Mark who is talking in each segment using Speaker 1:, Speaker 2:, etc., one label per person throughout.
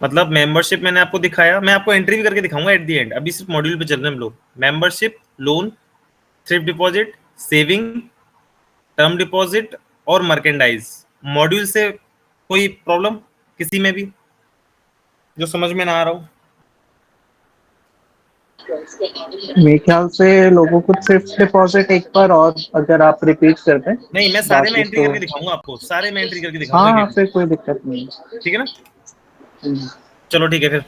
Speaker 1: मतलब मेंबरशिप मैंने आपको दिखाया, मैं आपको एंट्री भी करके दिखाऊंगा एट द एंड। अभी सिर्फ मॉड्यूल पे चल रहे हैं हम लोग। Membership, loan, thrift deposit, saving, term deposit और मर्केंडाइज। मॉड्यूल से कोई प्रॉब्लम किसी में भी जो समझ में ना आ रहा हो?
Speaker 2: मेरे ख्याल से लोगों को थ्रिफ्ट डिपॉजिट एक बार और अगर आप रिपीट कर दें,
Speaker 1: नहीं, मैं सारे में
Speaker 2: बाकी
Speaker 1: एंट्री
Speaker 2: तो
Speaker 1: करके दिखाऊंगा आपको, सारे में एंट्री करके दिखाऊंगा
Speaker 2: हाँ,
Speaker 1: एक
Speaker 2: फिर कोई दिक्कत नहीं
Speaker 1: ठीक है ना?
Speaker 2: है।
Speaker 1: चलो ठीक है फिर।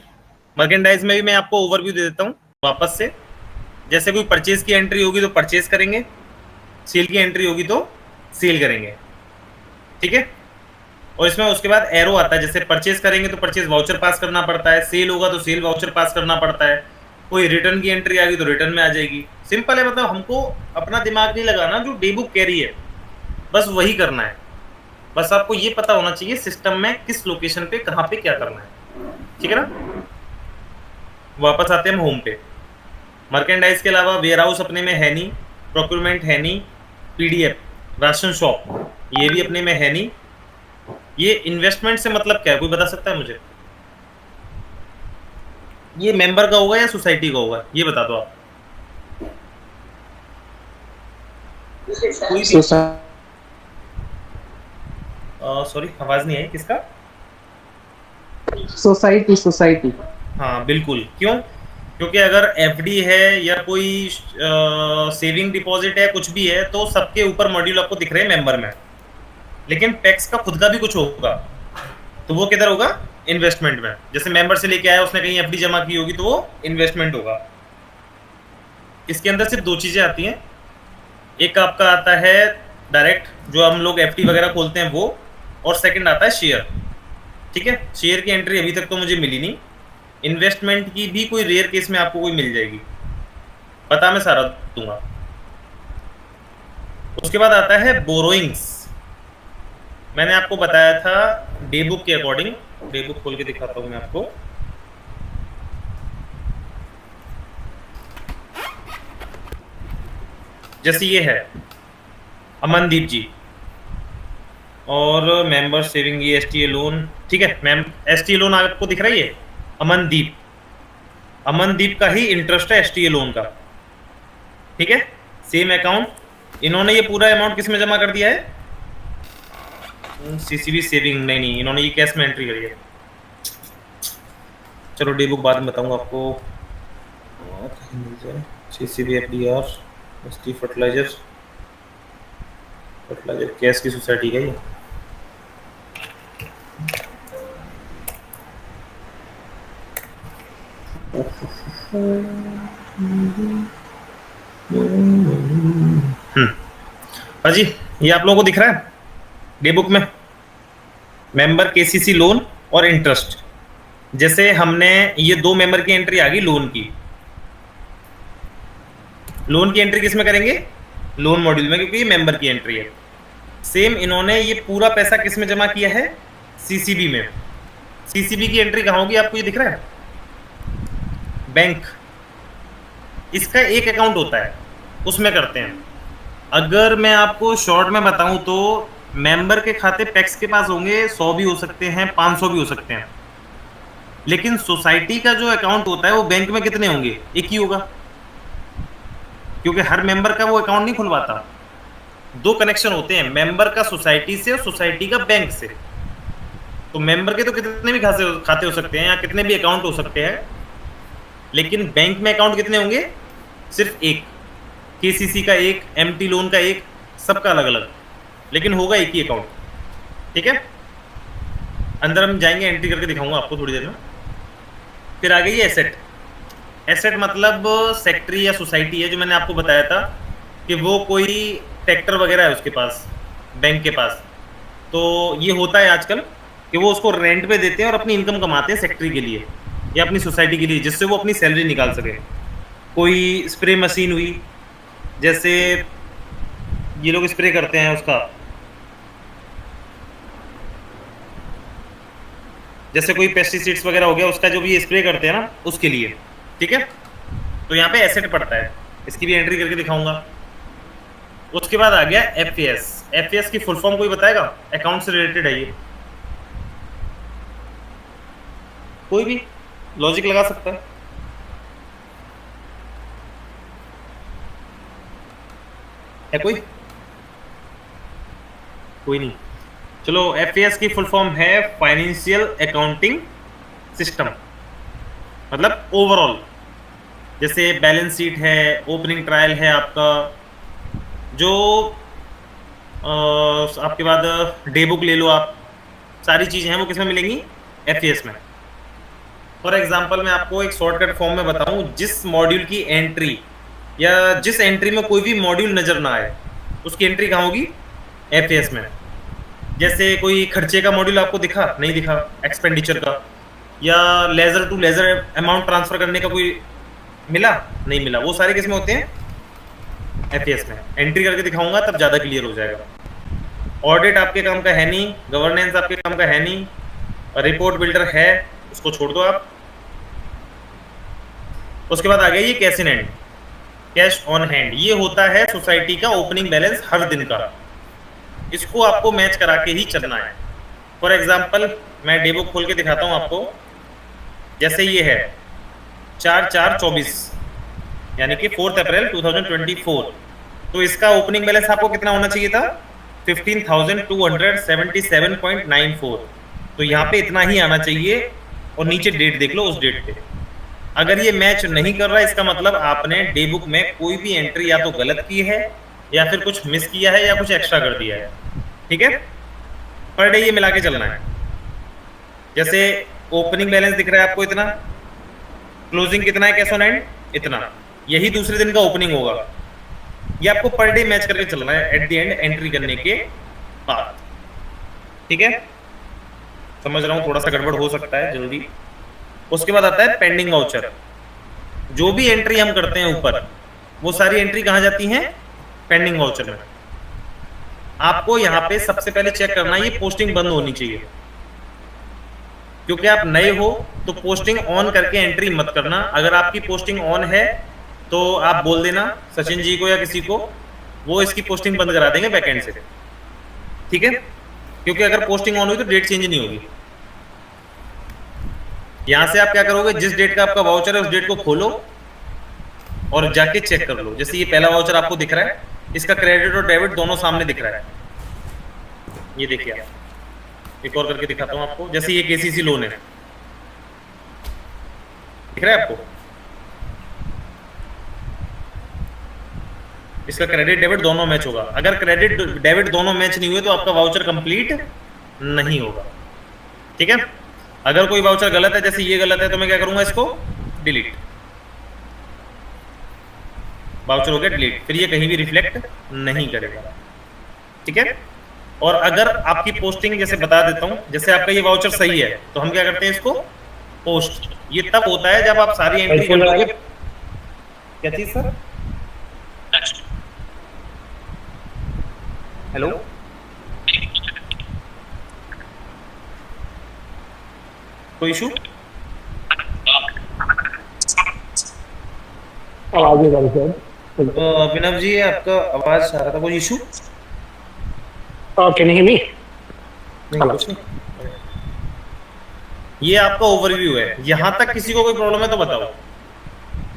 Speaker 1: मर्केंडाइज में भी मैं आपको ओवरव्यू दे देता हूँ वापस से। जैसे कोई परचेज की एंट्री होगी तो परचेज करेंगे, सेल की एंट्री होगी तो सेल करेंगे, ठीक है। और इसमें उसके बाद एरो आता है, जैसे परचेज करेंगे तो परचेज वाउचर पास करना पड़ता है, सेल होगा तो सेल वाउचर पास करना पड़ता है, कोई रिटर्न की एंट्री आ गई तो रिटर्न में आ जाएगी। सिंपल है, मतलब हमको अपना दिमाग नहीं लगाना, जो डे बुक कैरी है बस वही करना है। बस आपको ये पता होना चाहिए सिस्टम में किस लोकेशन पे कहाँ पे क्या करना है, ठीक है ना। वापस आते हैं हम होम पे। मर्केंडाइज के अलावा वेयर हाउस अपने में है नहीं, प्रोक्यूरमेंट है नहीं, पीडीएफ, राशन शॉप ये भी अपने में है नहीं। ये इन्वेस्टमेंट से मतलब क्या है, कोई बता सकता है मुझे? ये मेंबर का होगा या सोसाइटी का होगा, ये बता दो आप कोई भी। सॉरी, आवाज नहीं आई, किसका?
Speaker 2: Society society.
Speaker 1: हाँ बिल्कुल। क्यों? क्योंकि अगर एफडी है या कोई सेविंग डिपॉजिट है, कुछ भी है, तो सबके ऊपर मॉड्यूल आपको दिख रहे हैं मेंबर में। लेकिन पैक्स का खुद का भी कुछ होगा तो वो किधर होगा? इन्वेस्टमेंट में। जैसे मेंबर से लेके आया, उसने कहीं एफडी जमा की होगी तो वो इन्वेस्टमेंट होगा। इसके अंदर सिर्फ दो चीजें आती हैं। एक आपका आता है डायरेक्ट, जो हम लोग एफडी वगैरह खोलते हैं वो, और सेकंड आता है शेयर, ठीक है। शेयर की एंट्री अभी तक तो मुझे मिली नहीं। इन्वेस्टमेंट की भी कोई रेयर केस में आपको कोई मिल जाएगी, पता मैं सारा दूंगा। उसके बाद आता है बोरोइंग्स। मैंने आपको बताया था डे बुक के अकॉर्डिंग, डे बुक खोल के दिखाता हूं मैं आपको। जैसे ये है अमनदीप जी, और मेंबर सेविंग, ये एसटीए लोन, ठीक है मैम। एसटीए लोन आपको दिख रहा है, ये अमनदीप, अमनदीप का ही इंटरेस्ट है एसटीए लोन का, ठीक है। Same account. इन्होंने ये पूरा अमाउंट किस में जमा कर दिया है? सीसीबी सेविंग, नहीं, इन्होंने ये कैश में एंट्री करी है। चलो डे बुक बाद में बताऊंगा आपको। CCB FDR, ST fertiliser, fertiliser cash की सोसाइटी का ये। जी, ये आप लोगों को दिख रहा है डे बुक में मेंबर केसीसी लोन और इंटरेस्ट। जैसे हमने ये दो मेंबर की एंट्री आ गई लोन की। लोन की एंट्री किस में करेंगे? लोन मॉड्यूल में, क्योंकि ये मेंबर की एंट्री है। सेम इन्होंने ये पूरा पैसा किस में जमा किया है? सीसीबी में। सीसीबी की एंट्री कहाँ होगी, आपको ये दिख रहा है? बैंक। इसका एक अकाउंट होता है, उसमें करते हैं। अगर मैं आपको शॉर्ट में बताऊं तो मेंबर के खाते पैक्स के पास होंगे 100 भी हो सकते हैं, 500 भी हो सकते हैं। लेकिन सोसाइटी का जो अकाउंट होता है वो बैंक में कितने होंगे? एक ही होगा, क्योंकि हर मेंबर का वो अकाउंट नहीं खुलवाता। दो कनेक्शन होते हैं, मेंबर का सोसाइटी से और सोसाइटी का बैंक से। तो मेंबर के तो कितने भी खाते हो सकते हैं या कितने भी अकाउंट हो सकते हैं, लेकिन बैंक में अकाउंट कितने होंगे? सिर्फ एक। केसीसी का एक, एमटी लोन का एक, सबका अलग अलग, लेकिन होगा एक ही अकाउंट, ठीक है। अंदर हम जाएंगे, एंट्री करके दिखाऊंगा आपको थोड़ी देर में। फिर आ गई एसेट। एसेट मतलब सेक्रेटरी या सोसाइटी है, जो मैंने आपको बताया था कि वो कोई ट्रैक्टर वगैरह है उसके पास, बैंक के पास। तो ये होता है आजकल कि वो उसको रेंट पे देते हैं और अपनी इनकम कमाते हैं सेक्रेटरी के लिए या अपनी सोसाइटी के लिए, जिससे वो अपनी सैलरी निकाल सके। कोई स्प्रे मशीन हुई, जैसे ये लोग स्प्रे करते हैं उसका, जैसे कोई पेस्टिसाइड्स वगैरह हो गया, उसका जो भी स्प्रे करते हैं ना, उसके लिए, ठीक है। तो यहाँ पे एसेट पड़ता है, इसकी भी एंट्री करके दिखाऊंगा। उसके बाद आ गया एफएस। एफएस की फुल फॉर्म कोई बताएगा? अकाउंट से रिलेटेड है ये। कोई भी लॉजिक लगा सकता है कोई? कोई नहीं। चलो, एफएएस की फुल फॉर्म है फाइनेंशियल अकाउंटिंग सिस्टम, मतलब ओवरऑल। जैसे बैलेंस शीट है, ओपनिंग ट्रायल है आपका, जो आपके बाद डे बुक ले लो आप, सारी चीजें हैं वो किसमें मिलेंगी? एफएएस में। फॉर एग्जांपल मैं आपको एक शॉर्टकट फॉर्म में बताऊं, जिस मॉड्यूल की एंट्री या जिस एंट्री में कोई भी मॉड्यूल नजर ना आए, उसकी एंट्री कहाँ होगी? एफएएस में। जैसे कोई खर्चे का मॉड्यूल आपको दिखा, नहीं दिखा, एक्सपेंडिचर का, या ledger to ledger amount transfer करने का कोई मिला, नहीं मिला, वो सारे किसमें होते हैं? एफएएस में। एंट्री करके दिखाऊंगा तब ज्यादा क्लियर हो जाएगा। ऑडिट आपके काम का है नहीं, गवर्नेंस आपके काम का है नहीं, रिपोर्ट बिल्डर है, उसको छोड़ दो आप। उसके बाद आ गया ये cash in hand, cash on hand. ये होता है सोसाइटी का ओपनिंग बैलेंस हर दिन का, इसको आपको मैच करा के ही चलना है। फॉर एग्जाम्पल मैं डे बुक खोल के दिखाता हूँ आपको। जैसे ये है 4/4/24, यानी कि 4 अप्रैल 2024, तो इसका ओपनिंग बैलेंस आपको कितना होना चाहिए था? 15,277.94। तो यहाँ पे इतना ही आना चाहिए, और नीचे डेट देख लो, उस डेट पे। अगर ये मैच नहीं कर रहा, इसका मतलब आपने डे बुक में कोई भी एंट्री या तो गलत की है, या फिर कुछ मिस किया है, या कुछ एक्स्ट्रा कर दिया है। ठीक है, पर डे ये मिला के चलना है। जैसे ओपनिंग बैलेंस दिख रहा है आपको इतना, क्लोजिंग कितना है कैश ऑन हैंड, इतना, यही दूसरे दिन का ओपनिंग होगा। ये आपको पर डे मैच करके चलना है एट द एंड एंट्री करने के बाद। ठीक है, समझ रहा हूँ थोड़ा सा गड़बड़ हो सकता है जल्दी। उसके बाद आता है पेंडिंग वाउचर। जो भी एंट्री हम करते हैं ऊपर, वो सारी एंट्री कहाँ जाती हैं? पेंडिंग वाउचर में। आपको यहाँ पे सबसे पहले चेक करना है, ये पोस्टिंग बंद होनी चाहिए। क्योंकि आप नए हो तो पोस्टिंग ऑन करके एंट्री मत करना। अगर आपकी पोस्टिंग ऑन है तो आप बोल देना सचिन जी को या किसी को, वो इसकी पोस्टिंग बंद करा देंगे बैकएंड से। ठीक है, क्योंकि अगर पोस्टिंग ऑन हुई तो डेट चेंज नहीं होगी। यहां से आप क्या करोगे, जिस डेट का आपका वाउचर है उस डेट को खोलो और जाके चेक कर लो। जैसे ये पहला वाउचर आपको दिख रहा है, इसका क्रेडिट और डेबिट दोनों सामने दिख रहा है। ये देखिए, आप एक और करके दिखाता हूं आपको। जैसे ये केसीसी लोन है, दिख रहा है आपको, इसका क्रेडिट डेबिट दोनों मैच होगा। अगर क्रेडिट डेबिट दोनों मैच नहीं हुए तो आपका वाउचर कंप्लीट नहीं होगा। ठीक है, अगर कोई वाउचर गलत है, जैसे ये गलत है, तो मैं क्या करूंगा, इसको डिलीट। वाउचर हो गया डिलीट, फिर ये कहीं भी रिफ्लेक्ट नहीं करेगा। ठीक है, और अगर आपकी पोस्टिंग, जैसे बता देता हूं, जैसे आपका ये वाउचर सही है तो हम क्या करते हैं, इसको पोस्ट। ये तब होता है जब आप सारी एंट्री कर लोगे। क्या चीज सर? हेलो, कोई इशू? अभिनव जी, आपका आवाज आ रहा था, कोई issue?
Speaker 3: Can you hear me?
Speaker 1: कुछ नहीं। ये आपका ओवरव्यू है, यहां तक किसी को कोई प्रॉब्लम है तो बताओ,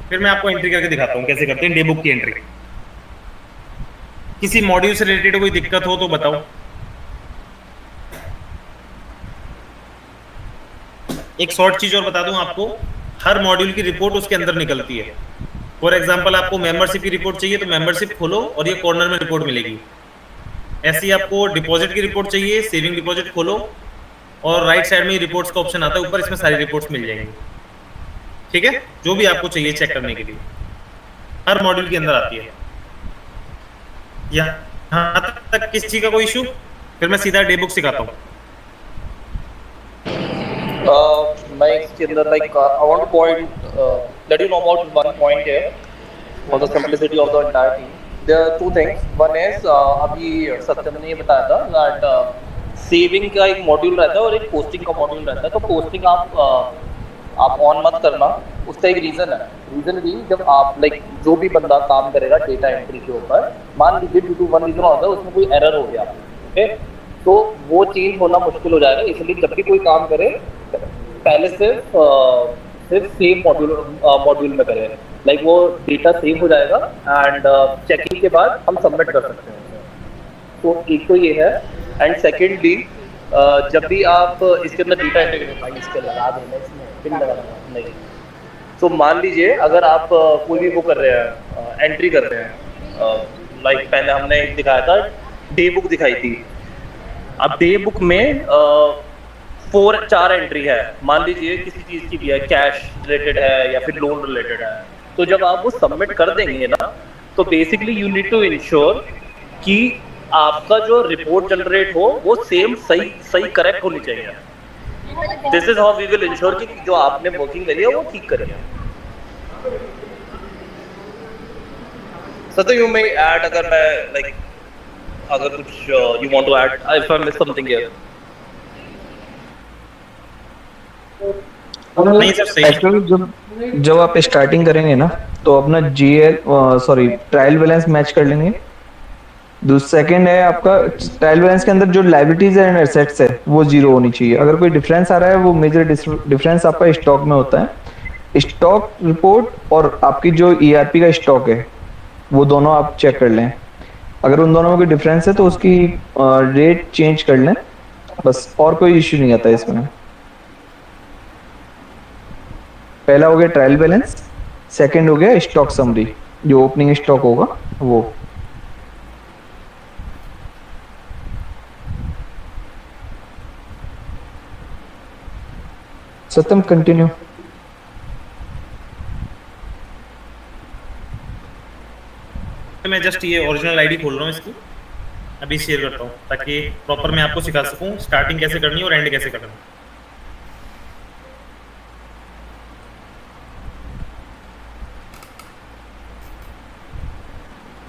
Speaker 1: फिर मैं आपको एंट्री करके दिखाता हूं कैसे करते हैं डे बुक की एंट्री। किसी मॉड्यूल से रिलेटेड कोई दिक्कत हो तो बताओ। एक शॉर्ट चीज और बता दूं आपको, हर मॉड्यूल की रिपोर्ट उसके अंदर निकलती है। फॉर एग्जांपल आपको मेंबरशिप की रिपोर्ट चाहिए तो मेंबरशिप खोलो और ये कॉर्नर में रिपोर्ट मिलेगी। ऐसे ही आपको डिपॉजिट की रिपोर्ट चाहिए, सेविंग डिपॉजिट खोलो और राइट साइड में रिपोर्ट्स का ऑप्शन आता है ऊपर, इसमें सारी रिपोर्ट्स मिल जाएंगी। ठीक है, जो भी आपको चाहिए चेक करने के लिए हर मॉड्यूल के अंदर आती है। यहाँ तक किस चीज का कोई इशू? फिर मैं सीधा डे बुक सिखाता हूँ।
Speaker 4: Like I want to point let you know about one point here for the simplicity of the entire team. There are two things. One is अभी सत्यम ने ये बताया था that सेविंग का एक मॉड्यूल रहता है और एक पोस्टिंग का मॉड्यूल रहता है। तो पोस्टिंग आप ऑन मत करना, उसका एक रीज़न है। रीज़न भी जब आप जो भी बंदा काम करेगा डेटा एंट्री के ऊपर, मान लीजिए ड्यू टू वन रीज़न होता है उसमें कोई एरर हो गया, ओके, तो वो चेंज होना मुश्किल हो जाएगा। इसलिए जब भी कोई काम करे पहले सिर्फ सेव मॉड्यूल में करें, लाइक वो डेटा सेव हो जाएगा एंड चेकिंग के बाद हम सबमिट कर सकते हैं। तो एक तो ये है, एंड सेकेंडली जब भी आप इसके अंदर डेटा एंट्री इसके लगा देना, इसमें पिन लगाना नहीं। तो मान लीजिए अगर आप कोई भी वो कर रहे हैं, एंट्री कर रहे हैं, लाइक पहले हमने एक दिखाया था, डे बुक दिखाई थी। अब डे बुक में 4 एंट्री है, मान लीजिए किसी चीज़ की भी है, कैश रिलेटेड है या फिर लोन रिलेटेड है। तो जब आप वो सबमिट कर देंगे ना, तो basically you need to ensure कि आपका जो रिपोर्ट जनरेट हो वो सेम सही करेक्ट होनी चाहिए। This is how we will ensure कि जो आपने वर्किंग करी है वो ठीक करेंगे। सो यू मे ऐड, अगर मैं लाइक अगर कुछ you want to add, if I miss something here.
Speaker 1: नहीं सर सही।
Speaker 3: एक्चुअली जब आप स्टार्टिंग करेंगे ना, तो अपना ट्रायल बैलेंस मैच कर लेंगे। दूसरा सेकंड है आपका ट्रायल बैलेंस के अंदर जो लायबिलिटीज एंड एसेट्स है वो जीरो होनी चाहिए। अगर कोई डिफरेंस आ रहा है, वो मेजर डिफरेंस आपका स्टॉक में होता है। स्टॉक रिपोर्ट और आपकी जो ईआरपी का स्टॉक है वो दोनों आप चेक कर लें। अगर उन दोनों में कोई डिफरेंस है तो उसकी रेट चेंज कर लें, बस, और कोई इश्यू नहीं आता इसमें। पहला हो गया ट्रायल बैलेंस, सेकंड हो गया स्टॉक समरी, जो ओपनिंग स्टॉक होगा वो। सत्यम कंटिन्यू।
Speaker 1: मैं जस्ट ये ओरिजिनल आईडी खोल रहा हूँ इसकी, अभी शेयर करता हूँ ताकि प्रॉपर मैं आपको सिखा सकूँ स्टार्टिंग कैसे करनी है और एंड कैसे करना है।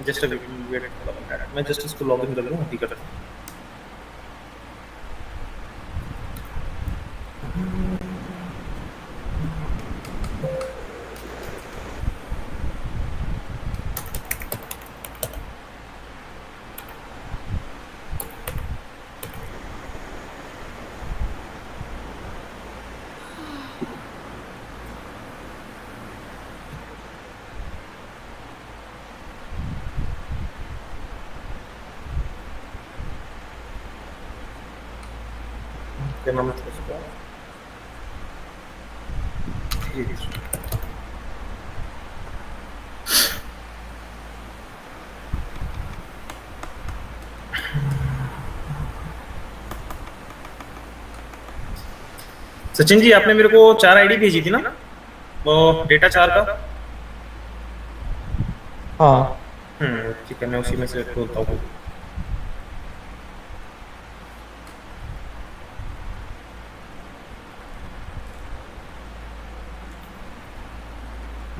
Speaker 1: जस्ट वेट, मैं जस्ट इसको लॉग इन कर लूँ, अभी करता हूँ। क्या नाम है उसका? सचिन जी, आपने मेरे को 4 आईडी भेजी थी ना, वो डेटा 4 का।
Speaker 3: हाँ
Speaker 1: ठीक है, मैं उसी में से खोलता हूँ।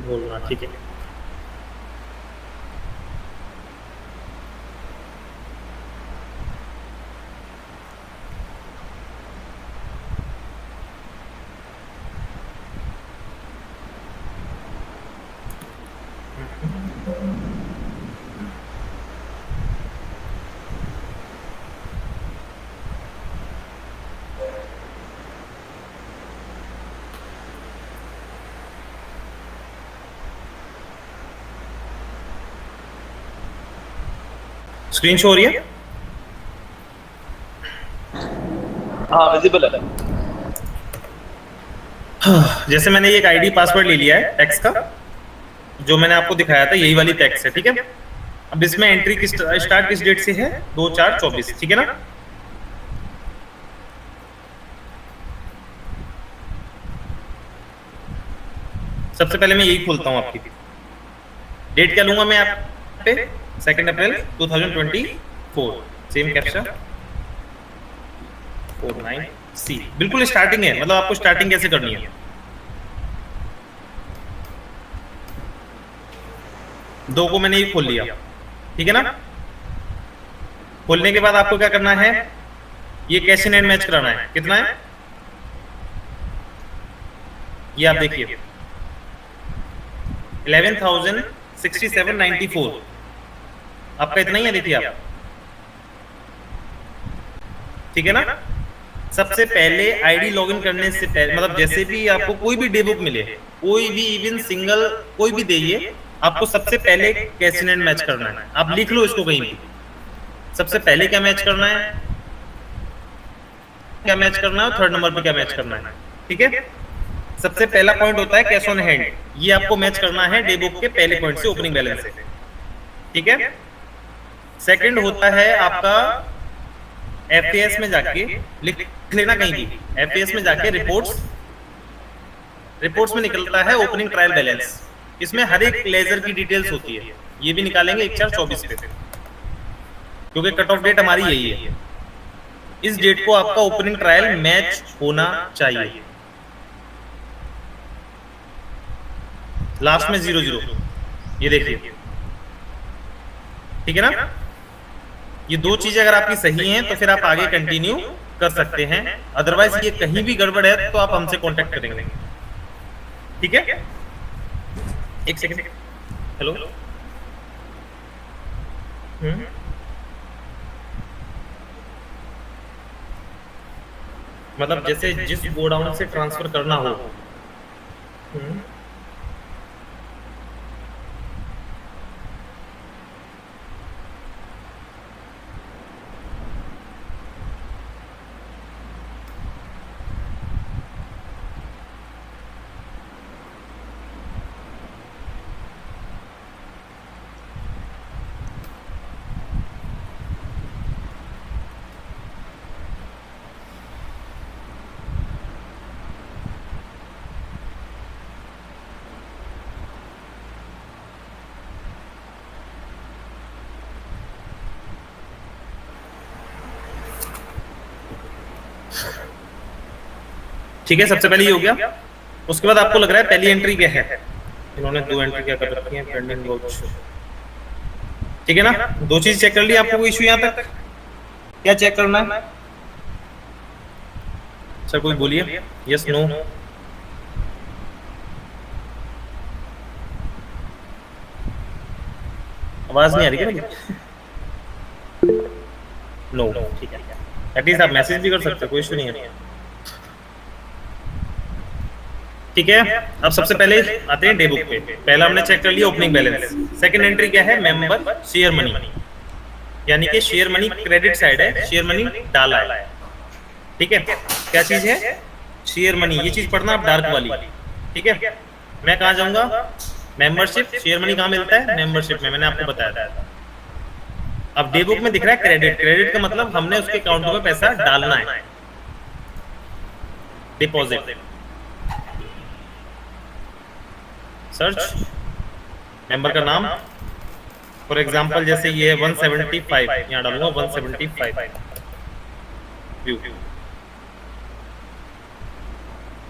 Speaker 1: बोलना ठीक है। स्क्रीन शो हो रही है?
Speaker 4: हाँ विजिबल है।
Speaker 1: जैसे मैंने एक आईडी पासवर्ड ले लिया है टैक्स का, जो मैंने आपको दिखाया था, यही वाली टैक्स है, ठीक है। अब इसमें एंट्री किस स्टार्ट किस डेट से है? 2/4/24, ठीक है ना। सबसे पहले मैं यही खोलता हूं आपकी डेट। क्या लूंगा मैं आप पे? 2 अप्रैल 2024, सेम कैप्चा 49C। बिल्कुल स्टार्टिंग है, मतलब आपको स्टार्टिंग कैसे करनी है। दो को मैंने ये खोल लिया, ठीक है ना। खोलने के बाद आपको क्या करना है, ये कैश इन हैंड मैच कराना है। कितना है ये आप देखिए, 11,067.94। आपका इतना ही है, देखिए आप, ठीक है ना। सबसे पहले आईडी लॉगिन करने से पहले, मतलब जैसे भी आपको कोई भी डे बुक मिले, कोई भी इवन सिंगल कोई भी दे, आपको सबसे पहले कैसीनेट मैच करना है। आप लिख लो इसको कहीं भी, सबसे पहले क्या मैच करना है, क्या मैच करना है, थर्ड नंबर पे क्या मैच करना है। ठीक है, सबसे पहला पॉइंट होता है कैश ऑन हैंड, ये आपको मैच करना है डे बुक के पहले पॉइंट से, ओपनिंग बैलेंस से। ठीक है, सेकंड होता है आपका एफएएस में जाके लिख लेना कहीं भी, एफएएस में जाके रिपोर्ट्स में निकलता है ओपनिंग ट्रायल बैलेंस। इसमें हर एक लेजर की डिटेल्स होती है, ये भी निकालेंगे 1/4/24 पे, क्योंकि कट ऑफ डेट हमारी यही है। इस डेट को आपका ओपनिंग ट्रायल मैच होना चाहिए। लास्ट में 0-0, ये देखिए, ठीक है ना। ये दो चीजें अगर आपकी सही हैं तो फिर आप आगे कंटिन्यू कर सकते हैं, अदरवाइज ये कहीं भी गड़बड़ है तो आप हमसे कांटेक्ट करेंगे। ठीक है, एक सेकंड, हेलो, मतलब जैसे जिस गोडाउन से ट्रांसफर करना हो, ठीक है, सबसे पहले ये हो गया। उसके बाद आपको लग रहा है पहली एंट्री क्या है, इन्होंने 2 एंट्री क्या कर रखी है, पेंडिंग वॉच। ठीक है ना, 2 चीज चेक कर ली। आपको कोई इशू यहाँ तक, क्या चेक करना है सर, कोई बोलिए, यस नो। आवाज नहीं आ रही क्या मेरी? नो, ठीक है, एटलीस्ट आप मैसेज भी कर सकते हो, कोई इशू नहीं है। ठीक है, अब सबसे पहले आते हैं डे बुक पे। पहला हमने चेक कर लिया ओपनिंग बैलेंस। सेकंड एंट्री क्या है, मेंबर शेयर मनी, यानी कि शेयर मनी क्रेडिट साइड है, शेयर मनी डाला है। ठीक है, क्या चीज है, शेयर मनी, ये चीज पढ़ना आप डार्क वाली। ठीक है, मैं कहाँ जाऊंगा, मेंबरशिप, शेयर मनी कहाँ मिलता है, मेंबरशिप में, मैंने आपको बताया था। अब डे बुक में दिख रहा है क्रेडिट, क्रेडिट का मतलब हमने उसके अकाउंट में पैसा डालना है, डिपॉजिट। सर्च मेंबर का नाम, फॉर एग्जांपल जैसे ये है 175, यहाँ डालूंगा 175 व्यू।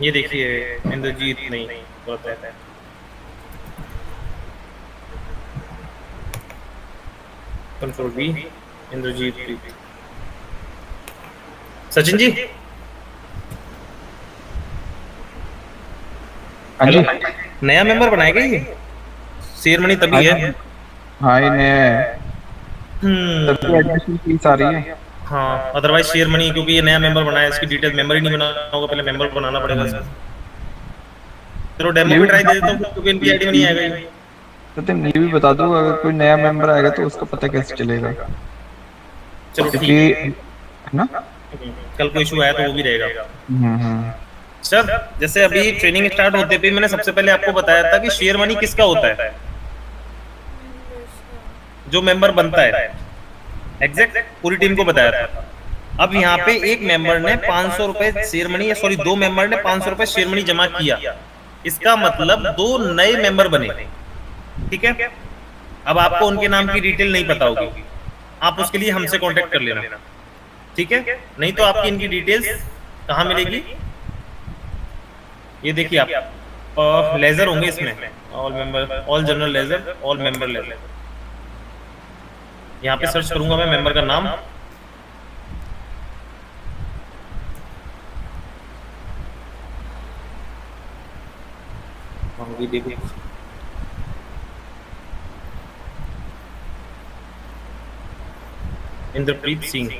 Speaker 1: ये देखिए इंद्रजीत नहीं होता है, कंट्रोल बी, इंद्रजीत। सचिन जी,
Speaker 3: हाँ जी,
Speaker 1: नया मेंबर बनाएगा ये, शेयर मनी तभी है।
Speaker 3: हाँ ये नया है, तभी एडमिशन फीस आ रही है।
Speaker 1: हाँ, अदरवाइज शेयर मनी, क्योंकि ये नया मेंबर बनाया, इसकी डिटेल मेंबर ही नहीं बनाना होगा, पहले मेंबर बनाना पड़ेगा इसमें। चलो डेमो भी ट्राई दे देता हूँ, क्योंकि इनकी आईडी में नहीं आएगा ये।
Speaker 3: तो ये भी बता दो, अगर कोई नया मेंबर आएगा तो उसका पता कैसे चलेगा?
Speaker 1: चलो ठीक
Speaker 3: है ना,
Speaker 1: कल कोई इशू आया तो वो भी रहेगा। सर जैसे अभी ट्रेनिंग स्टार्ट होते पे मैंने सबसे पहले आपको बताया था कि शेयर मनी किसका होता है, जो मेंबर बनता है, एग्जैक्ट पूरी टीम को बताया था। अब यहाँ पे एक मेंबर ने 500 रुपए शेयर मनी, या सॉरी 2 मेंबर ने 500 रुपए शेयर मनी जमा किया, इसका मतलब 2 नए मेंबर बने। ठीक है, अब आपको उनके नाम की डिटेल नहीं पता होगी, आप उसके लिए हमसे कांटेक्ट कर लेना। ठीक है, नहीं तो आपकी इनकी डिटेल्स कहाँ मिलेगी, ये देखिए आप लेजर होंगे इसमें, all member, all general ledger, all member ledger. यहाँ पे सर्च करूंगा मैं मेंबर का नाम, इंद्रप्रीत सिंह।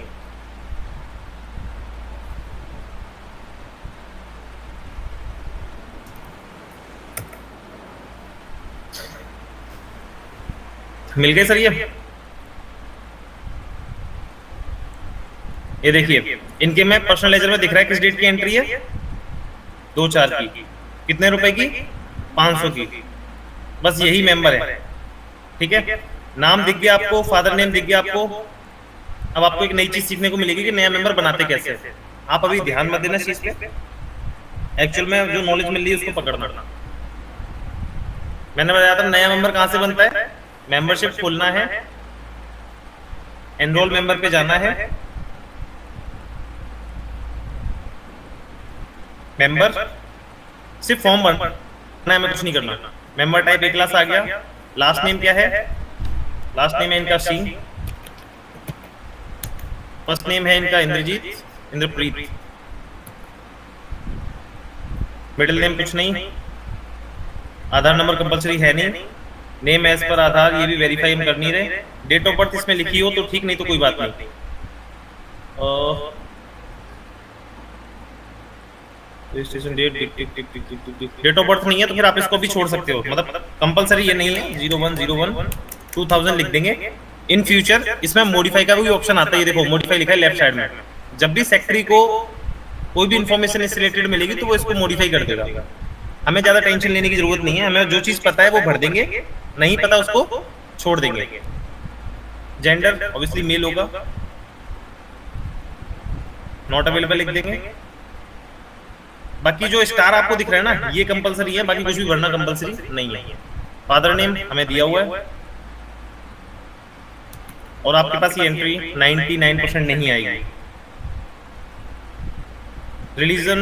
Speaker 1: मिल गए सर ये देखिए इनके में पर्सनल लेजर में दिख रहा है किस डेट की एंट्री है, 2/4 की, कितने रुपए की, 500 की, बस यही मेंबर है। ठीक है, नाम दिख गया आपको, फादर नेम दिख गया आपको। अब आपको एक नई चीज सीखने को मिलेगी कि नया मेंबर बनाते कैसे। आप अभी ध्यान मत देना इस चीज पे, एक्चुअल में जो नॉलेज मिल रही है उसको पकड़ना। मैंने बताया था नया मेंबर कहां से बनता है, मेंबरशिप खोलना है, एनरोल मेंबर पे जाना है, मेंबर सिर्फ फॉर्म भरना है, मैं कुछ नहीं करना। मेंबर टाइप ए क्लास आ गया, लास्ट नेम क्या है, लास्ट नेम है इनका सिंह, फर्स्ट नेम है इनका इंद्रजीत, इंद्रप्रीत, मिडिल नेम कुछ नहीं, आधार नंबर कंपलसरी है नहीं, नेम एज पर आधार ये भी वेरीफाई हम कर नहीं रहे, डेट ऑफ बर्थ इसमें लिखी हो तो ठीक, नहीं तो कोई बात नहीं। Registration date, date of birth नहीं है तो फिर आप इसको भी छोड़ सकते हो, मतलब कंपलसरी ये नहीं है। 01/01/2000 लिख देंगे। इन फ्यूचर इसमें मॉडिफाई का भी ऑप्शन आता है, ये देखो मॉडिफाई लिखा है लेफ्ट साइड में। जब भी सेक्रेटरी को कोई भी इन्फॉर्मेशन इससे रिलेटेड मिलेगी तो वो इसको मॉडिफाई कर देगा। हमें ज्यादा टेंशन लेने की जरूरत नहीं है, हमें जो चीज पता है वो भर देंगे, नहीं पता उसको छोड़ देंगे। जेंडर ऑब्वियसली मेल होगा, नॉट अवेलेबल लिख देंगे। बाकी जो स्टार आपको दिख रहा है ना ये कंपलसरी है, बाकी कुछ भी भरना कंपलसरी नहीं है। फादर नेम हमें दिया हुआ है और आपके पास ये एंट्री 99% नहीं आएगी। रिलीजन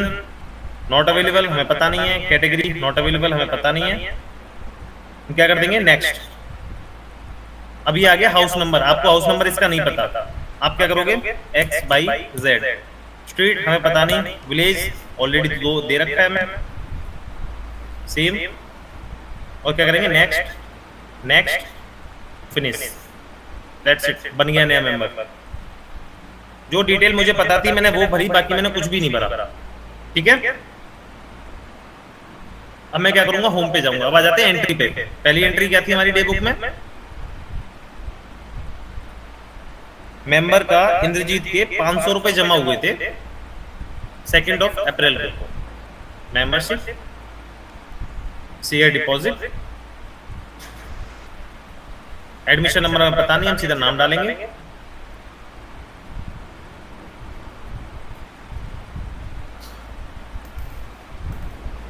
Speaker 1: नॉट अवेलेबल हमें पता नहीं है, कैटेगरी नॉट अवेलेबल हमें पता नहीं है, क्या कर देंगे नेक्स्ट। अभी आ गया हाउस नंबर, आपको हाउस नंबर इसका नहीं पता, आप क्या करोगे XYZ। स्ट्रीट हमें पता नहीं, विलेज ऑलरेडी दो दे रखा है हमें, सेम। और क्या करेंगे next, next, finish, that's it, बन गया नया मेंबर। जो डिटेल मुझे पता थी मैंने वो भरी, बाकी मैंने कुछ भी नहीं भरा। ठीक है, अब मैं क्या करूंगा होम पे जाऊंगा। अब आ जाते हैं एंट्री पे। पहली एंट्री क्या थी हमारी डे बुक में, मेंबर का इंद्रजीत के 500 रुपए जमा हुए थे 2 अप्रैल को। Membership, share deposit, admission number हमें पता नहीं, हम सीधा नाम डालेंगे।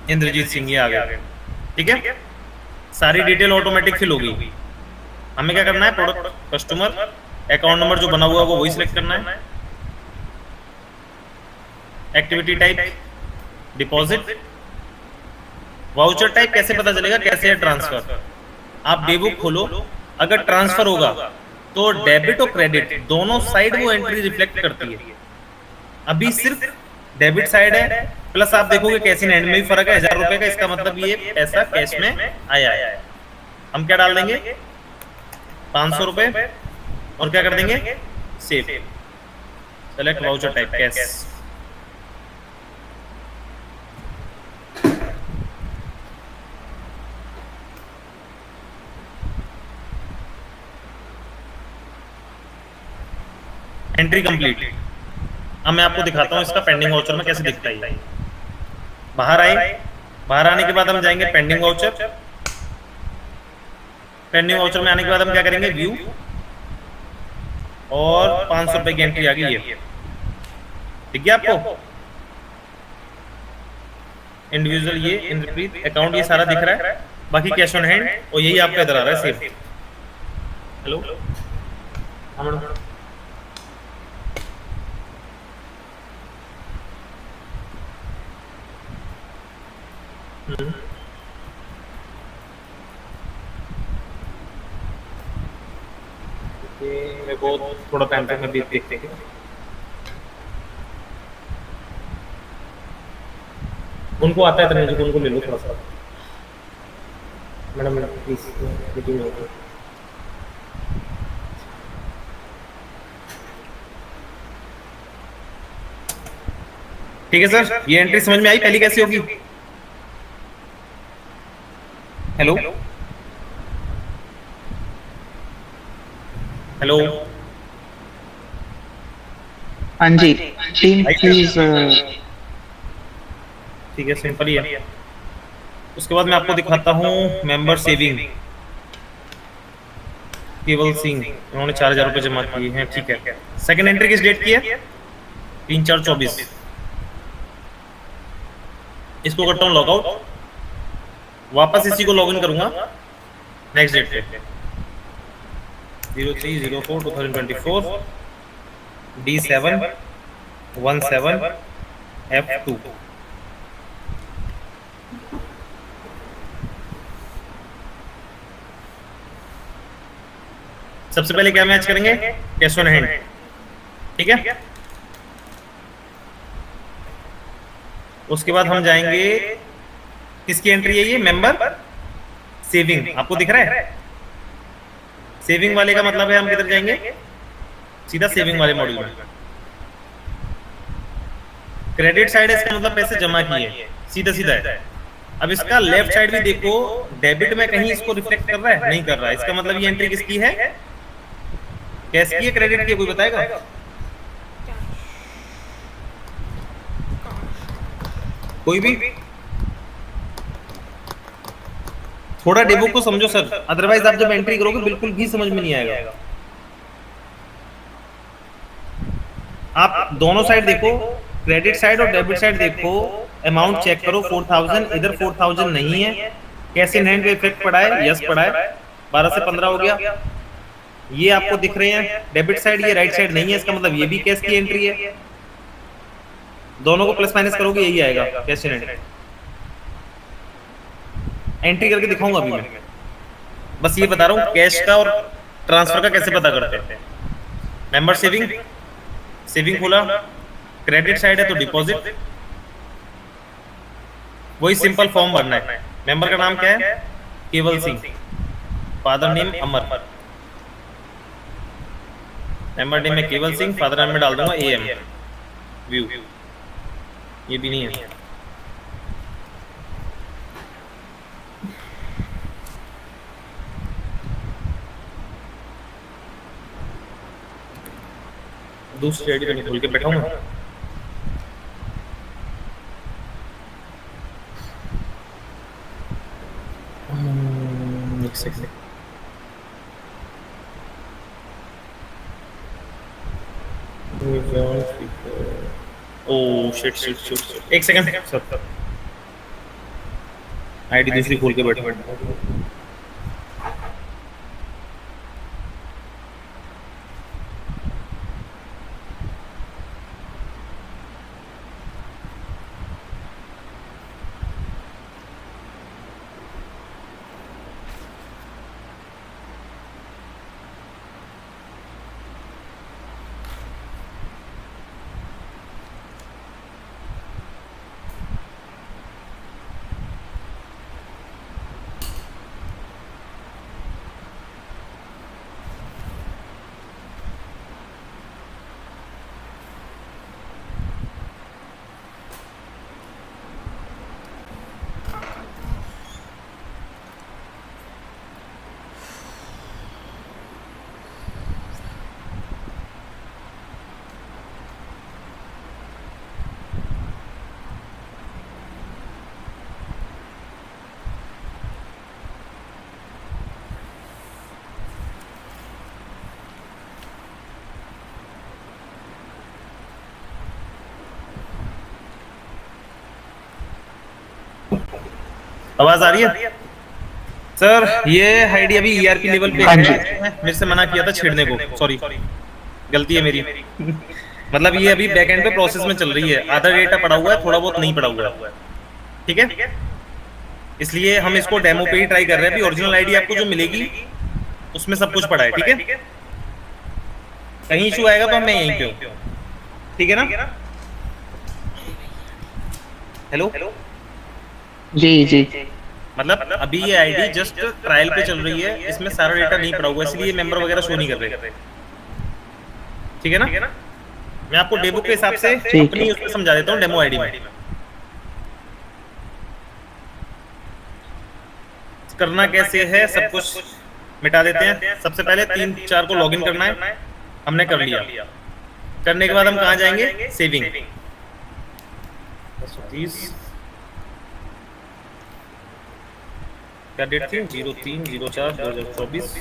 Speaker 1: इंद्रजीत सिंह ये आ गया। ठीक है, सारी डिटेल ऑटोमेटिक फिल होगी। हमें क्या करना है, प्रोडक्ट, कस्टमर, अकाउंट नंबर जो बना हुआ है वो वही सिलेक्ट करना है, activity type deposit, voucher type कैसे पता चलेगा, कैसे है ट्रांसफर। आप डे बुक खोलो, अगर ट्रांसफर होगा तो डेबिट और क्रेडिट दोनों साइड वो एंट्री रिफ्लेक्ट करती है। अभी सिर्फ डेबिट साइड है, प्लस आप देखोगे कैश इन हैंड में भी फर्क है 1000 रुपए का, इसका मतलब ये पैसा कैश में आया है। हम क्या डाल देंगे 500 रुपए और क्या कर देंगे save, select voucher type cash. Entry complete. अब मैं आपको दिखाता हूँ इसका पेंडिंग वाउचर में कैसे दिखता है। बाहर आए, बाहर आने के बाद हम जाएंगे पेंडिंग वाउचर। पेंडिंग वाउचर में आने के बाद हम क्या करेंगे व्यू, और 500 रुपए की एंट्री आ गई है, ठीक है आपको। इंडिविजुअल ये इंद्रप्रीत अकाउंट ये सारा दिख रहा है, बाकी कैश ऑन हैंड और यही आपका इधर आ रहा है सेव। हेलो मेरे को थोड़ा टाइम तक मैं भी देखते हैं। उनको आता है तो मुझे उनको ले लो थोड़ा सा। मैडम प्लीज मीटिंग में होगी। ठीक है सर, ये एंट्री समझ में आई पहली कैसे होगी। हेलो हेलो,
Speaker 2: हाँ जी, टीम प्लीज।
Speaker 1: ठीक है, सिंपल ही है। उसके बाद मैं आपको दिखाता हूँ मेंबर सेविंग। केवल सिंह, उन्होंने 4,000 रुपये जमा किए हैं, ठीक है। सेकंड एंट्री किस डेट की है? 3/4/24। इसको करता हूँ लॉगआउट, वापस इसी को लॉगिन करूंगा नेक्स्ट डेट पे 03/04/2024 D717F2। सबसे पहले क्या मैच करेंगे? कैश ऑन हैंड, ठीक है। उसके बाद हम जाएंगे, किसकी एंट्री है ये? मेंबर सेविंग, आपको दिख रहा है? सेविंग वाले का मतलब है हम किधर जाएंगे? सीधा सेविंग वाले मॉड्यूल में। क्रेडिट साइड है, इसका मतलब पैसे जमा किए, सीधा सीधा है। अब इसका लेफ्ट साइड भी देखो, डेबिट में कहीं इसको रिफ्लेक्ट कर रहा है? नहीं कर रहा है। इसका मतलब ये एंट्री किसकी है? कैश की है, क्रेडिट की है? कोई बताएगा? कोई भी? थोड़ा डेबो को समझो सर, अदरवाइज आप जब एंट्री करोगे बिल्कुल भी समझ में नहीं आएगा। आप दोनों साइड देखो, क्रेडिट साइड और डेबिट साइड देखो, अमाउंट चेक करो। 4,000, इधर 4,000 नहीं है। कैश इन हैंड पे इफेक्ट पड़ा है? यस पड़ा है, 12 से 15 हो गया। ये आपको दिख रहे हैं डेबिट साइड, ये राइट साइड नहीं है, इसका मतलब ये भी कैश की एंट्री है। दोनों को प्लस माइनस करोगे यही आएगा कैश इन हैंड। एंट्री करके दिखाऊंगा अभी मैं, बस ये बता रहा हूँ कैश का और ट्रांसफर का कैसे पता करते हैं। मेंबर सेविंग, सेविंग खोला, क्रेडिट साइड है तो डिपॉजिट, वही सिंपल फॉर्म भरना है। मेंबर का नाम क्या है? केवल सिंह, फादर नेम अमर। मेंबर नेम में केवल सिंह, फादर नेम में डाल दूंगा AM। व्यू, ये भी नहीं है। दूसरी आईडी तो नहीं खोल के बैठा हूं मैं। एक second, oh shit shit shit, एक सेकंड सर, आईडी दूसरी खोल के बैठा। आवाज आ रही है सर? ये आईडी अभी ERP लेवल पे है, मेरे से मना किया था छेड़ने को, सॉरी गलती है मेरी। मतलब ये अभी बैकएंड पे प्रोसेस में चल रही है, आधा डेटा पड़ा हुआ है, थोड़ा बहुत नहीं पड़ा हुआ है, ठीक है। इसलिए हम इसको डेमो पे ही ट्राई कर रहे हैं। अभी ओरिजिनल आईडी आपको जो मिलेगी उसमें सब कुछ पड़ा है, ठीक है। कहीं इशू आएगा तो मैं यहीं पे हूँ, ठीक है ना? हेलो
Speaker 2: जी जी,
Speaker 1: मतलब अभी ये आईडी जस्ट ट्रायल पे चल रही है, इसमें सारा डेटा नहीं पड़ा हुआ, इसलिए मेंबर वगैरह शो नहीं कर रहे, ठीक है ना? मैं आपको डेमो के हिसाब से अपनी उसमें समझा देता हूँ, डेमो आईडी में करना कैसे है सब कुछ मिटा देते हैं। सबसे पहले 3-4 को लॉगिन करना है, हमने कर लिया। करने के बाद हम कहाँ जाएंगे? सेविंग। 230 क्या डेट थी? 03/04/2024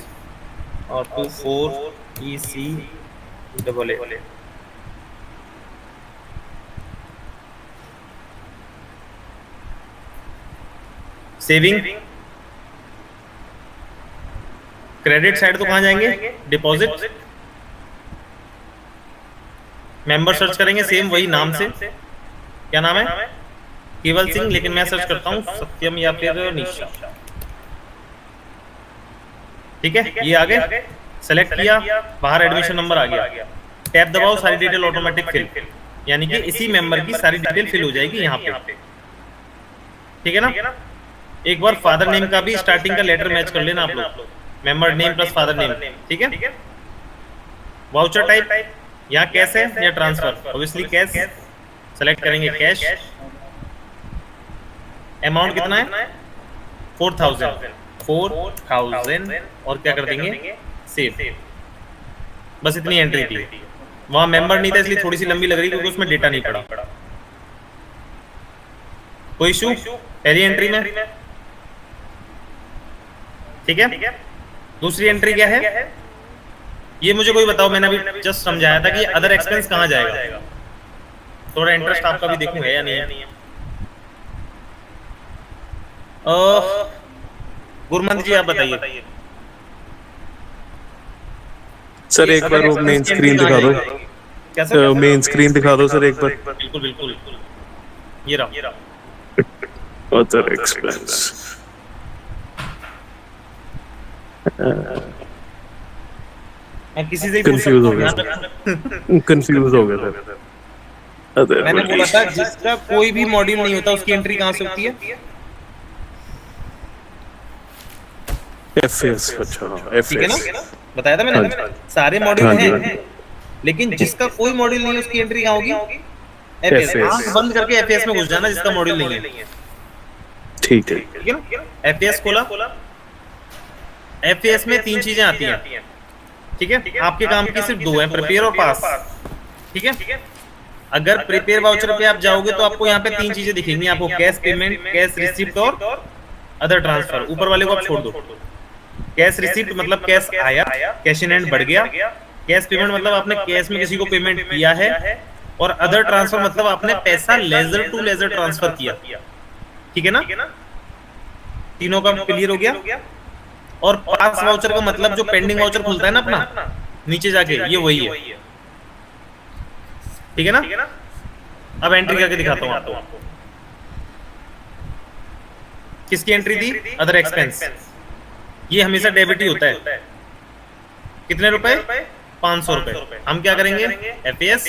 Speaker 1: और 24EC88। सेविंग क्रेडिट साइड तो कहाँ जाएंगे? डिपॉजिट। मेंबर सर्च करेंगे सेम वही नाम से। क्या नाम है? केवल सिंह, लेकिन मैं सर्च करता हूँ सत्यम या फिर निशा। ठीक है, ये आ गए। सेलेक्ट किया, बाहर एडमिशन नंबर आ गया। टैब दबाओ, सारी डिटेल ऑटोमेटिक फिल, यानी कि इसी मेंबर की सारी डिटेल फिल हो जाएगी यहाँ पे। ठीक है ना? एक बार फादर नेम का भी स्टार्टिंग का लेटर मैच कर लेना आप लोग। Member name plus father name. ठीक है। वाउचर टाइप यहाँ कैश है या ट्रांसफर? Obviously cash. सेलेक्ट करेंगे कैश। अमाउंट कितना है? 4000 और क्या कर देंगे? सेव। बस इतनी एंट्री थी। वहां मेंबर नहीं था इसलिए थोड़ी सी लंबी लग रही क्योंकि उसमें डेटा नहीं पड़ा। कोई इशू? पहली एंट्री में ठीक है। दूसरी एंट्री क्या है? ये मुझे कोई बताओ, मैंने अभी जस्ट समझाया था कि अदर एक्सपेंस कहाँ जाएगा। थोड़ा इंटरेस्ट आपका भी देखूं है या नहीं है। गुरमंत जी आप बताइए
Speaker 5: सर। एक बार वो मेन स्क्रीन दिखा दो।
Speaker 1: कैसा?
Speaker 5: मेन स्क्रीन दिखा दो सर एक बार।
Speaker 1: बिल्कुल। ये रहा
Speaker 5: अदर एक्सपेंस।
Speaker 1: मैं किसी से
Speaker 5: कंफ्यूज हो गया सर।
Speaker 1: मैंने बोला था जिसका कोई भी मॉड्यूल नहीं होता उसकी एंट्री कहाँ से होती है?
Speaker 5: एफएस। अच्छा
Speaker 1: ठीक है ना? बताया था मैंने। सारे मॉड्यूल हैं, लेकिन जिसका कोई मॉड्यूल नहीं है उसकी एंट्री कहाँ होगी? एफएस। आंख बंद करके एफएस में घुस जाना जिसका मॉड्यूल नहीं है।
Speaker 5: ठीक है
Speaker 1: ना? एफएस खोला। एफएस में 3 चीजें आती हैं। ठीक है, आपके काम की सिर्फ 2 हैं, प्रिपेयर और पास। ठीक है, अगर प्रिपेयर वाउचर पे आप जाओगे तो आपको यहाँ पे 3 चीजें दिखेंगी आपको, कैश पेमेंट, कैश रिसिप्ट और अदर ट्रांसफर। ऊपर वाले को आप छोड़ दो। कैश रिसिप्ट मतलब कैश आया, कैश इन हैंड बढ़ गया। कैश पेमेंट मतलब आपने कैश में किसी को पेमेंट किया है। और अदर ट्रांसफर मतलब आपने पैसा लेजर टू लेजर ट्रांसफर किया। ठीक है ना? तीनों का क्लियर हो गया। और पास वाउचर का मतलब जो पेंडिंग वाउचर खुलता है ना अपना नीचे जाके, ये वही है। ठीक है ना? अब एंट्री करके दिखाता हूं आपको। किसकी एंट्री दी? Other expense. ये हमेशा डेबिट ही होता है। कितने रुपए? 500 रुपए। हम क्या करेंगे? FS,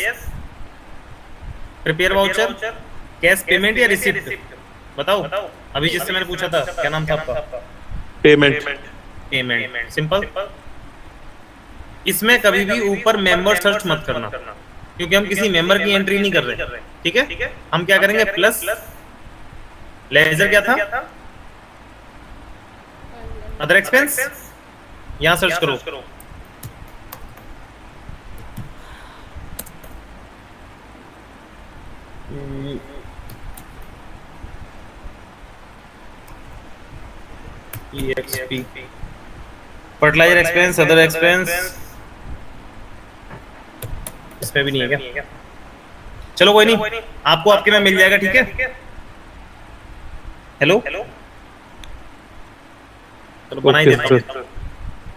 Speaker 1: prepare voucher, cash payment या रिसिप्ट? बताओ। अभी जिससे मैंने पूछा था क्या नाम था आपका?
Speaker 5: पेमेंट।
Speaker 1: सिंपल। इसमें कभी भी ऊपर मेंबर सर्च मत करना क्योंकि हम किसी मेंबर की एंट्री नहीं कर रहे। ठीक है, हम क्या करेंगे? प्लस लेजर क्या था? Other expense. यहां सर्च करो। EXP fertiliser expense, other expense. इसमें भी नहीं है क्या? चलो कोई नहीं, आपको आपके में मिल जाएगा। ठीक है, हेलो चलो बना ही देता हूँ।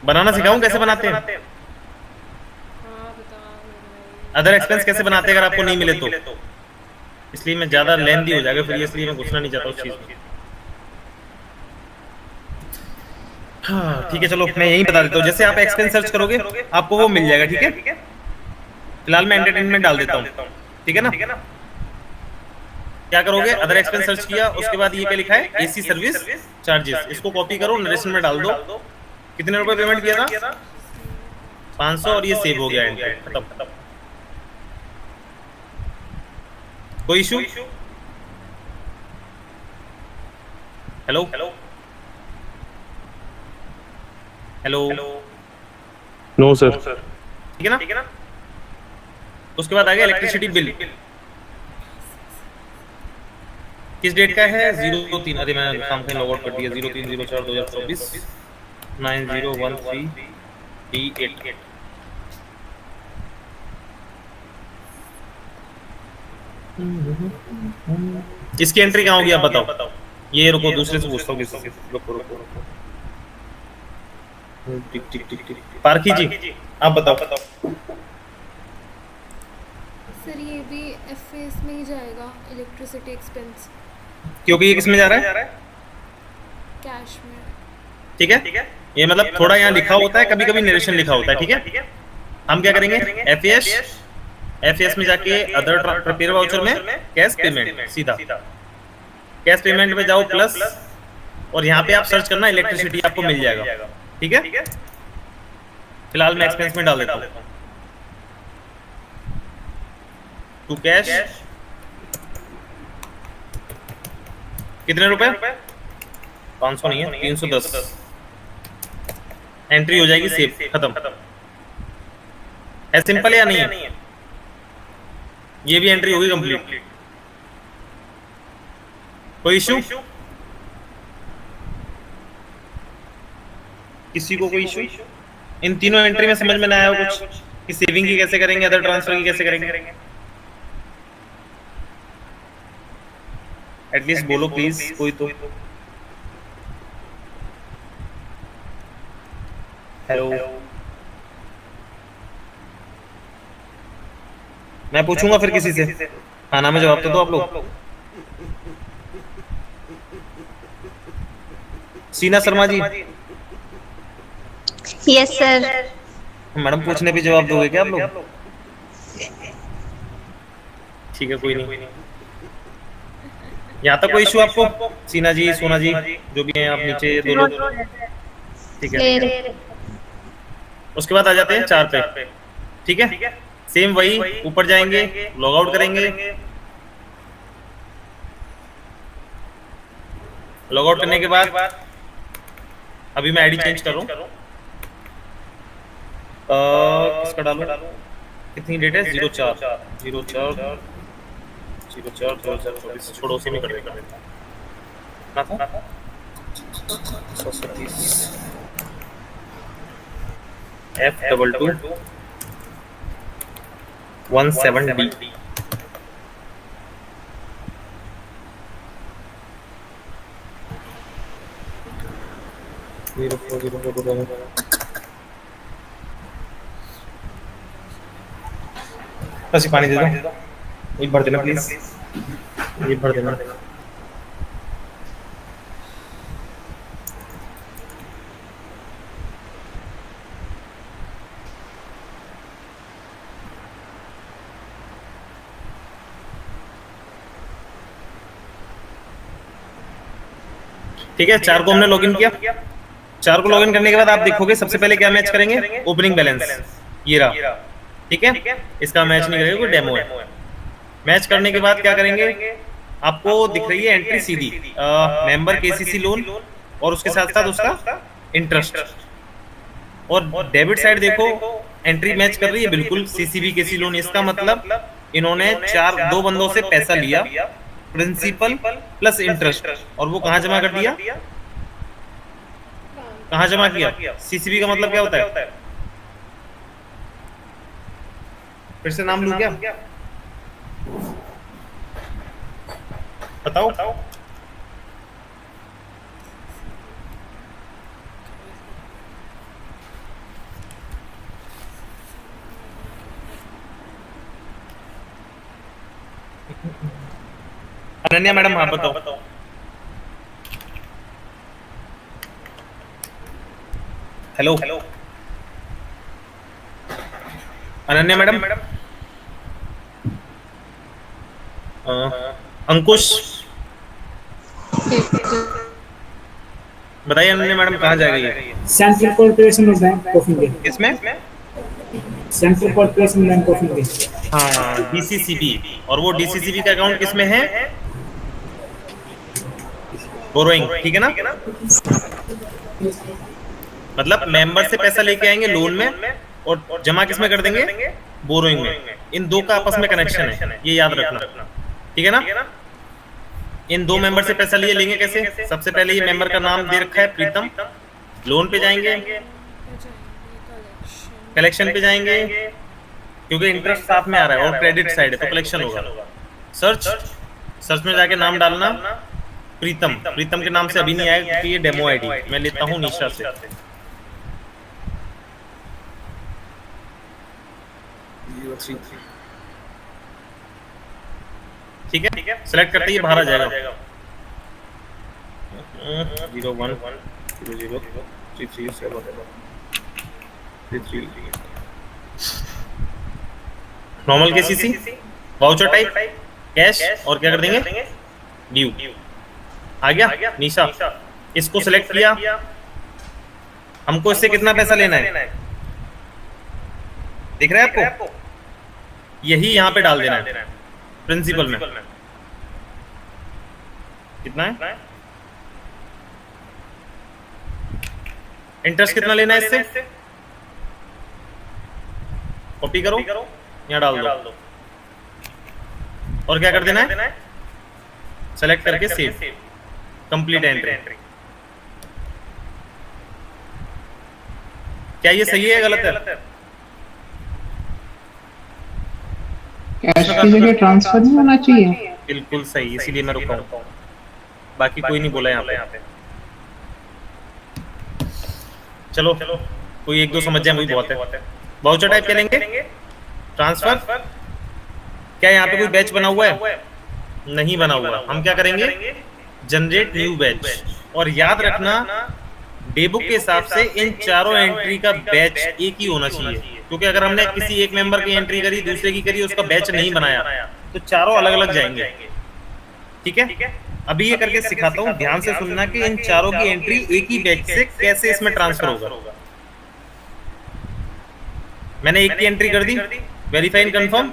Speaker 1: बनाना सिखाऊं कैसे बनाते हैं? अदर एक्सपेंस कैसे बनाते हैं अगर आपको नहीं मिले तो? इसलिए मैं ज्यादा लेंथी हो जाएगा फिर, इसलिए मैं घुसना नहीं चाहता उस चीज में। हाँ ठीक है, चलो मैं यही बता देता हूँ। जैसे आप एक्सपेंस सर्च करोगे आपको वो मिल जाएगा। ठीक है, फिलहाल मैं एंटरटेनमेंट डाल देता हूँ। ठीक है ना? क्या करोगे? अदर एक्सपेंस सर्च किया, उसके बाद ये क्या लिखा है? AC service charges. इसको कॉपी करो, नरेशन में डाल दो। कितने रुपए पेमेंट किया था? 500 और ये सेव हो गया। खत्म। कोई issue? Hello hello,
Speaker 5: no sir.
Speaker 1: ठीक है ना? उसके बाद आ गया इलेक्ट्रिसिटी बिल, किस डेट का है? 03, अरे मैंने काम कहीं लॉग आउट कर दिया, 03/04/2024 9013D8। इसकी एंट्री कहाँ होगी आप बताओ? ये रुको, दूसरे से पूछता हूँ किसी से। रुको। टिक। पारखी जी आप बताओ।
Speaker 6: सर ये भी एफएस में ही जाएगा, इलेक्ट्रिसिटी एक्सपेंस,
Speaker 1: क्योंकि ये किसमें जा रहा है?
Speaker 6: कैश में।
Speaker 1: ठीक है, ये मतलब थोड़ा यहाँ लिखा होता है, कभी कभी नरेशन लिखा होता है। ठीक है, हम क्या करेंगे? एफएस में जाके अदर प्रिपेयर वाउचर में कैश पेमेंट, सीधा कैश पेमेंट में जाओ प्लस, और यहाँ पे आप सर्च करना इलेक्ट्रिसिटी, आपको मिल जाएगा। ठीक है, फिलहाल मैं एक्सपेंस में डाल देता हूँ टू कैश। कितने रुपए? 500 नहीं है, 310। एंट्री हो जाएगी, सेव, खत्म। है सिंपल या नहीं है? ये भी एंट्री होगी कंप्लीट। कोई इशू? किसी को कोई इशू? इन तीनों एंट्री में समझ में ना आया हो कुछ कि सेविंग की कैसे करेंगे, अदर ट्रांसफर की कैसे करेंगे? एटलीस्ट बोलो प्लीज कोई तो। हेलो, मैं पूछूंगा फिर किसी से। हाँ ना, में जवाब तो दो आप लोग। Seena Sharma ji.
Speaker 7: Yes sir.
Speaker 1: Madam पूछने पे जवाब दोगे क्या आप लोग? ठीक है, कोई नहीं। यहाँ तक कोई इशू आपको? सीना जी, सोना जी, जो भी हैं आप नीचे दो लोग। ठीक है, उसके बाद आ जाते हैं 4 पे। ठीक है, सेम वही, ऊपर जाएंगे, लॉग आउट करेंगे। लॉग आउट करने के बाद अभी मैं आईडी चेंज करूं, किसका डालूं? कितनी डेट है? 04/04/2024। छोड़ो, उसी में कर देगा ना था 130 F22 17D। बस पानी दे दो, एक भर देना प्लीज, एक भर देना। ठीक है, 4 को हमने लॉगिन किया। 4 को लॉगिन करने के बाद आप देखोगे सबसे पहले क्या मैच करेंगे? ओपनिंग बैलेंस, ये रहा। ठीक है, इसका मैच नहीं करेंगे, कोई डेमो है। मैच करने के बाद क्या करेंगे? आपको दिख रही है एंट्री सीधी, मेंबर केसीसी लोन, और उसके साथ साथ उसका इंटरेस्ट। और डेबिट साइड देखो, एंट्री मैच कर रही है बिल्कुल, सीसीबी केसी लोन। इसका मतलब इन्होंने 2 बंदों से पैसा लिया, प्रिंसिपल प्लस इंटरेस्ट, और वो कहाँ जमा कर दिया? कहाँ जमा किया? सीसीबी का मतलब क्या होता है? फिर से नाम लूं क्या? बताओ। अनन्या मैडम, आप बताओ। Hello, Ananya madam. अंकुश, बताइए अनन्या मैडम कहाँ जाएगी ये?
Speaker 8: Central corporation of bank of India.
Speaker 1: किसमें?
Speaker 8: Central corporation bank of India.
Speaker 1: हाँ, डीसीसीबी। और वो डीसीसीबी का अकाउंट किसमें है? बोरोइंग। ठीक है ना? मतलब मेंबर से पैसा लेके आएंगे लोन में और जमा किसमें कर देंगे, बोरोइंग में। इन दो का आपस में कनेक्शन है, ये याद रखना, ठीक है ना। इन दो मेंबर से पैसा लिए लेंगे कैसे? सबसे पहले ये मेंबर का नाम दे रखा है प्रीतम, लोन पे जाएंगे, कलेक्शन पे जाएंगे, क्योंकि इंटरेस्ट साथ में आ रहा है और क्रेडिट साइड है तो कलेक्शन होगा। सर्च में जाके नाम डालना प्रीतम, प्रीतम के नाम से अभी नहीं आएगा क्योंकि ये डेमो आईडी मैं लेता हूँ निशा से। ठीक है, सेलेक्ट करते ही बाहर आ जाएगा 01003337 normal KCC, voucher type cash, और क्या कर देंगे ड्यू। आ गया निशा, इसको सिलेक्ट किया। हमको इससे कितना पैसा लेना है दिख रहा है आपको, यही यहाँ पे डाल देना है प्रिंसिपल में। कितना है, इंटरेस्ट कितना लेना है इससे, कॉपी करो यहाँ डाल दो और क्या कर देना है, सेलेक्ट करके सेव, कंप्लीट एंट्री। क्या ये सही है गलत है?
Speaker 2: कैश की जगह ट्रांसफर नहीं होना चाहिए?
Speaker 1: बिल्कुल सही, इसीलिए मैं रुका हूँ, बाकी कोई नहीं बोला यहाँ पे। चलो कोई एक दो समझ जाए वही बहुत है। वाउचर टाइप क्या लेंगे, ट्रांसफर। क्या यहाँ पे कोई बैच बना हुआ है? नहीं बना हुआ। हम क्या करेंगे, जनरेट न्यू बैच। और याद रखना डेबुक के हिसाब से इन चारों एंट्री का बैच एक ही होना चाहिए, क्योंकि अगर हमने किसी एक मेंबर की एंट्री करी, दूसरे की करी, उसका बैच नहीं बनाया तो चारों अलग अलग जाएंगे। ठीक है, अभी ये करके सिखाता हूँ, ध्यान से सुनना कि इन चारों की एंट्री एक ही बैच से कैसे इसमें ट्रांसफर होगा। मैंने एक की एंट्री कर दी, वेरीफाई एंड कंफर्म।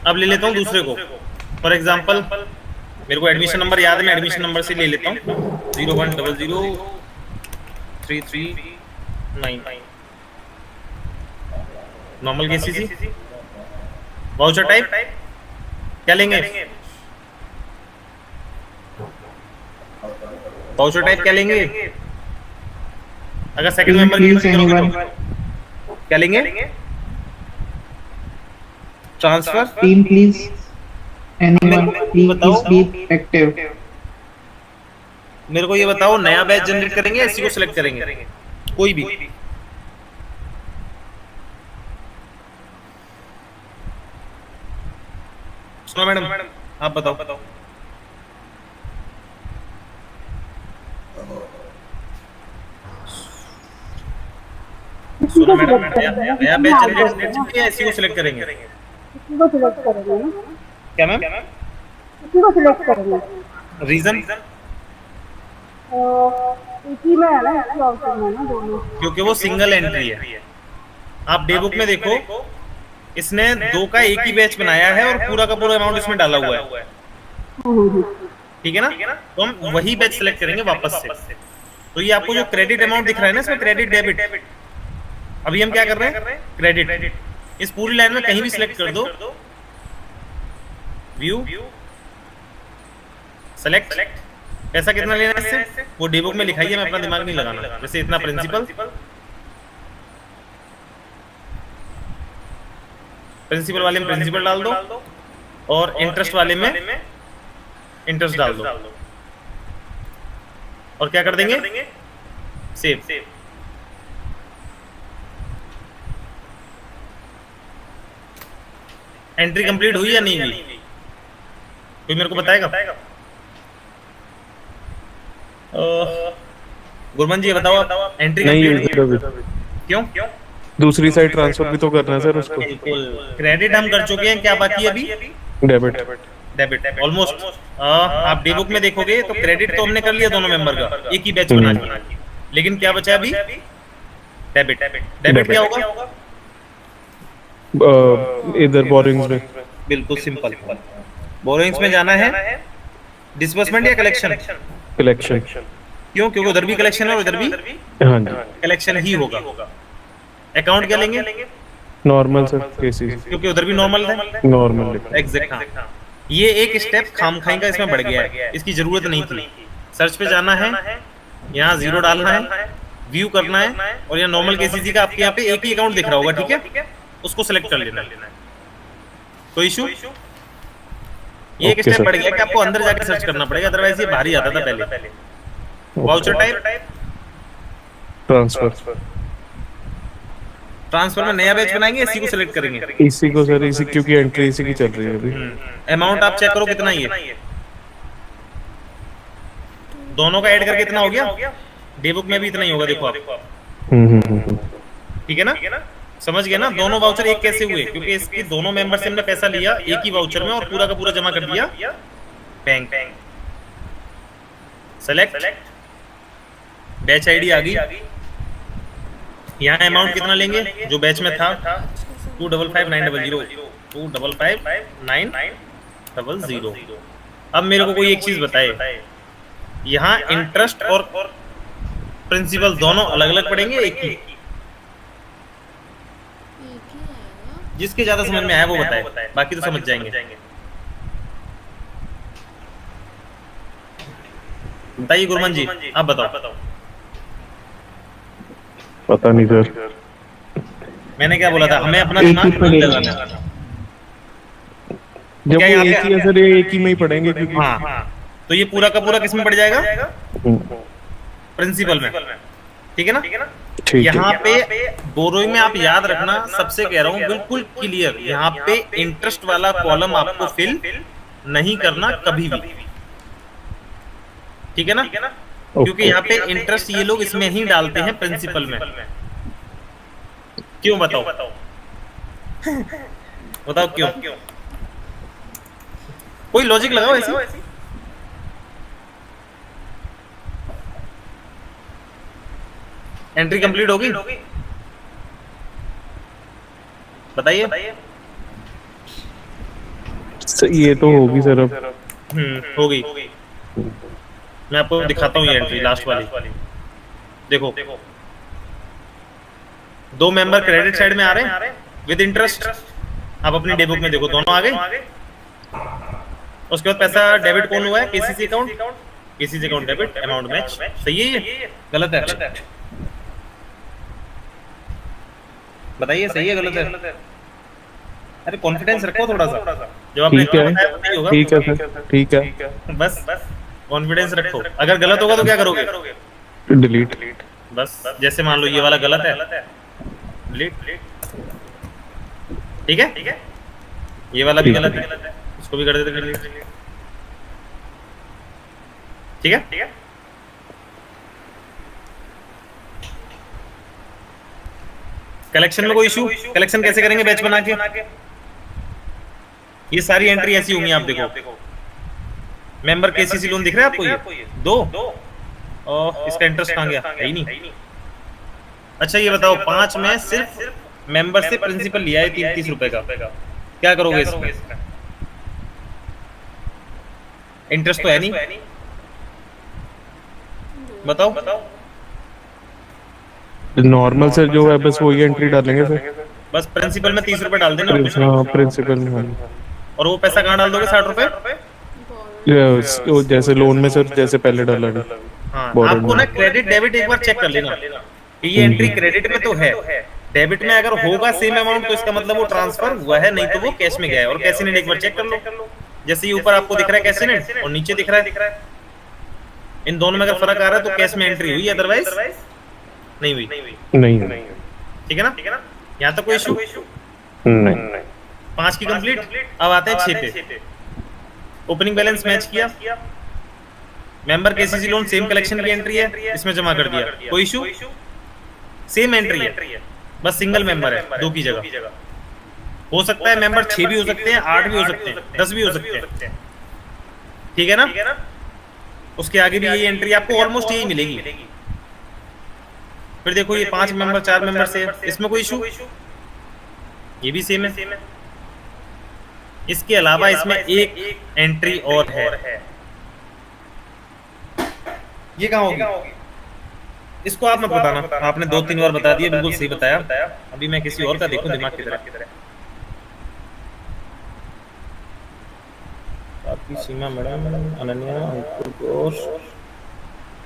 Speaker 1: अब ले लेता हूँ दूसरे को। फॉर एग्जांपल मेरे को एडमिशन नंबर याद है, मैं एडमिशन नंबर से ले लेता हूँ 01003339। Normal KCC. वाउचर टाइप क्या लेंगे, वाउचर टाइप क्या लेंगे? अगर सेकंड मेंबर की क्या लेंगे, transfer.
Speaker 2: Team please, anyone please be active.
Speaker 1: मेरे को ये बताओ, नया बैच जनरेट करेंगे, इसी को सिलेक्ट करेंगे, कोई भी? सुनो मैडम, आप बताओ। सुनो मैडम, नया बैच जनरेट करेंगे, इसी को सिलेक्ट करेंगे? क्या मैम?
Speaker 7: इसी को सिलेक्ट करेंगे।
Speaker 1: रीजन?
Speaker 7: इसी में है ना, इसी ऑप्शन में ना दोनों,
Speaker 1: क्योंकि वो सिंगल एंट्री है। आप डे बुक में देखो, इसने दो का एक ही बैच बनाया है और पूरा का पूरा अमाउंट इसमें डाला हुआ है। ठीक है ना, तो हम वही बैच सिलेक्ट करेंगे वापस से। तो ये आपको जो क्रेडिट अमाउंट दिख रहा है ना, इसमें क्रेडिट डेबिट, अभी हम क्या कर रहे हैं, क्रेडिट। इस पूरी लाइन में कहीं भी सिलेक्ट कर दो, व्यू, सेलेक्ट, पैसा कितना लेना है इससे, वो डे बुक में लिखाई है, मैं अपना दिमाग नहीं लगाना। जैसे इतना प्रिंसिपल वाले में प्रिंसिपल डाल दो और इंटरेस्ट वाले में इंटरेस्ट डाल दो और क्या कर देंगे, सेव। एंट्री कंप्लीट हुई या नहीं हुई, कोई मेरे को बताएगा? गुरमन जी बताओ, आप एंट्री कंप्लीट हुई? क्यों?
Speaker 5: दूसरी साइड ट्रांसफर भी तो करना है सर उसको।
Speaker 1: क्रेडिट हम कर चुके हैं, क्या बाकी है अभी? Debit almost. आप डे बुक में देखोगे तो क्रेडिट तो हमने कर लिया दोनों मेंबर का, एक ही बैच बना के, लेकिन क्या बचा अभी, डेबिट। डेबिट क्या होगा?
Speaker 5: इधर बोरिंग्स में।
Speaker 1: बिल्कुल सिंपल, बोरोइंग्स में जाना है, डिस्बर्समेंट या कलेक्शन?
Speaker 5: कलेक्शन।
Speaker 1: क्यों? क्योंकि उधर भी कलेक्शन है और इधर भी
Speaker 5: हाँ जी,
Speaker 1: कलेक्शन ही होगा। अकाउंट क्या लेंगे?
Speaker 5: नॉर्मल सर केसेस,
Speaker 1: क्योंकि उधर भी नॉर्मल है।
Speaker 5: नॉर्मल।
Speaker 1: एग्जैक्ट, हाँ। ये एक स्टेप खामखाई का इसमें बढ़ गया है, इसकी जरूरत नहीं थी। सर्च पे जाना है, यहाँ 0 डालना है, व्यू करना है, और यहाँ नॉर्मल केसीसी का आपके यहाँ पे एक ही अकाउंट दिख रहा होगा, ठीक है? उसको सिलेक्ट कर लेना है। कोई इशू? ये एक स्टेप बढ़ गया कि आपको अंदर जाकर सर्च करना पड़ेगा, अदरवाइज ये बाहर ही आता था पहले। Voucher type
Speaker 5: transfer.
Speaker 1: ट्रांसफर में नया बैच बनाएंगे, इसी को सिलेक्ट करेंगे।
Speaker 5: इसी को सर, इसी क्योंकि एंट्री इसी की चल रही है अभी।
Speaker 1: अमाउंट आप चेक करो कितना ही है, दोनों का ऐड करके इतना हो गया। डे बुक में भी इतना ही होगा, देखो आप। ठीक है ना? समझ गए ना? दोनों वाउचर एक कैसे हुए? क्योंकि इसकी दोनों मेंबर से हमने पैसा लिया एक ही वाउचर में और पूरा का पूरा जमा कर दिया बैंक। सेलेक्ट, बैच आईडी आ गई। यहाँ अमाउंट कितना लेंगे जो बैच में था? 255,900 255,900। अब मेरे को कोई एक चीज बताए, यहाँ इंटरेस्ट और प्रिंसिपल दोनों अलग अलग पड़ेंगे, एक ही? जिसके ज्यादा समझ में आया वो बताए, बाकी तो समझ जाएंगे। बताइए गुरमान जी, आप बताओ।
Speaker 5: पता नहीं सर,
Speaker 1: मैंने क्या बोला था? हमें अपना दिमाग नहीं लगाना।
Speaker 5: जब
Speaker 1: क्या
Speaker 5: वो
Speaker 1: यहाँ
Speaker 5: एक
Speaker 1: पे-
Speaker 5: ही है सर, ये एक ही में ही पढ़ेंगे क्योंकि
Speaker 1: हाँ, तो ये पूरा का पूरा किसमें पड़ जाएगा? प्रिंसिपल में, ठीक है ना?
Speaker 5: ठीक है।
Speaker 1: यहाँ पे बोरोइंग में आप याद रखना, सबसे कह रहा हूँ बिल्कुल क्लियर, यहाँ पे इंटरेस्ट वाला कॉलम आपको फिल नहीं करना कभी भी, ठीक है ना? क्योंकि यहाँ पे इंटरेस्ट ये लोग इसमें ही डालते हैं प्रिंसिपल में। क्यों बताओ? बताओ क्यों? कोई लॉजिक लगाओ ऐसी। एंट्री कंप्लीट होगी? बताइए।
Speaker 5: ये तो होगी सर अब।
Speaker 1: होगी। मैं आपको दिखाता हूँ ये एंट्री लास्ट वाली। देखो, 2 मेंबर क्रेडिट साइड में आ रहे हैं विद इंटरेस्ट। आप अपनी डे बुक में देखो, दोनों आ गए। उसके बाद पैसा डेबिट कौन हुआ है? KCC account debit, amount match. सही है ये? गलत है? बताइए, सही है गलत है? अरे कॉन्फिडेंस रखो थोड़ा सा, जब आपने
Speaker 5: ठीक है,
Speaker 1: बताया पता ही होगा।
Speaker 5: ठीक है सर, ठीक है।
Speaker 1: बस कॉन्फिडेंस रखो। अगर गलत होगा तो क्या करोगे?
Speaker 5: डिलीट।
Speaker 1: बस जैसे मान लो ये वाला गलत है, डिलीट। ठीक है? ये वाला भी गलत है, इसको भी कर देते डिलीट। ठीक है? कलेक्शन में कोई इशू? कलेक्शन कैसे करेंगे बैच बना के? ये सारी एंट्री ऐसी होंगी, आप देखो। मेंबर केसीसी लोन दिख रहा है आपको? ये 2 और इसका इंटरेस्ट कहाँ गया? है ही नहीं। अच्छा ये बताओ, 5 में सिर्फ मेंबर से प्रिंसिपल लिया है 30 रुपए का, क्या करोगे इसमें? इंटरेस्ट तो है नहीं, बताओ।
Speaker 5: नॉर्मल सर जो है बस वही एंट्री डालेंगे सर।
Speaker 1: बस प्रिंसिपल में 30 रुपए डाल देना, और कुछ
Speaker 5: हाँ,
Speaker 1: नहीं।
Speaker 5: प्रिंसिपल में।
Speaker 1: और वो पैसा कहाँ डाल दोगे? 60 रुपए?
Speaker 5: वो जैसे लोन में सर, जैसे पहले डाला था।
Speaker 1: हाँ,
Speaker 5: Borrowed
Speaker 1: आपको ना
Speaker 5: में।
Speaker 1: क्रेडिट डेबिट एक बार चेक कर लेना कि ये एंट्री क्रेडिट में तो है, डेबिट में अगर होगा सेम अमाउंट तो इसका मतलब वो ट्रांसफर हुआ है, नहीं तो वो कैश में गया है। और कैश नेट एक बार चेक कर लो, जैसे ये ऊपर आपको दिख रहा है कैश नेट और नीचे दिख रहा है, इन दोनों में अगर फर्क आ रहा है तो कैश में एंट्री हुई, अदरवाइज नहीं हुई।
Speaker 5: नहीं।
Speaker 1: ठीक है ना? यहाँ तक कोई इशू?
Speaker 5: नहीं।
Speaker 1: 5 की कंप्लीट। अब आते हैं 6 पे। ओपनिंग बैलेंस मैच किया, member KCC loan same collection की एंट्री है, इसमें जमा कर दिया। कोई इशू? सेम एंट्री है, बस सिंगल मेंबर है 2 की जगह। हो सकता है मेंबर 6 भी हो सकते हैं, 8 भी हो सकते हैं, 10 भी हो सकते हैं। ठीक है ना? उसके आगे भी ये एंट्री आपको ऑलमोस्ट यही मिलेगी। फिर देखो ये 5 मेंबर 4 मेंबर से, इसमें कोई इशू? ये भी सेम है। इसके अलावा इसमें एक एंट्री और है, ये कहाँ होगी? इसको आप मत बताना, आपने 2-3 बार बता दिया, बिल्कुल सही बताया। अभी मैं किसी और का देखूं दिमाग की तरह। आपकी सीमा मैडम, अनन्या, अंकुर घोष,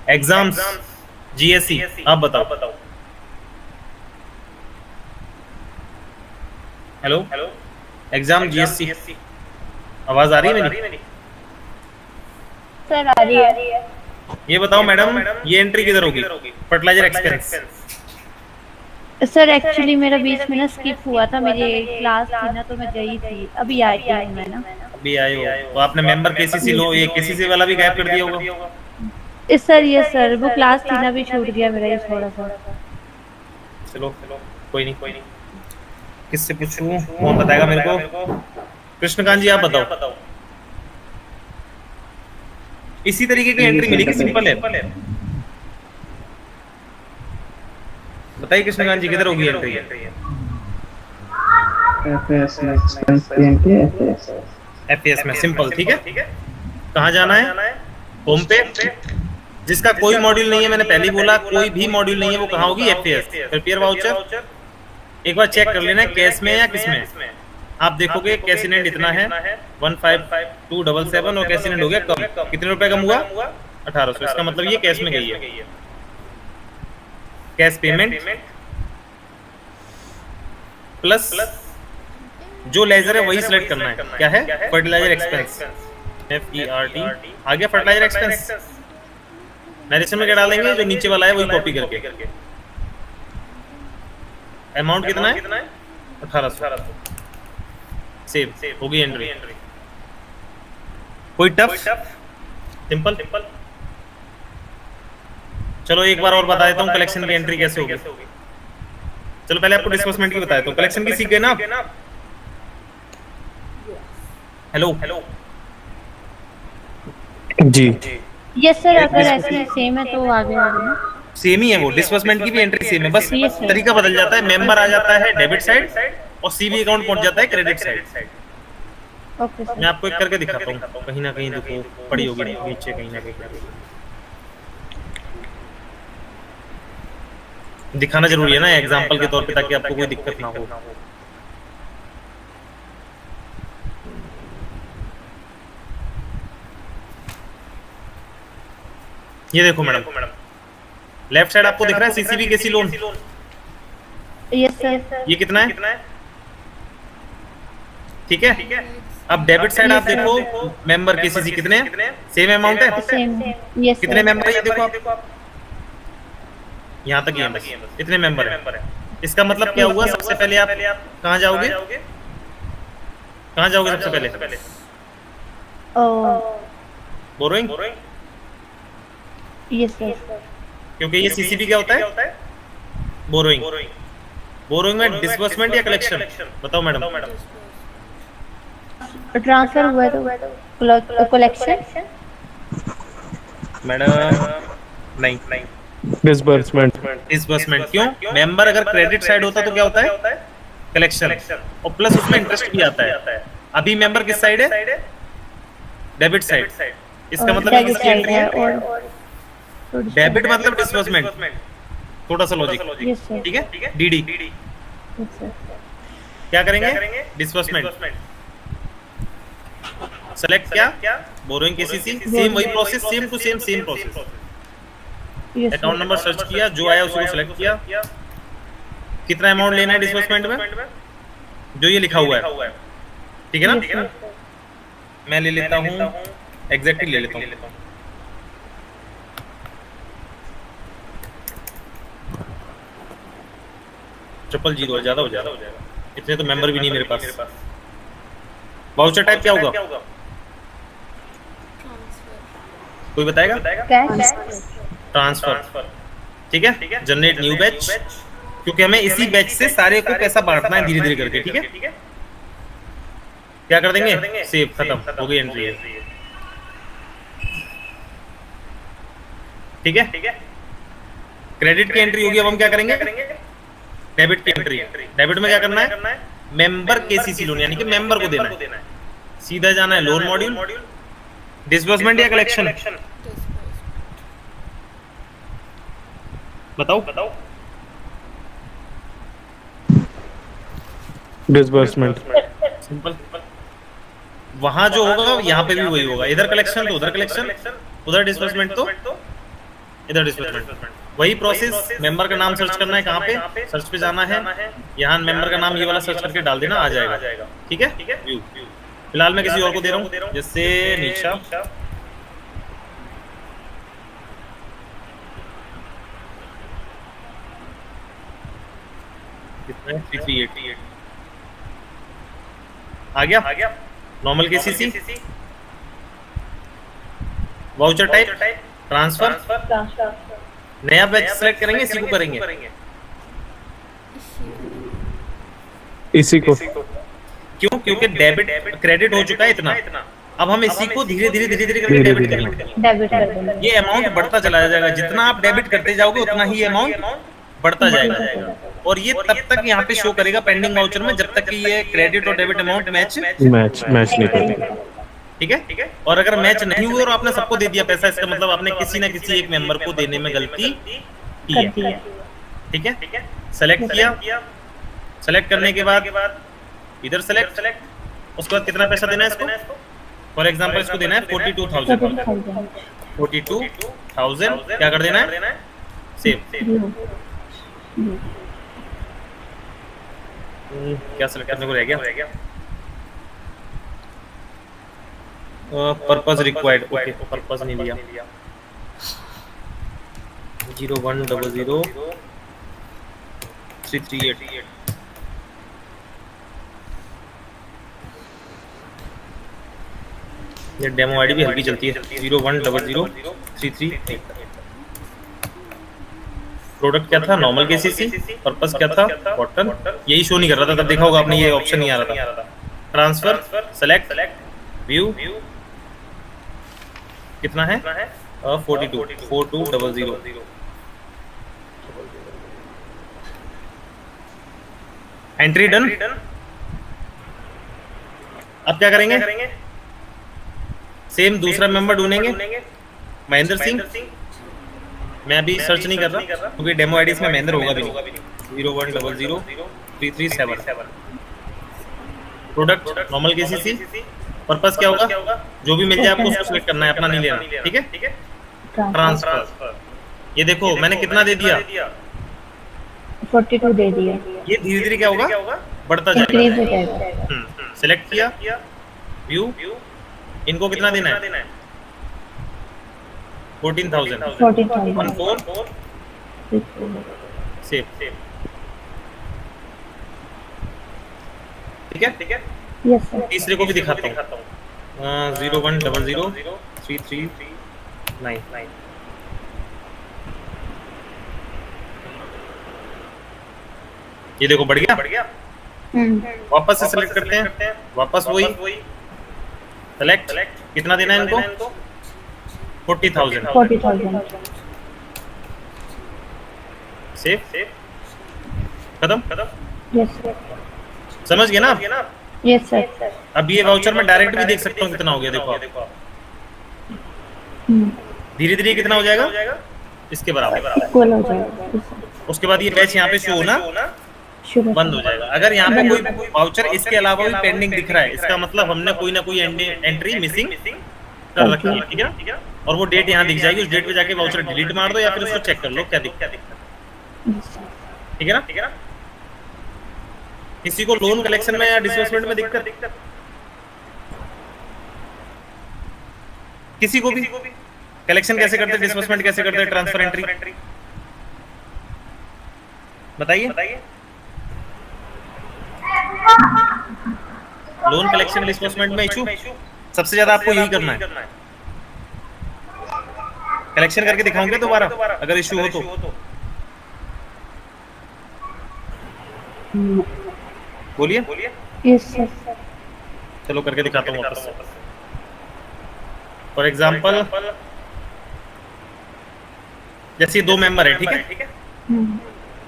Speaker 1: एग्जाम्स जीएससी, आप बताओ। हेलो, एग्जाम जीएससी, आवाज आ रही है मेरी?
Speaker 7: सर आ रही है।
Speaker 1: ये बताओ मैडम, ये एंट्री किधर होगी? Fertiliser expense.
Speaker 7: सर एक्चुअली मेरा बीच में ना स्किप हुआ था, मेरी क्लास थी ना तो मैं गई थी, अभी आई थी मैं ना।
Speaker 1: अभी आए हो तो आपने मेंबर केसीसी लो, ये केसीसी वाला भी गायब कर दिया होगा।
Speaker 7: सर ये सर वो क्लास थी ना, भी छूट गया मेरा ये थोड़ा सा।
Speaker 1: चलो कोई नहीं। किससे पूछूं, कौन बताएगा मेरे को? कृष्णकांत जी आप बताओ। इसी तरीके की एंट्री मिलेगी, सिंपल है। बताइए कृष्णकांत जी किधर होगी एंट्री? एफएस में, सिंपल, ठीक है। कहाँ जाना है? होम पे। जिसका कोई मॉड्यूल नहीं है, मैंने पहले ही बोला, कोई भी मॉड्यूल नहीं है, वो कहाँ होगी? एफएस। प्रिपेयर वाउचर एक बार चेक कर लेना कैश में या किसमें। आप देखोगे कैशिनेंट इतना है 15277 और कैशिनेंट हो गया कम। कितने रुपए कम हुआ? 1800। इसका मतलब ये कैश में गई है। कैश पेमेंट प्लस जो लेजर है वही सिलेक्ट करना है। क्या है? फर्टिलाइजर एक्सपेंस, FERT आ गया। फर्टिलाइजर एक्सपेंस नरेशन में क्या डालेंगे? जो नीचे वाला है वही कॉपी करके। अमाउंट कितना है? 1800। सेव हो गई एंट्री। कोई टफ? सिंपल। चलो एक बार और बता देता हूँ कलेक्शन की एंट्री कैसे होगी। चलो पहले आपको डिस्बर्समेंट की बता देता हूँ। कलेक्शन की सीख गए ना आप? हेलो
Speaker 5: जी।
Speaker 7: यस सर, अगर ऐसे सेम है तो आगे ना
Speaker 1: सेम ही है वो। डिस्बर्समेंट की भी एंट्री सेम है, बस तरीका बदल जाता है। मेंबर आ जाता है डेबिट साइड और सीबी अकाउंट पहुंच जाता है क्रेडिट साइड।
Speaker 7: Okay sir.
Speaker 1: मैं आपको एक करके दिखाता हूँ, कहीं ना कहीं देखो पड़ी होगी नीचे, कहीं ना कहीं दिखाना जरूरी है ना एग्जांपल के तौर पे, ताकि आपको कोई दिक्कत ना हो। ये देखो मैडम, लेफ्ट साइड आपको दिख रहा है सीसीबी केसी लोन।
Speaker 7: Yes sir.
Speaker 1: ये कितना है? ठीक है। अब डेबिट साइड आप देखो, मेंबर केसीसी कितने हैं? सेम अमाउंट है।
Speaker 7: सेम। Yes sir.
Speaker 1: कितने मेंबर है ये देखो आप, यहाँ तक ही है बस। इतने मेंबर है। इसका मतलब क्या हुआ? सबसे पहले आप कहाँ जाओगे? सबसे पहले? बोरोइंग।
Speaker 7: Yes sir.
Speaker 1: क्योंकि ये सीसीबी क्या होता है? बोरोइंग। बोरोइंग में डिसबर्समेंट या कलेक्शन? बताओ मैडम।
Speaker 7: ट्रांसफर हुआ तो कलेक्शन।
Speaker 1: मैडम नहीं,
Speaker 5: डिसबर्समेंट।
Speaker 1: डिसबर्समेंट। क्यों? मेंबर अगर क्रेडिट साइड होता तो क्या होता है? कलेक्शन। और प्लस उसमें इंटरेस्ट भी आता है। अभी मेंबर किस साइड है? Debit side. इसका मतलब ये किसकी एंट्री है? डेबिट मतलब डिसबर्समेंट। थोड़ा सा लॉजिक, ठीक है। डीडी क्या करेंगे? डिसबर्समेंट। सेलेक्ट क्या? Borrowing KCC. सेम वही process, same to same process. Account number search किया, जो आया उसी को सिलेक्ट किया। कितना अमाउंट लेना है डिसबर्समेंट में? जो ये लिखा हुआ है, ठीक है ना? मैं ले लेता हूँ, एग्जैक्टली ले लेता हूँ। ट्रिपल जीरो ज्यादा हो जाएगा, इतने तो मेंबर भी नहीं मेरे पास। वाउचर टाइप क्या होगा? कोई बताएगा? ट्रांसफर। ठीक है। जनरेट न्यू बैच, क्योंकि हमें इसी बैच से सारे को पैसा बांटना है धीरे धीरे करके, ठीक है। क्या कर देंगे? सेव, खत्म हो गई एंट्री है, ठीक है। क्रेडिट की एंट्री होगी। अब हम क्या करेंगे? डेबिट की एंट्री। डेबिट में क्या करना है? मेंबर केसीसी लोन, यानी कि मेंबर को देना है। सीधा जाना है लोन मॉड्यूल। डिसबर्समेंट या कलेक्शन? बताओ।
Speaker 5: डिसबर्समेंट।
Speaker 1: सिंपल। वहां जो होगा यहाँ पे भी वही होगा, इधर कलेक्शन तो उधर कलेक्शन, उधर डिस्बर्समेंट तो इधर डिस्बर्समेंट। वही प्रोसेस, मेंबर का नाम सर्च करना है, कहाँ पे सर्च पे जाना है, यहाँ मेंबर का नाम ये वाला सर्च करके डाल देना, आ जाएगा। ठीक है। व्यू फिलहाल मैं किसी और को दे रहा हूँ, जैसे नीचा। कितना है? 338 आ गया। Normal KCC, voucher type, transfer. नया बैच सेलेक्ट करेंगे, इसी को करेंगे।
Speaker 5: इसी को
Speaker 1: क्यों? क्योंकि डेबिट क्रेडिट हो चुका है इतना, अब हम इसी को धीरे धीरे करके डेबिट करेंगे।
Speaker 7: डेबिट कर देंगे।
Speaker 1: ये अमाउंट बढ़ता चला जाएगा, जितना आप डेबिट करते जाओगे उतना ही अमाउंट बढ़ता जाएगा। और ये तब तक यहाँ पे शो करेगा पेंडिंग वाउचर में, जब तक कि ये क्रेडिट और डेबिट अमाउंट मैच
Speaker 5: नहीं करते।
Speaker 1: ठीक है। और अगर मैच नहीं हुए और आपने सबको दे दिया पैसा, इसका मतलब आपने किसी ना किसी एक मेंबर को देने में गलती की है। ठीक है। सेलेक्ट किया, सेलेक्ट करने के बाद इधर सेलेक्ट, उसके बाद कितना पैसा देना है इसको। फॉर एग्जांपल इसको देना है 42,000। 42,000 क्या कर देना है? सेव। क्या सेलेक्ट करने को रह गया? पर्पस रिक्वायर्ड, ओके, पर्पस नहीं लिया। 0100 338। ये डेमो आईडी भी हल्की चलती है। 0100 338। प्रोडक्ट क्या था? Normal KCC. पर्पस क्या था? कॉटन। यही शो नहीं कर रहा था, तब देखा होगा आपने, ये ऑप्शन नहीं आ रहा था। ट्रांसफर, सेलेक्ट, व्यू, कितना है? 42,00। Entry done. अब क्या करेंगे? सेम दूसरा मेंबर ढूंढेंगे, महेंद्र सिंह। मैं अभी सर्च नहीं कर रहा क्योंकि डेमो आईडी में महेंद्र होगा भी नहीं। 0100 337। Product normal KCC. पर्पस क्या होगा? जो भी मिल जाए आपको उसको सिलेक्ट करना है, अपना नहीं लेना। ठीक है। ट्रांसफर। ये देखो मैंने कितना दे दिया?
Speaker 7: 42 दे दिया।
Speaker 1: ये धीरे धीरे क्या होगा? बढ़ता जाएगा। सिलेक्ट किया, व्यू, इनको कितना देना है? 14,000। 14 सेव। ठीक है।
Speaker 7: Yes sir.
Speaker 1: तीसरे को भी दिखाता हूँ। 0100 339। ये देखो बढ़ गया। वापस से सिलेक्ट करते हैं, वापस वही सेलेक्ट। कितना देना है इनको? 40,000। सेव। खत्म।
Speaker 7: Yes sir.
Speaker 1: समझ गए ना आप?
Speaker 7: Yes sir.
Speaker 1: अब ये वाउचर में डायरेक्ट भी देख सकता हूँ कितना हो गया। देखो आप धीरे धीरे कितना हो जाएगा? इसके बराबर
Speaker 7: इक्वल हो जाएगा।
Speaker 1: उसके बाद ये बैच यहाँ पे शो होना बंद हो जाएगा। अगर यहाँ पे कोई वाउचर इसके अलावा भी पेंडिंग दिख रहा है, इसका मतलब हमने कोई ना कोई एंट्री मिसिंग कर रखी है। ठीक है। और वो डेट यहाँ दिख जाएगी, उस डेट पे जाके वाउचर डिलीट मार दो या फिर उसको चेक कर लो क्या दिक्कत है। ठीक है ना? किसी को लोन कलेक्शन में या डिसबर्समेंट में दिक्कत? किसी को भी? कलेक्शन कैसे करते हैं, डिसबर्समेंट कैसे करते हैं, ट्रांसफर एंट्री बताइए। लोन कलेक्शन डिसबर्समेंट में इशू सबसे ज्यादा आपको यही करना है। कलेक्शन करके दिखाऊंगे दोबारा अगर इशू हो तो। बोलिए।
Speaker 7: Yes sir.
Speaker 1: चलो करके दिखाता हूँ वापस से। फॉर एग्जाम्पल जैसे 2 मेंबर है, ठीक है।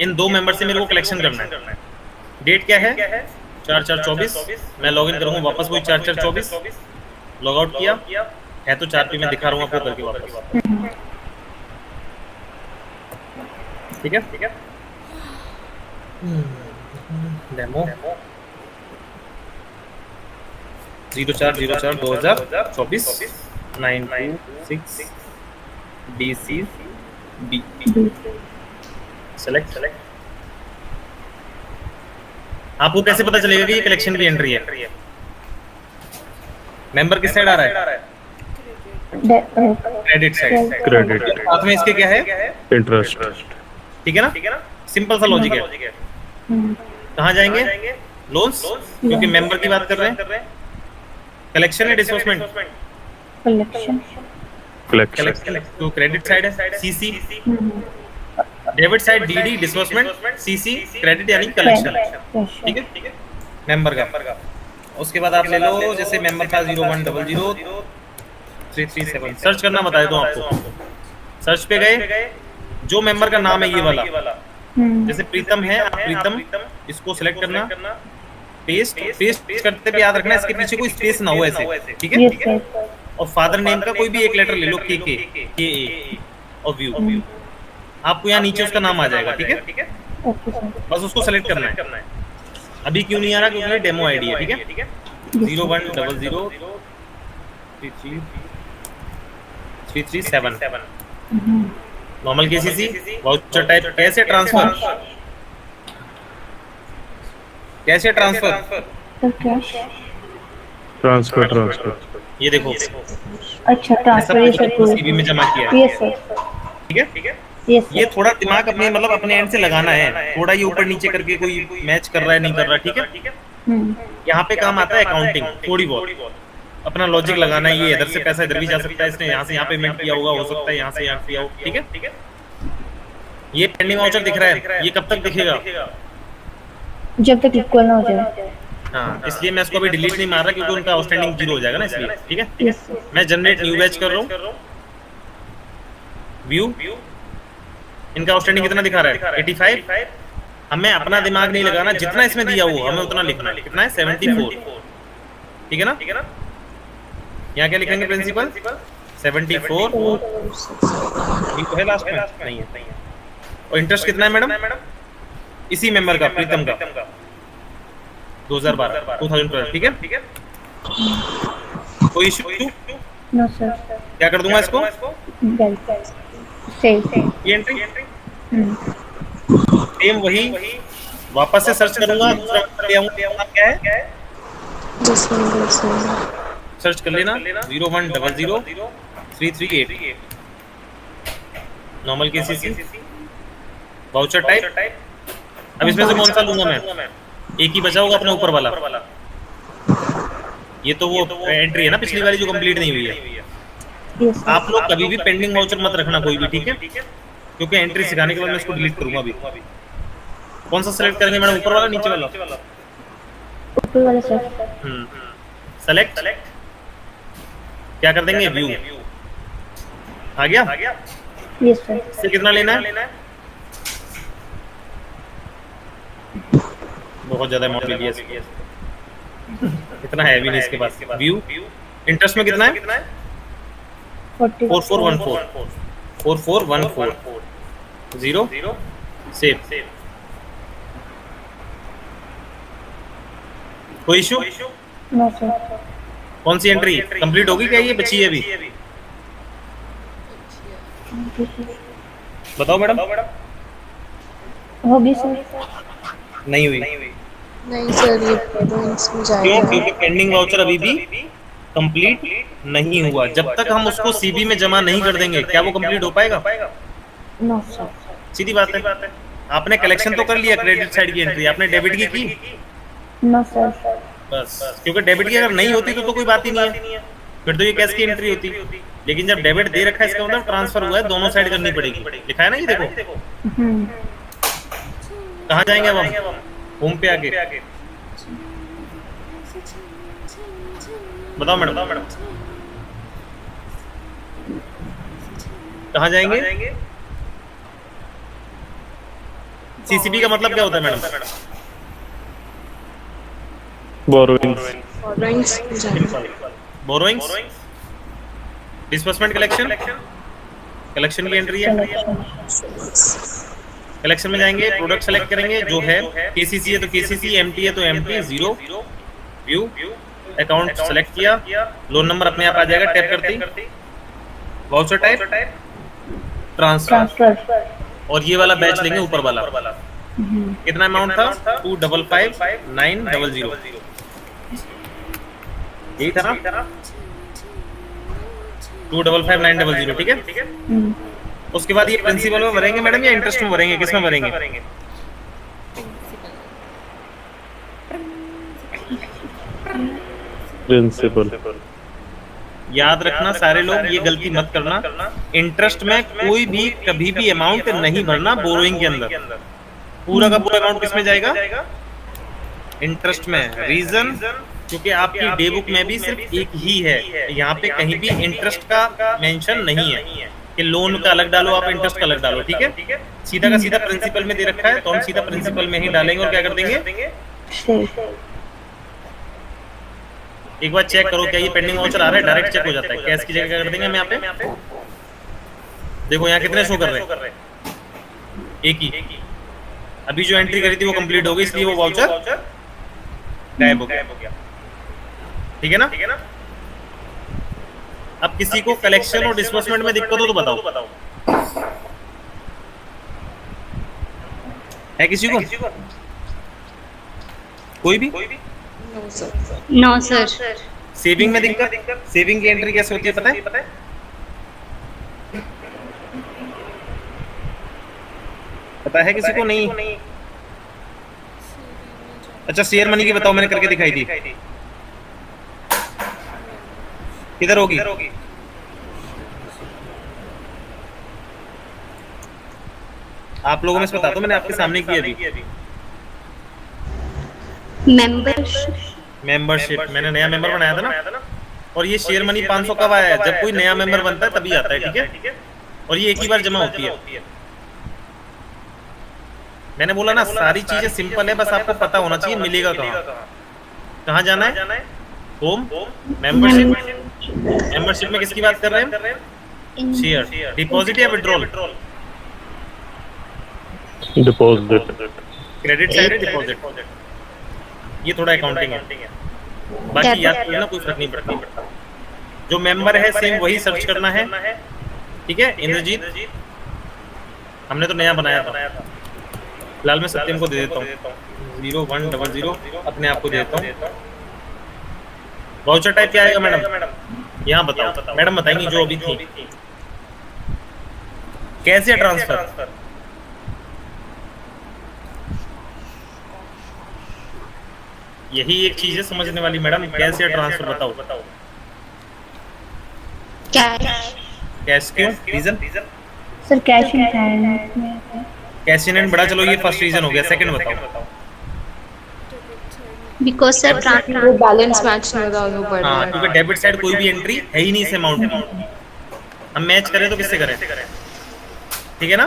Speaker 1: इन 2 मेंबर से मेरे को कलेक्शन करना है। डेट क्या है? 4/4/24। मैं लॉगिन करूंगा वापस वही 4/4/24। लॉग आउट किया है तो 4 पे मैं दिखा रहा हूँ आपको करके वापस। ठीक है डेमो 04/04/2024 926 DC B सेलेक्ट आपको कैसे पता चलेगा कि ये कलेक्शन की एंट्री है? मेंबर किस साइड आ रहा है? Credit side.
Speaker 5: क्रेडिट
Speaker 1: साथ में इसके क्या है?
Speaker 5: इंटरेस्ट।
Speaker 1: ठीक है ना? सिंपल सा लॉजिक है। कहाँ जाएंगे? लोन्स, क्योंकि मेंबर की बात कर रहे हैं। कलेक्शन है डिस्बर्समेंट?
Speaker 7: कलेक्शन।
Speaker 1: तो क्रेडिट साइड है CC, debit side DD disbursement, CC credit यानी कलेक्शन। ठीक है मेंबर का। उसके बाद आप ले लो, जैसे मेंबर था 01000337 सर्च करना बताया तो आपको। सर्च पे गए, जो मेंबर का नाम है ये वाला, जैसे प्रीतम है, आप प्रीतम इसको सिलेक्ट करना, पेस्ट करते पे याद रखना इसके पीछे कोई स्पेस ना हो ऐसे, ठीक है। और फादर नेम का कोई भी एक लेटर ले लो, के और व्यू, आपको यहाँ नीचे उसका नाम आ जाएगा, ठीक है। बस उसको सेलेक्ट करना है। अभी क्यों नहीं आ रहा? क्योंकि डेमो आईडी है, ठीक है। 01003337 नॉर्मल केसीसी, वाउचर टाइप कैसे ट्रांसफर,
Speaker 5: ट्रांसफर
Speaker 1: ये देखो,
Speaker 7: अच्छा ट्रांसफर
Speaker 1: सीबी में जमा किया है,
Speaker 7: यस सर,
Speaker 1: ठीक है।
Speaker 7: यस
Speaker 1: ये थोड़ा दिमाग अपने मतलब अपने एंड से लगाना है, थोड़ा ये ऊपर नीचे करके कोई मैच कर रहा है नहीं कर रहा, ठीक है। यहाँ पे काम आता है अकाउंटिंग, थोड़ी बहुत अपना लॉजिक लगाना है। ये इधर से पैसा इधर भी जा सकता है, इसने यहाँ से यहाँ पेमेंट किया होगा, हो सकता है यहाँ से यहाँ किया हो, ठीक है। ये पेंडिंग वाउचर दिख रहा है, ये कब तक दिखेगा?
Speaker 7: जब तक इक्वल ना हो जाए।
Speaker 1: हाँ, इसलिए मैं इसको अभी डिलीट नहीं मार रहा, क्योंकि उनका आउटस्टैंडिंग 0 हो जाएगा ना, इसलिए, ठीक है।
Speaker 7: यस
Speaker 1: मैं जनरेट न्यू बैच कर रहा हूँ। व्यू, इनका आउटस्टैंडिंग कितना दिखा रहा है? 85। हमें अपना दिमाग नहीं लगाना, जितना इसमें दिया हुआ हमें उतना लिखना है। कितना है? 74, ठीक है ना। यहाँ क्या लिखेंगे प्रिंसिपल? 74 ये तो है लास्ट में, नहीं है। और इंटरेस्ट कितना है मैडम? इसी मेंबर का, प्रीतम का 2012 ठीक है। कोई इशू?
Speaker 7: नो सर,
Speaker 1: क्या कर दूंगा इसको? ये एंट्री सेम वही, वापस से सर्च करूंगा, दूसरा क्या है? सर्च कर लेना 01000338 नॉर्मल केसीसी, वाउचर टाइप। अब इसमें से कौन सा लूंगा मैं? एक ही बचा होगा अपना ऊपर वाला। ये तो वो एंट्री है ना पिछली वाली जो कंप्लीट नहीं हुई है। आप लोग कभी भी पेंडिंग वाउचर मत रखना कोई भी, ठीक है, क्योंकि एंट्री सिखाने के बाद मैं इसको डिलीट करूंगा अभी। कौन सा सेलेक्ट करेंगे मैडम? ऊपर वाला नीचे वाला?
Speaker 7: ऊपर वाला सर।
Speaker 1: सेलेक्ट क्या कर देंगे? व्यू आ गया।
Speaker 7: Yes sir.
Speaker 1: इससे कितना लेना है? बहुत ज्यादा अमाउंट ले लिया, इतना है भी नहीं इसके पास। व्यू इंटरेस्ट में कितना है? 4414 0 सेव। कोई इशू?
Speaker 7: No sir.
Speaker 1: कौन सी एंट्री कंप्लीट होगी क्या? ये बची है अभी? बताओ मैडम।
Speaker 7: होगी सर।
Speaker 1: नहीं हुई?
Speaker 9: नहीं सर, ये पेमेंट्स में जाएगा।
Speaker 1: क्यों? क्योंकि पेंडिंग वाउचर अभी भी कंप्लीट नहीं हुआ। जब तक हम उसको सीबी में जमा नहीं कर देंगे, क्या वो कंप्लीट हो पाएगा?
Speaker 7: No sir.
Speaker 1: सीधी बात है। आपने कलेक्शन तो कर लिया, क्रेडिट साइड की एंट्री आपने डेबिट की?
Speaker 7: No sir.
Speaker 1: बस, क्योंकि डेबिट की अगर नहीं होती तो कोई बात ही नहीं है, फिर तो ये कैश की एंट्री होती। लेकिन जब डेबिट दे रखा है, इसका मतलब ट्रांसफर हुआ है, दोनों साइड करनी पड़ेगी। लिखा है ना, ये देखो। कहाँ जाएंगे अब हम? होम पे आके बताओ मैडम, कहाँ जाएंगे? सीसीबी का मतलब क्या होता है madam?
Speaker 5: Borrowings,
Speaker 1: borrowings, disbursement, collection की एंट्री है। कलेक्शन में जाएंगे, प्रोडक्ट सेलेक्ट करेंगे, जो है केसीसी है तो केसीसी, एमटी है तो empty, zero, view, account select किया, लोन नंबर अपने आप आ जाएगा टैप करते ही, वाउचर टाइप, ट्रांसफर, और ये वाला बैच लेंगे ऊपर वाला। कितना अमाउंट था? 2555900, यही था ना? 2555900, ठीक है। उसके बाद ये प्रिंसिपल में भरेंगे मैडम या इंटरेस्ट में भरेंगे, किस में भरेंगे?
Speaker 5: प्रिंसिपल।
Speaker 1: याद रखना सारे लोग, ये गलती मत करना, इंटरेस्ट में कोई भी कभी भी अमाउंट नहीं भरना बोरोइंग के अंदर। पूरा का पूरा अमाउंट किस में जाएगा? इंटरेस्ट में। रीजन, क्योंकि आपकी डे बुक में भी सिर्फ एक ही है, यहाँ पे कहीं भी इंटरेस्ट का मेंशन नहीं है कि लोन का अलग डालो आप, इंटरेस्ट का अलग डालो, ठीक है। सीधा का सीधा प्रिंसिपल में दे रखा है, तो हम सीधा प्रिंसिपल में ही डालेंगे और क्या कर देंगे? एक बार चेक करो क्या ये पेंडिंग वाउचर आ रहा है, डायरेक्ट चेक हो जाता है। कैश की जगह क्या कर देंगे हम यहाँ पे? देखो यहाँ कितने शो कर रहे हैं? एक ही। अभी जो एंट्री करी थी वो कंप्लीट हो गई, इसलिए वो वाउचर गायब हो गया, ठीक है ना। अब किसी को कलेक्शन और डिस्बर्समेंट में दिक्कत हो तो बताओ, है किसी को? कोई भी?
Speaker 9: No sir.
Speaker 1: सेविंग में दिक्कत? सेविंग की एंट्री कैसे होती है पता है? पता है किसी को? नहीं। अच्छा शेयर मनी की बताओ, मैंने करके दिखाई थी, किधर होगी? आप लोगों में से बता दो, मैंने आपके सामने की अभी। मेंबरशिप, मैंने नया मेंबर बनाया था ना। और ये शेयर मनी 500 कब आया है? जब कोई नया मेंबर बनता है तभी आता है, ठीक है। और ये एक ही बार जमा होती है। मैंने बोला ना सारी चीजें सिंपल है, बस आपको पता होना चाहिए मिलेगा कहाँ जाना है। Home, membership. मेंबरशिप में किसकी बात कर रहे हैं? शेयर, डिपॉजिट या withdrawal?
Speaker 5: Deposit.
Speaker 1: Credit side, deposit. ये थोड़ा अकाउंटिंग है, बाकी याद करना कोई फर्क नहीं पड़ता। जो मेंबर है सेम वही सर्च करना है, ठीक है। इंद्रजीत, हमने तो नया बनाया था। फिलहाल मैं सत्यम को दे देता हूँ 0100, अपने आप को दे देता हूँ। वाउचर टाइप क्या आएगा मैडम? यहाँ बताओ, मैडम बताएंगी जो अभी थी। कैसे ट्रांसफर? यही एक चीज है समझने वाली मैडम, कैसे ट्रांसफर बताओ। कैश क्यों? Reason?
Speaker 7: Sir cash in hand.
Speaker 1: Cash in hand बड़ा, चलो ये फर्स्ट रीजन हो गया। सेकंड बताओ।
Speaker 9: Because sir transfer balance match नहीं होता वो पड़ रहा
Speaker 1: हाँ,
Speaker 9: है।
Speaker 1: क्योंकि डेबिट साइड कोई भी एंट्री है ही नहीं इस अमाउंट में। हम मैच करें तो किससे करें? ठीक है ना।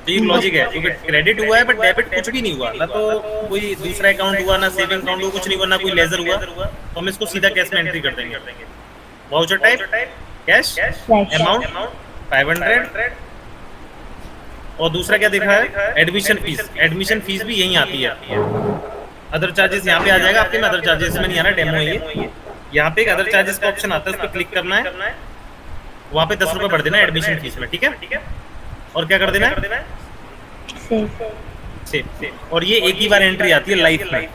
Speaker 1: तो ये लॉजिक है, क्योंकि क्रेडिट हुआ है बट डेबिट कुछ भी नहीं हुआ ना, तो कोई दूसरा अकाउंट हुआ ना, सेविंग अकाउंट हुआ, कुछ नहीं हुआ ना, कोई लेजर हुआ, तो हम इसको सीधा कैश में एंट्री कर देंगे। वाउचर टाइप कैश, अमाउंट 500, और दूसरा क्या दिखा है? Admission fees. एडमिशन फीस भी यहीं आती है। अदर चार्जेस यहाँ पे आ जाएगा आपके में, अदर चार्जेस में नहीं आ रहा, डेमो है ये। यहाँ पे एक अदर चार्जेस का ऑप्शन आता है, उस पर क्लिक करना है, वहाँ पे 10 रुपए बढ़ देना एडमिशन फीस में, ठीक है। और क्या कर देना है? सेव। और ये एक ही बार एंट्री आती है लाइफ में,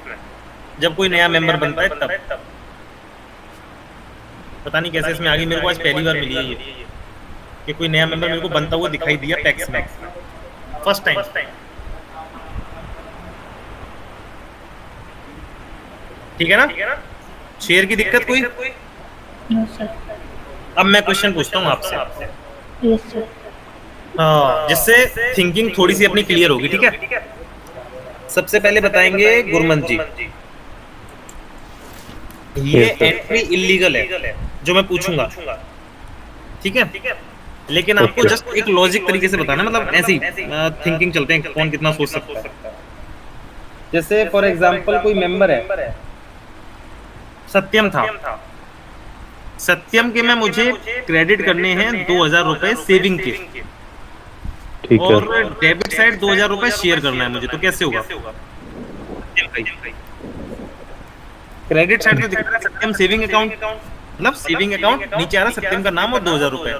Speaker 1: जब कोई नया मेंबर बनता है तब। पता नहीं कैसे इसमें आगे, मेरे को आज पहली बार मिली है ये कि कोई नया मेंबर मेरे को बनता हुआ दिखाई दिया टैक्स में, फर्स्ट टाइम। ठीक है ना। शेयर की दिक्कत कोई? अब मैं क्वेश्चन पूछता हूँ आपसे, हाँ, जिससे थिंकिंग थोड़ी सी अपनी क्लियर होगी, ठीक है। सबसे पहले बताएंगे गुरमन जी, ये एंट्री इलीगल है जो मैं पूछूंगा, ठीक है। लेकिन आपको जस्ट एक लॉजिक तरीके से बताना, मतलब ऐसी थिंकिंग चलते हैं, कौन कितना सोच सकता है। जैसे फॉर एग्जांपल कोई मेंबर है, सत्यम था, सत्यम के में मुझे क्रेडिट करने हैं 2000 रुपए सेविंग के,
Speaker 5: ठीक है
Speaker 1: और डेबिट साइड 2000 रुपए शेयर करना है मुझे, तो कैसे होगा? क्रेडिट साइड तो दिख रहा है सत्यम सेविंग अकाउंट, मतलब सेविंग अकाउंट, नीचे आ रहा है सत्यम का नाम और 2000 रुपए,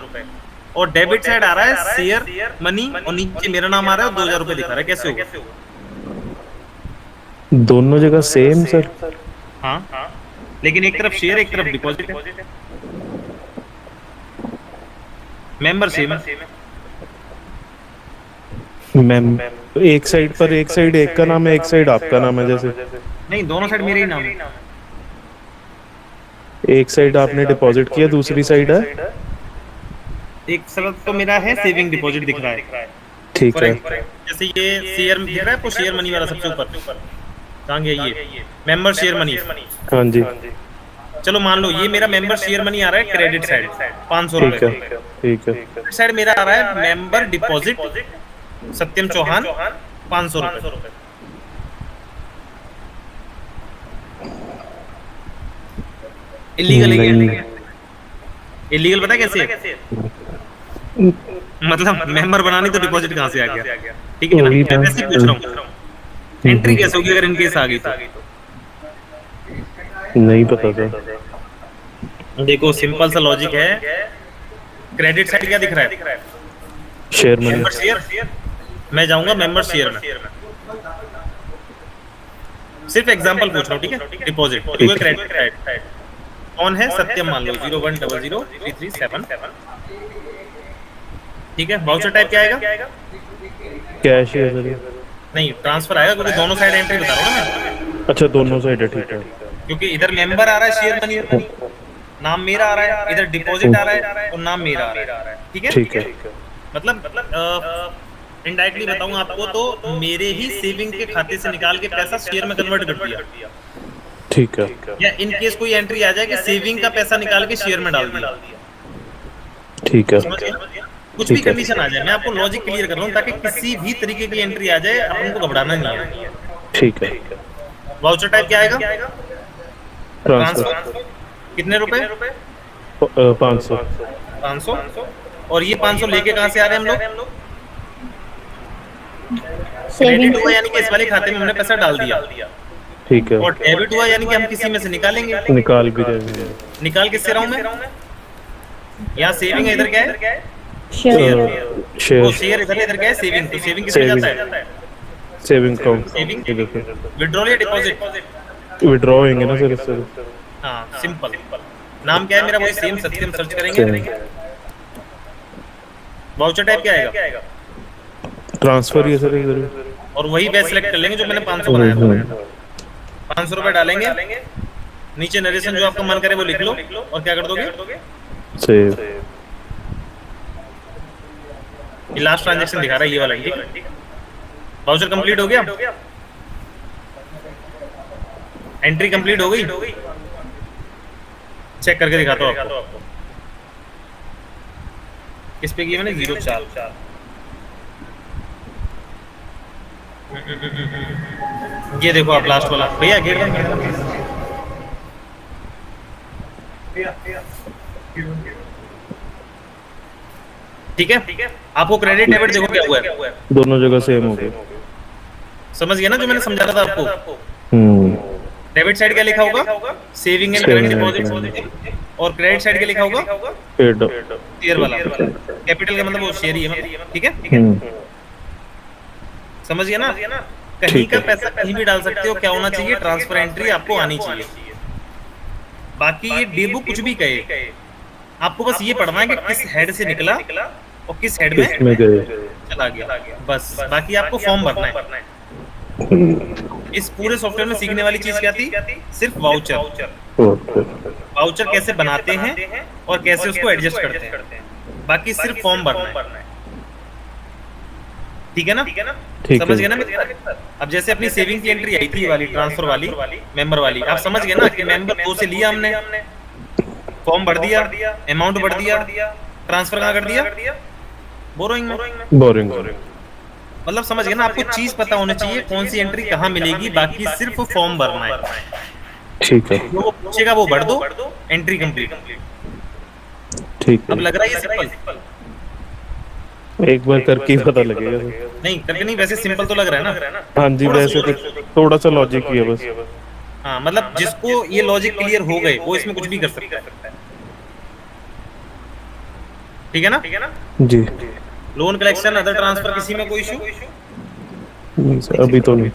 Speaker 1: और डेबिट साइड आ रहा है शेयर मनी और नीचे मेरा नाम आ रहा है और 2000 रुपए दिखा रहा है, कैसे होगा?
Speaker 5: दोनों जगह सेम सर।
Speaker 1: हाँ, लेकिन एक तरफ शेयर एक तरफ डिपॉजिट है, मेंबर सेम है।
Speaker 5: मैम एक साइड पर एक साइड एक का नाम है, एक साइड आपका नाम है, जैसे
Speaker 1: नहीं, दोनों साइड मेरे ही नाम है।
Speaker 5: एक साइड आपने डिपॉजिट किया, दूसरी साइड है
Speaker 1: एक तरफ तो मेरा है सेविंग डिपॉजिट दिख रहा है,
Speaker 5: ठीक है।
Speaker 1: जैसे ये शेयर दिख रहा है आपको, शेयर मनी वाला सबसे ऊपर कहाँ गया? ये मेंबर शेयर मनी।
Speaker 5: हाँ जी
Speaker 1: चलो मान लो ये मेरा मेंबर शेयर मनी आ रहा है क्रेडिट साइड 500
Speaker 5: ठीक है
Speaker 1: रुपए,
Speaker 5: ठीक है
Speaker 1: क्रेडिट साइड मेरा आ रहा है मेंबर डिपॉजिट सत्यम चौहान 500 रुपए। इलीगल है, इलीगल पता है कैसे है? मतलब मेंबर बनानी तो डिपॉजिट कहाँ से आ गया? ठीक है ना,
Speaker 5: वही
Speaker 1: मैं वैसे पूछ रहा हूँ एंट्री कैसे होगी अगर इनकेस आ गई तो?
Speaker 5: नहीं पता था।
Speaker 1: देखो सिंपल सा लॉजिक है, क्रेडिट साइड क्या दिख रहा है?
Speaker 5: Share money.
Speaker 1: मेंबर शेयर, मैं जाऊंगा मेंबर शेयर में, सिर्फ एग्जांपल पूछ रहा हूँ, ठीक है? डिपॉजिट क्रेडिट साइड कौन है? सत्यम मान लो 0100337, ठीक है। वाउचर टाइप क्या आएगा?
Speaker 5: कैश है सर।
Speaker 1: नहीं, ट्रांसफर आएगा क्योंकि दोनों साइड एंट्री बता रहा हूँ ना मैं,
Speaker 5: अच्छा दोनों साइड है, ठीक है।
Speaker 1: क्योंकि इधर मेंबर आ रहा है शेयर मनी, नाम मेरा आ रहा है, इधर डिपॉजिट आ रहा है और नाम मेरा आ रहा है, ठीक है?
Speaker 5: ठीक है
Speaker 1: मतलब इनडायरेक्टली बताऊं आपको तो मेरे ही सेविंग के खाते से निकाल के पैसा शेयर में कन्वर्ट कर दिया,
Speaker 5: ठीक है
Speaker 1: या इन केस कोई एंट्री आ जाए कि सेविंग का पैसा निकाल के शेयर में डाल दिया,
Speaker 5: ठीक है
Speaker 1: समझ गए? कुछ भी कंडीशन आ जाए, मैं आपको लॉजिक क्लियर कर रहा हूँ ताकि किसी भी तरीके की एंट्री आ जाए अपन को घबराना नहीं है,
Speaker 5: ठीक है।
Speaker 1: वाउचर टाइप क्या आएगा?
Speaker 5: ट्रांसफर
Speaker 1: कितने रुपए?
Speaker 5: 500।
Speaker 1: 500, और ये 500 लेके कहाँ से आ रहे हैं हम लोग? क्रेडिट हुआ यानी कि इस वाले खाते में हमने पैसा डाल दिया,
Speaker 5: ठीक है।
Speaker 1: और डेबिट हुआ यानी कि हम किसी में से निकालेंगे।
Speaker 5: निकाल भी रहे हैं।
Speaker 1: निकाल किससे रहा हूं मैं? यहाँ सेविंग है, इधर क्या है?
Speaker 5: शेयर
Speaker 1: वो शेयर इधर क्या है? सेविंग। तो सेविंग किसमें जाता है?
Speaker 5: Saving account.
Speaker 1: सेविंग, विड्रॉल या डिपॉजिट?
Speaker 5: विड्रॉ होंगे ना सर इससे।
Speaker 1: हाँ, सिंपल। नाम क्या है मेरा? वही सेम सत्यम, सर्च करेंगे। वाउचर टाइप क्या आएगा?
Speaker 5: ट्रांसफर ही है सर इधर।
Speaker 1: और वही बैच सेलेक्ट कर लेंगे जो मैंने 500 बनाया था, 500 रुपए डालेंगे, नीचे नरेशन जो आपका मन करे वो लिख लो, और क्या कर दोगे?
Speaker 5: सेव।
Speaker 1: ये लास्ट ट्रांजैक्शन दिखा रहा है ये वाला, ठीक है? वाउचर कंप्लीट हो गया, एंट्री कंप्लीट हो गई, चेक करके दिखाता हूँ आपको। किस पे किया मैंने? 04। ये देखो आप लास्ट वाला भैया, गेट बंद कर दो। ठीक है, आपको क्रेडिट डेबिट देखो क्या हुआ है,
Speaker 5: दोनों जगह सेम हो गए।
Speaker 1: समझ गया ना जो मैंने समझा रहा था आपको? डेबिट साइड क्या लिखा होगा? सेविंग एंड करंट डिपॉजिट, और क्रेडिट साइड क्या लिखा होगा?
Speaker 5: पेड।
Speaker 1: शेयर वाला, कैपिटल का मतलब वो शेयर ही है, ठीक है? समझ गया ना? कहीं का पैसा कहीं भी डाल सकते हो, क्या होना चाहिए? ट्रांसफर एंट्री आपको आनी चाहिए। बाकी ये डेबू कुछ भी कहे, आपको बस ये पढ़ना है कि किस हेड से निकला और किस हेड में चला गया, बस। बाकी आपको फॉर्म भरना है। इस पूरे सॉफ्टवेयर में सीखने वाली चीज क्या थी? सिर्फ वाउचर। वाउचर कैसे बनाते हैं और कैसे उसको एडजस्ट करते हैं, बाकी सिर्फ फॉर्म भरना है, ठीक है ना? समझ गए ना? अब जैसे अपनी सेविंग की एंट्री आई थी वाली, ट्रांसफर वाली, मेंबर वाली, आप समझ गए ना कि मेंबर 2 से लिया हमने, फॉर्म भर दिया, अमाउंट भर दिया, ट्रांसफर कहाँ कर दिया? बोरोइंग में। मतलब समझ गए ना? आपको चीज पता होनी चाहिए कौन सी एंट्री कहाँ मिलेगी, बाकी सिर्फ फॉर्म भरना है,
Speaker 5: ठीक है।
Speaker 1: जो वो पूछेगा वो भर दो, एंट्री कंप्लीट।
Speaker 5: ठीक है।
Speaker 1: अब लग रहा है ये सिंपल?
Speaker 5: एक बार करके ही पता लगेगा सर।
Speaker 1: नहीं करके नहीं, वैसे सिंपल तो लग रहा है ना।
Speaker 5: हाँ जी, वैसे तो थोड़ा सा लॉजिक ही है बस।
Speaker 1: हाँ मतलब जिसको ये लॉजिक क्लियर हो गए वो इसमें कुछ भी कर सकता है। ठीक है ना?
Speaker 5: जी
Speaker 1: लोन कलेक्शन, अदर ट्रांसफर, किसी में कोई इशू?
Speaker 5: नहीं सर, अभी तो नहीं।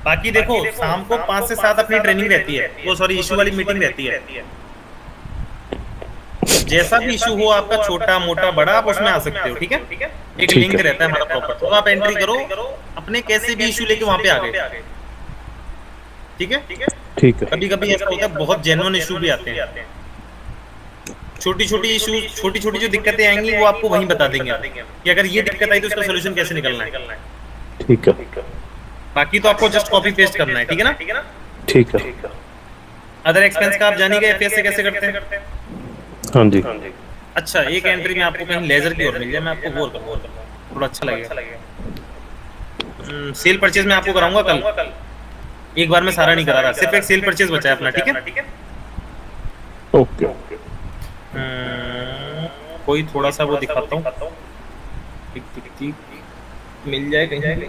Speaker 1: बाकी देखो शाम को 5 से 7 अपनी ट्रेनिंग रहती है, वो सॉरी इशू वाली मीटिंग रहती है। जैसा भी इशू हो आपका, छोटा मोटा बड़ा, आप उसमें आ सकते हो। ठीक है? एक
Speaker 5: ठीक
Speaker 1: लिंक
Speaker 5: है।
Speaker 1: रहता है हमारा प्रॉपर, तो आप एंट्री करो अपने, कैसे भी इशू लेके वहां पे आ गए। ठीक है?
Speaker 5: ठीक है।
Speaker 1: कभी कभी ऐसा होता है बहुत जेन्युइन इशू भी आते हैं। छोटी छोटी इशू, छोटी छोटी जो दिक्कतें आएंगी वो आपको वहीं बता देंगे कि अगर ये दिक्कत आई तो इसका सोल्यूशन कैसे निकलना है।
Speaker 5: ठीक है।
Speaker 1: बाकी तो आपको जस्ट कॉपी पेस्ट करना है। ठीक है ना?
Speaker 5: ठीक है।
Speaker 1: अदर एक्सपेंस का आप जानिए एफएस से कैसे करते हैं।
Speaker 5: हाँ जी।
Speaker 1: अच्छा, एक एंट्री में आपको कहीं लेजर की और मिल जाए, मैं आपको वो करूंगा, थोड़ा अच्छा लगेगा। सेल परचेज में आपको कराऊंगा कल, एक बार में सारा नहीं करा रहा, सिर्फ एक सेल परचेज बचा है अपना। ठीक है?
Speaker 5: ओके।
Speaker 1: कोई थोड़ा सा वो दिखाता हूँ, मिल जाए कहीं,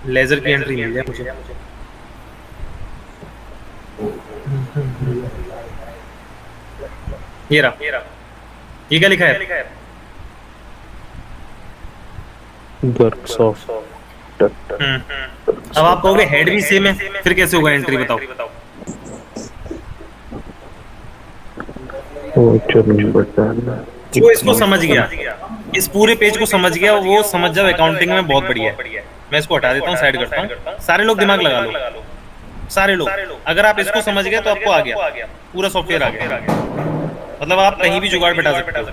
Speaker 1: लेजर की एंट्री मिल जाए मुझे। ये रहा, ये क्या लिखा है?
Speaker 5: वर्कशॉप।
Speaker 1: अब आप कहोगे हेड भी सेम है, फिर कैसे होगा एंट्री, बताओ। जो इसको समझ गया, इस पूरे पेज को समझ गया, वो समझ जाओ अकाउंटिंग में बहुत बढ़िया है। मैं इसको हटा देता हूँ, साइड करता हूँ। सारे लोग दिमाग लगा लो, सारे लोग, अगर आप इसको समझ गए तो आपको आ गया, पूरा सॉफ्टवेयर आ गया। मतलब आप कहीं भी जुगाड़ बैठा सकते हो।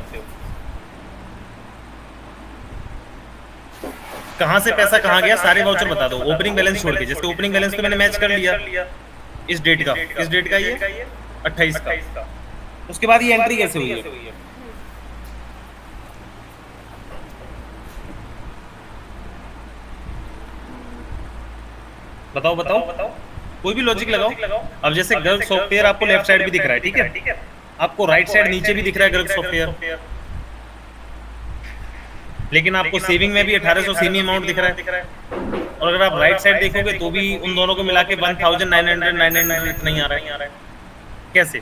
Speaker 1: कहां से पैसा कहां गया, सारे वाउचर बता दो, ओपनिंग बैलेंस छोड़ के। जैसे ओपनिंग बैलेंस तो मैंने मैच कर लिया इस डेट का, ये 28 का। उसके बाद ये एंट्री कैसे हुई है? बताओ, कोई भी लॉजिक लगाओ। अब जैसे गर्ग सॉफ्टवेयर आपको लेफ्ट साइड भी दिख रहा है, ठीक है? आपको राइट साइड नीचे भी दिख रहा है गर्ग सॉफ्टवेयर, लेकिन आपको सेविंग में भी 1800 सेमी अमाउंट दिख रहा है। और अगर आप राइट साइड देखोगे तो भी उन दोनों को मिला के 1900 इतना ही आ रहा है। कैसे?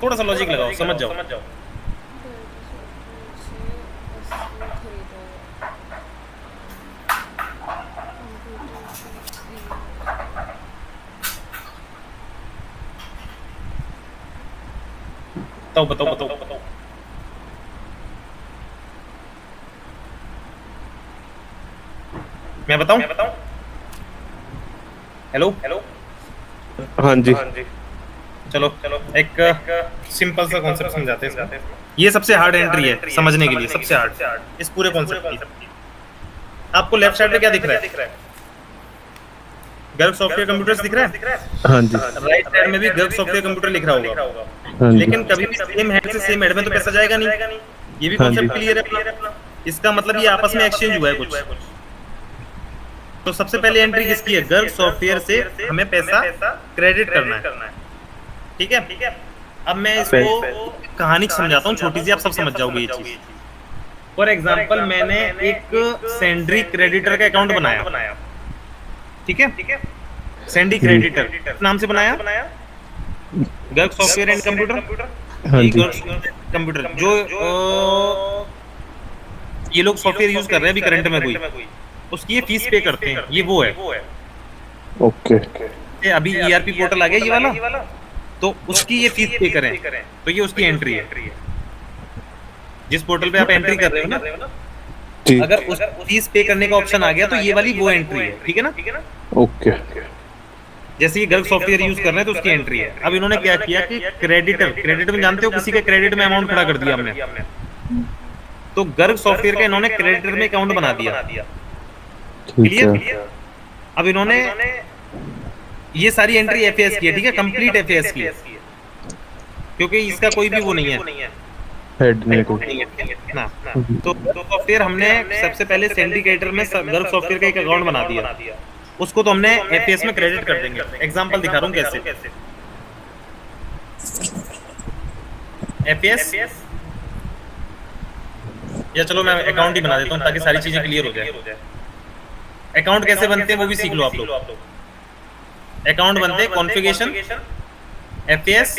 Speaker 1: थोड़ा सा लॉजिक लगाओ, समझ जाओ। बताओ। मैं बताऊं? हेलो।
Speaker 5: हाँ जी।
Speaker 1: चलो एक सिंपल सा कॉन्सेप्ट समझाते हैं। ये सबसे हार्ड एंट्री है समझने के लिए, सबसे हार्ड इस पूरे कॉन्सेप्ट की। आपको लेफ्ट साइड पे क्या दिख रहा है? गर्ग सॉफ्टवेयर कंप्यूटर्स दिख रहा है।
Speaker 5: हाँ जी।
Speaker 1: राइट साइड में भी गर्ग सॉफ्टवेयर कंप्यूटर लिख रहा होगा।
Speaker 5: हाँ जी।
Speaker 1: लेकिन कभी भी सेम हेड से सेम हेड में तो पैसा जाएगा नहीं। ये भी कॉन्सेप्ट क्लियर है अपना। इसका मतलब ये आपस में एक्सचेंज हुआ है कुछ। तो सबसे पहले एंट्री किसकी है? गर्ग सॉफ्टवेयर से हमें पैसा क्रेडिट करना है। ठीक है? अब मैं इसको कहानी समझाता हूँ छोटी सी, आप सब समझ जाओगे ये चीज। फॉर एग्जांपल मैंने एक सेंड्री क्रेडिटर का अकाउंट बनाया, ठीक है? सेंडी क्रेडिटर नाम से बनाया, गर्ग सॉफ्टवेयर एंड कंप्यूटर।
Speaker 5: हाँ जी।
Speaker 1: कंप्यूटर जो ये लोग सॉफ्टवेयर यूज कर रहे हैं अभी करंट में कोई, उसकी ये फीस पे करते हैं, ये वो है।
Speaker 5: ओके।
Speaker 1: अभी ईआरपी पोर्टल आ गया ये वाला, तो उसकी ये फीस पे करें, तो ये उसकी एंट्री है। जिस पोर्टल पे आप एंट्री कर रहे हो ना,
Speaker 5: जी।
Speaker 1: अगर उस फीस पे करने का ऑप्शन आ गया तो ये वाली वो एंट्री है। ठीक है ना?
Speaker 5: ओके।
Speaker 1: जैसे ये गर्ग सॉफ्टवेयर यूज कर रहे हैं तो उसकी एंट्री है। अब इन्होंने क्या किया कि क्रेडिट में जानते हो किसी के क्रेडिट में अमाउंट खड़ा कर दिया हमने, तो गर्ग सॉफ्टवेयर का इन्होंने क्रेडिटर में अकाउंट बना दिया। क्लियर? अब इन्होंने ये सारी एंट्री एफएस की है, ठीक है? कंप्लीट एफएस की है, क्योंकि इसका कोई भी वो नहीं है,
Speaker 5: हेड नहीं को।
Speaker 1: ना। तो सॉफ्टवेयर हमने सबसे पहले सिंडिकेटर में गर्ग सॉफ्टवेयर का एक अकाउंट बना दिया, उसको तो हमने एफएस में क्रेडिट कर देंगे। एग्जांपल दिखा रहा हूँ कैसे। एफएस या चलो मैं अकाउंट ही बना देता हूँ ताकि सारी चीजें क्लियर हो जाए। अकाउंट कैसे बनते हैं वो भी सीख लो आप लोग। अकाउंट बनते हैं कॉन्फ़िगरेशन, एफएएस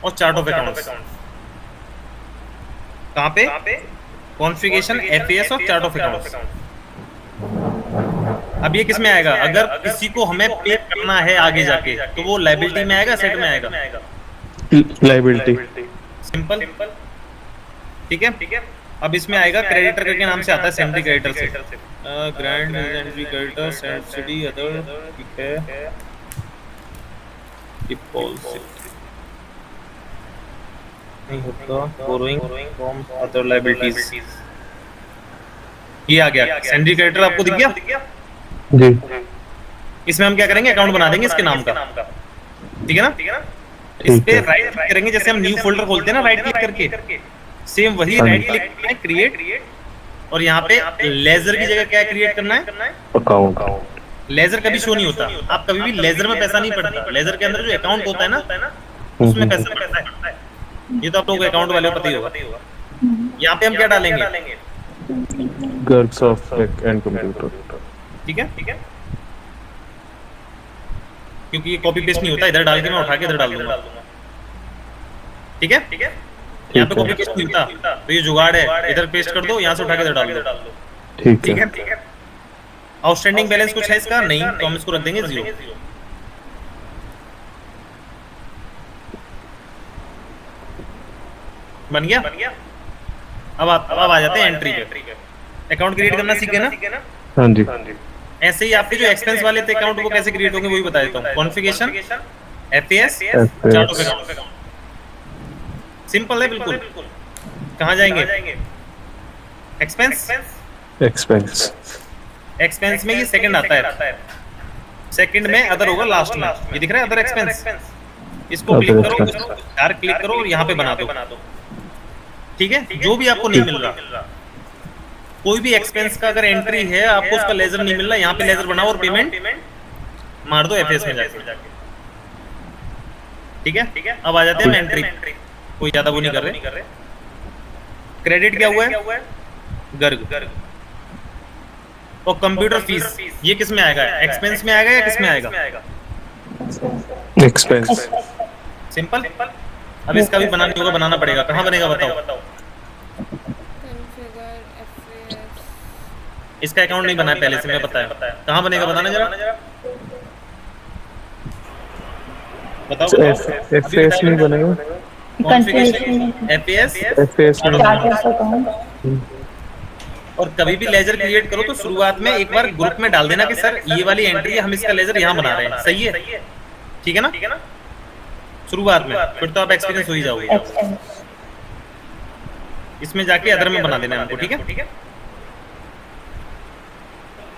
Speaker 1: और चार्ट ऑफ अकाउंट्स। कहाँ पे? कॉन्फ़िगरेशन, एफएएस और चार्ट ऑफ अकाउंट्स। अब ये किस में आएगा? अगर किसी को हमें पे करना है आगे जाके तो वो लायबिलिटी में आएगा, सेट में आएगा?
Speaker 5: लाइबिलिटी।
Speaker 1: सिंपल, ठीक है। अब इसमें आएगा क्रेडिटर करके नाम से आता है, सेंट्री क्रेडिटर से। Grand entry creditor, subsidy, other, ठीक है। डिपॉजिट नहीं होता, बोरोइंग फ्रॉम अदर लायबिलिटीज। ये आ गया सेंट्री क्रेडिटर, आपको दिख गया?
Speaker 5: जी।
Speaker 1: इसमें हम क्या करेंगे? अकाउंट बना देंगे इसके नाम का, ठीक है ना? इस पे राइट क्लिक करेंगे, जैसे हम न्यू फोल्डर खोलते हैं ना राइट क्लिक करके, सेम वही राइट क्लिक करना है, क्रिएट, और यहाँ पे लेजर की जगह क्या क्रिएट करना है?
Speaker 5: अकाउंट।
Speaker 1: लेजर कभी शो नहीं होता, आप कभी भी लेजर में पैसा नहीं पड़ता। लेजर के अंदर जो अकाउंट होता है ना उसमें पैसा पड़ता है। ये तो आप लोगों को अकाउंट वाले को पता ही होगा। यहाँ पे हम क्या डालेंगे?
Speaker 5: गर्ग्स ऑफ एंड कंप्यूटर।
Speaker 1: ठीक है, क्योंकि ये कॉपी पेस्ट नहीं होता, इधर डाल के मैं उठा के इधर डाल दूंगा। ठीक है, यहाँ पे कॉपी पेस्ट नहीं होता, तो ये जुगाड़ है, इधर पेस्ट कर दो, यहाँ से उठा के इधर डाल दो। ठीक है। आउटस्टैंडिंग बैलेंस कुछ है इसका? नहीं, तो हम इसको रख देंगे 0। बन गया? अब आ जाते हैं एंट्री पे। अकाउंट क्रिएट करना सीखे ना?
Speaker 5: हाँ जी।
Speaker 1: ऐसे ही आपके जो एक्सपेंस वाले थे अकाउंट वो कैसे क्रिएट होंगे वो भी बता देता हूँ। Configuration, FAS, chart of account. Simple है बिल्कुल। कहाँ जाएंगे? एक्सपेंस। एक्सपेंस में ये सेकंड आता है, सेकंड में अदर होगा लास्ट में। ये दिख रहा है अदर एक्सपेंस, इसको क्लिक करो, डायरेक्ट क्लिक करो और यहाँ पे बना दो। ठीक है, जो भी आपको नहीं मिल रहा, कोई भी एक्सपेंस का अगर एंट्री है आपको उसका लेजर नहीं मिल रहा, यहाँ पे लेजर बनाओ और पेमेंट मार दो एफएस में जाके। ठीक है, अब आ जाते हैं एंट्री। कोई ज्यादा वो नहीं कर रहे। क्रेडिट क्या हुआ है? गर्ग। और कंप्यूटर फीस ये किस में आएगा? एक्सपेंस में आएगा या किस में आएगा?
Speaker 5: एक्सपेंस।
Speaker 1: सिंपल। अब इसका भी बनाना होगा, बनाना पड़ेगा। कहाँ बनेगा बताओ? इसका अकाउंट नहीं बना है पहले से, मैं बताया। कहाँ बनेगा बताना जरा। बताओ।
Speaker 5: एफएस नहीं बनेगा?
Speaker 1: कॉन्फ़िगरेशन, एफएएस और कभी भी लेजर क्रिएट करो तो शुरुआत में एक बार ग्रुप में डाल देना कि सर ये वाली एंट्री हम इसका लेजर यहाँ बना रहे हैं। सही है? ठीक है ना? शुरुआत में, फिर तो आप एक्सपीरियंस हो ही जाओगे। इसमें जाके अदर में बना देना हमको। ठीक है,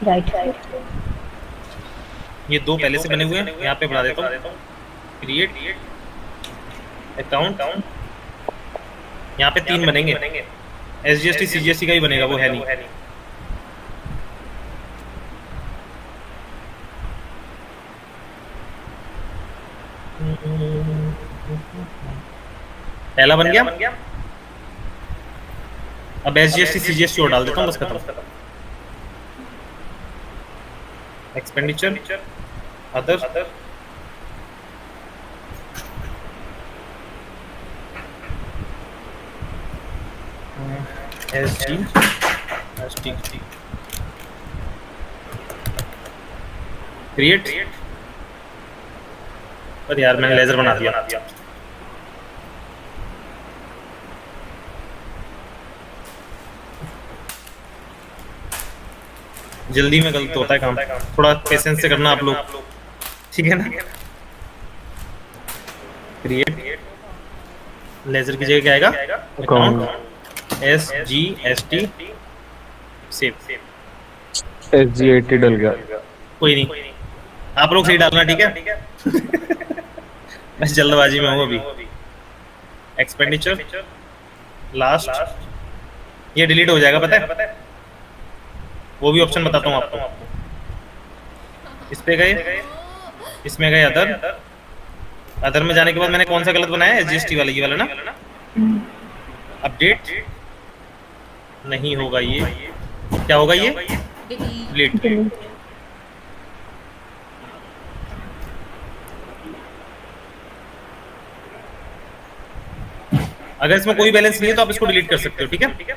Speaker 7: राइट।
Speaker 1: ये दो पहले से बने हुए हैं, यहाँ पे बना देता हूँ क्रिएट अकाउंट। यहाँ पे 3 बनेंगे, एसजीएसटी सीजीएसटी का ही बनेगा, वो है नहीं। पहला बन गया। अब एसजीएसटी सीजीएसटी और डाल देता हूँ, बस खत्म। Expenditure, other, ST create. पर यार मैंने लेजर बना दिया। जल्दी में गलत होता है काम, थोड़ा पेशेंस से करना आप लोग। ठीक है ना? क्रिएट लेजर की जगह क्या आएगा? Account, SGST save.
Speaker 5: SGAT डल गया।
Speaker 1: कोई नहीं, आप लोग सही डालना। ठीक है, मैं जल्दबाजी में हूँ अभी। एक्सपेंडिचर लास्ट, ये डिलीट हो जाएगा पता है, वो भी ऑप्शन बताता हूँ आपको। इस पे गए, इसमें गए अदर में जाने के बाद मैंने कौन सा गलत बनाया? SGST वाला, ये वाला ना। अपडेट नहीं होगा ये, क्या होगा ये? डिलीट। अगर इसमें कोई बैलेंस नहीं है तो आप इसको डिलीट कर सकते हो, ठीक है?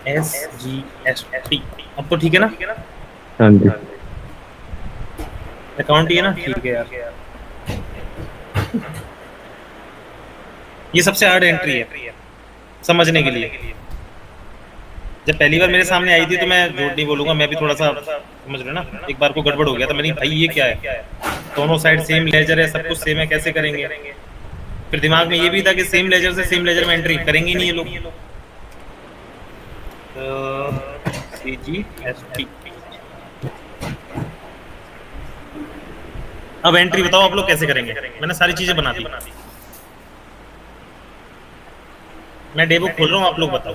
Speaker 1: SGST अब तो ठीक है ना?
Speaker 5: हाँ जी।
Speaker 1: अकाउंट ही है ना? ठीक है यार। ये सबसे हार्ड एंट्री है समझने के लिए। जब पहली बार मेरे सामने आई थी तो मैं झूठ नहीं बोलूंगा, मैं भी थोड़ा सा समझ रहे हो ना, एक बार को गड़बड़ हो गया था। मैंने भाई ये क्या है, दोनों साइड सेम लेजर है, सब कुछ सेम है, कैसे करेंगे? फिर दिमाग में ये भी था कि सेम लेजर से सेम लेजर में एंट्री करेंगे नहीं ये लोग। CGST। अब एंट्री बताओ आप लोग कैसे करेंगे? मैंने सारी चीजें बना दी, मैं डे बुक खोल रहा हूँ, आप लोग बताओ।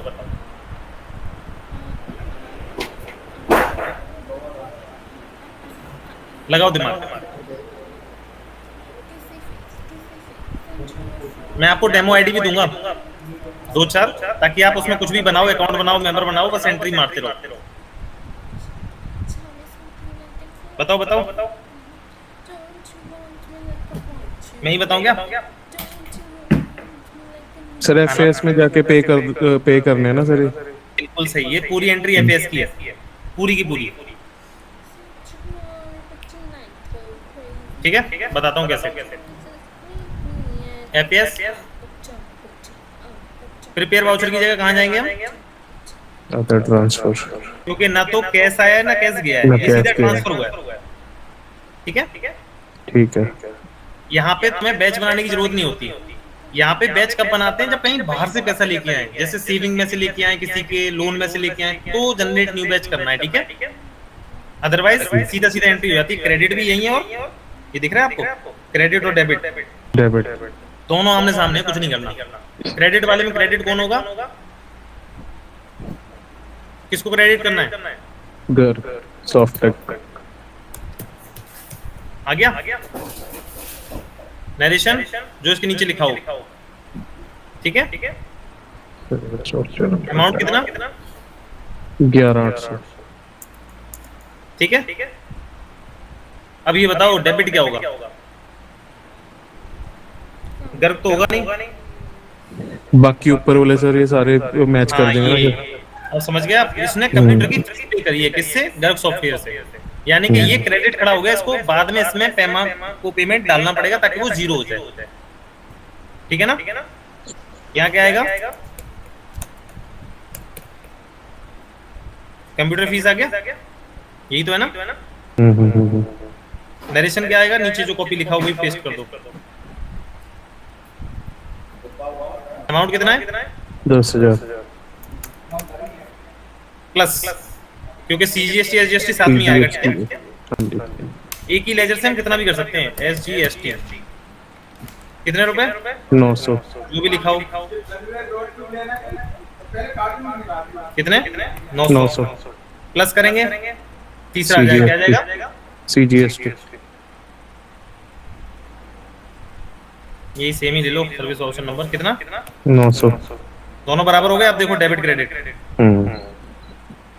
Speaker 1: लगाओ दिमाग। मैं आपको डेमो आईडी भी दूंगा 2-4, ताकि आप उसमें कुछ भी बनाओ, अकाउंट बनाओ, मेंबर बनाओ, बस एंट्री मारते रहो। बताओ बताओ, मैं ही बताऊं क्या?
Speaker 5: सर एफएस में जाके पे करने हैं ना सर?
Speaker 1: बिल्कुल सही है, पूरी एंट्री एफएस की है, पूरी की पूरी। ठीक है, बताता हूँ कैसे। एफएस प्रिपेयर वाउचर की जगह कहाँ जाएंगे हम?
Speaker 5: Other transfer.
Speaker 1: क्योंकि ना तो कैश आया है ना कैश गया है, ये सीधा ट्रांसफर हुआ है। ठीक है,
Speaker 5: ठीक है।
Speaker 1: यहाँ पे तुम्हें बैच बनाने की जरूरत नहीं होती। यहाँ पे बैच कब बनाते हैं? जब कहीं बाहर से पैसा लेके आए, जैसे सेविंग में से लेके आए, किसी के लोन में से लेके आए, तो जनरेट न्यू बैच करना है, ठीक है? अदरवाइज सीधा सीधा एंट्री हो जाती है। क्रेडिट भी यही है, और ये दिख रहा है आपको, क्रेडिट और डेबिट दोनों आमने सामने, कुछ नहीं करना। क्रेडिट वाले में क्रेडिट कौन होगा? किसको क्रेडिट करना है?
Speaker 5: गर्ग सॉफ्टटेक।
Speaker 1: आ गया नरेशन जो इसके नीचे लिखा हो, ठीक है? अमाउंट कितना?
Speaker 5: 11,800।
Speaker 1: ठीक है, अब ये बताओ डेबिट क्या होगा? गर्ग तो होगा नहीं,
Speaker 5: बाकी ऊपर वाले सर ये सारे मैच कर देंगे ना।
Speaker 1: अब समझ गए आप? इसने कंप्यूटर की फीस पे करी है, किससे? गर्ग सॉफ्टवेयर से। यानी कि ये क्रेडिट खड़ा हो गया, इसको बाद में इसमें पेमेंट डालना पड़ेगा ताकि वो जीरो हो जाए। ठीक है ना? यहाँ क्या आएगा? कंप्यूटर फीस आ गया, यही तो है ना? नरेशन क्या आएगा? नीचे जो कॉपी लिखा हो वही पेस्ट कर दो। अमाउंट कितना है?
Speaker 5: 10,000
Speaker 1: प्लस, क्योंकि CGST SGST साथ में आएगा, ठीक है? एक ही लेजर से हम कितना भी कर सकते हैं। SGST कितने रुपए?
Speaker 5: 900।
Speaker 1: जो भी लिखा हो। कितने? 900 प्लस करेंगे, तीसरा आ जाएगा, क्या जाएगा?
Speaker 5: CGST।
Speaker 1: यही सेम ही ले लो, सर्विस ऑप्शन नंबर कितना?
Speaker 5: 900।
Speaker 1: दोनों बराबर हो गए। आप देखो डेबिट क्रेडिट,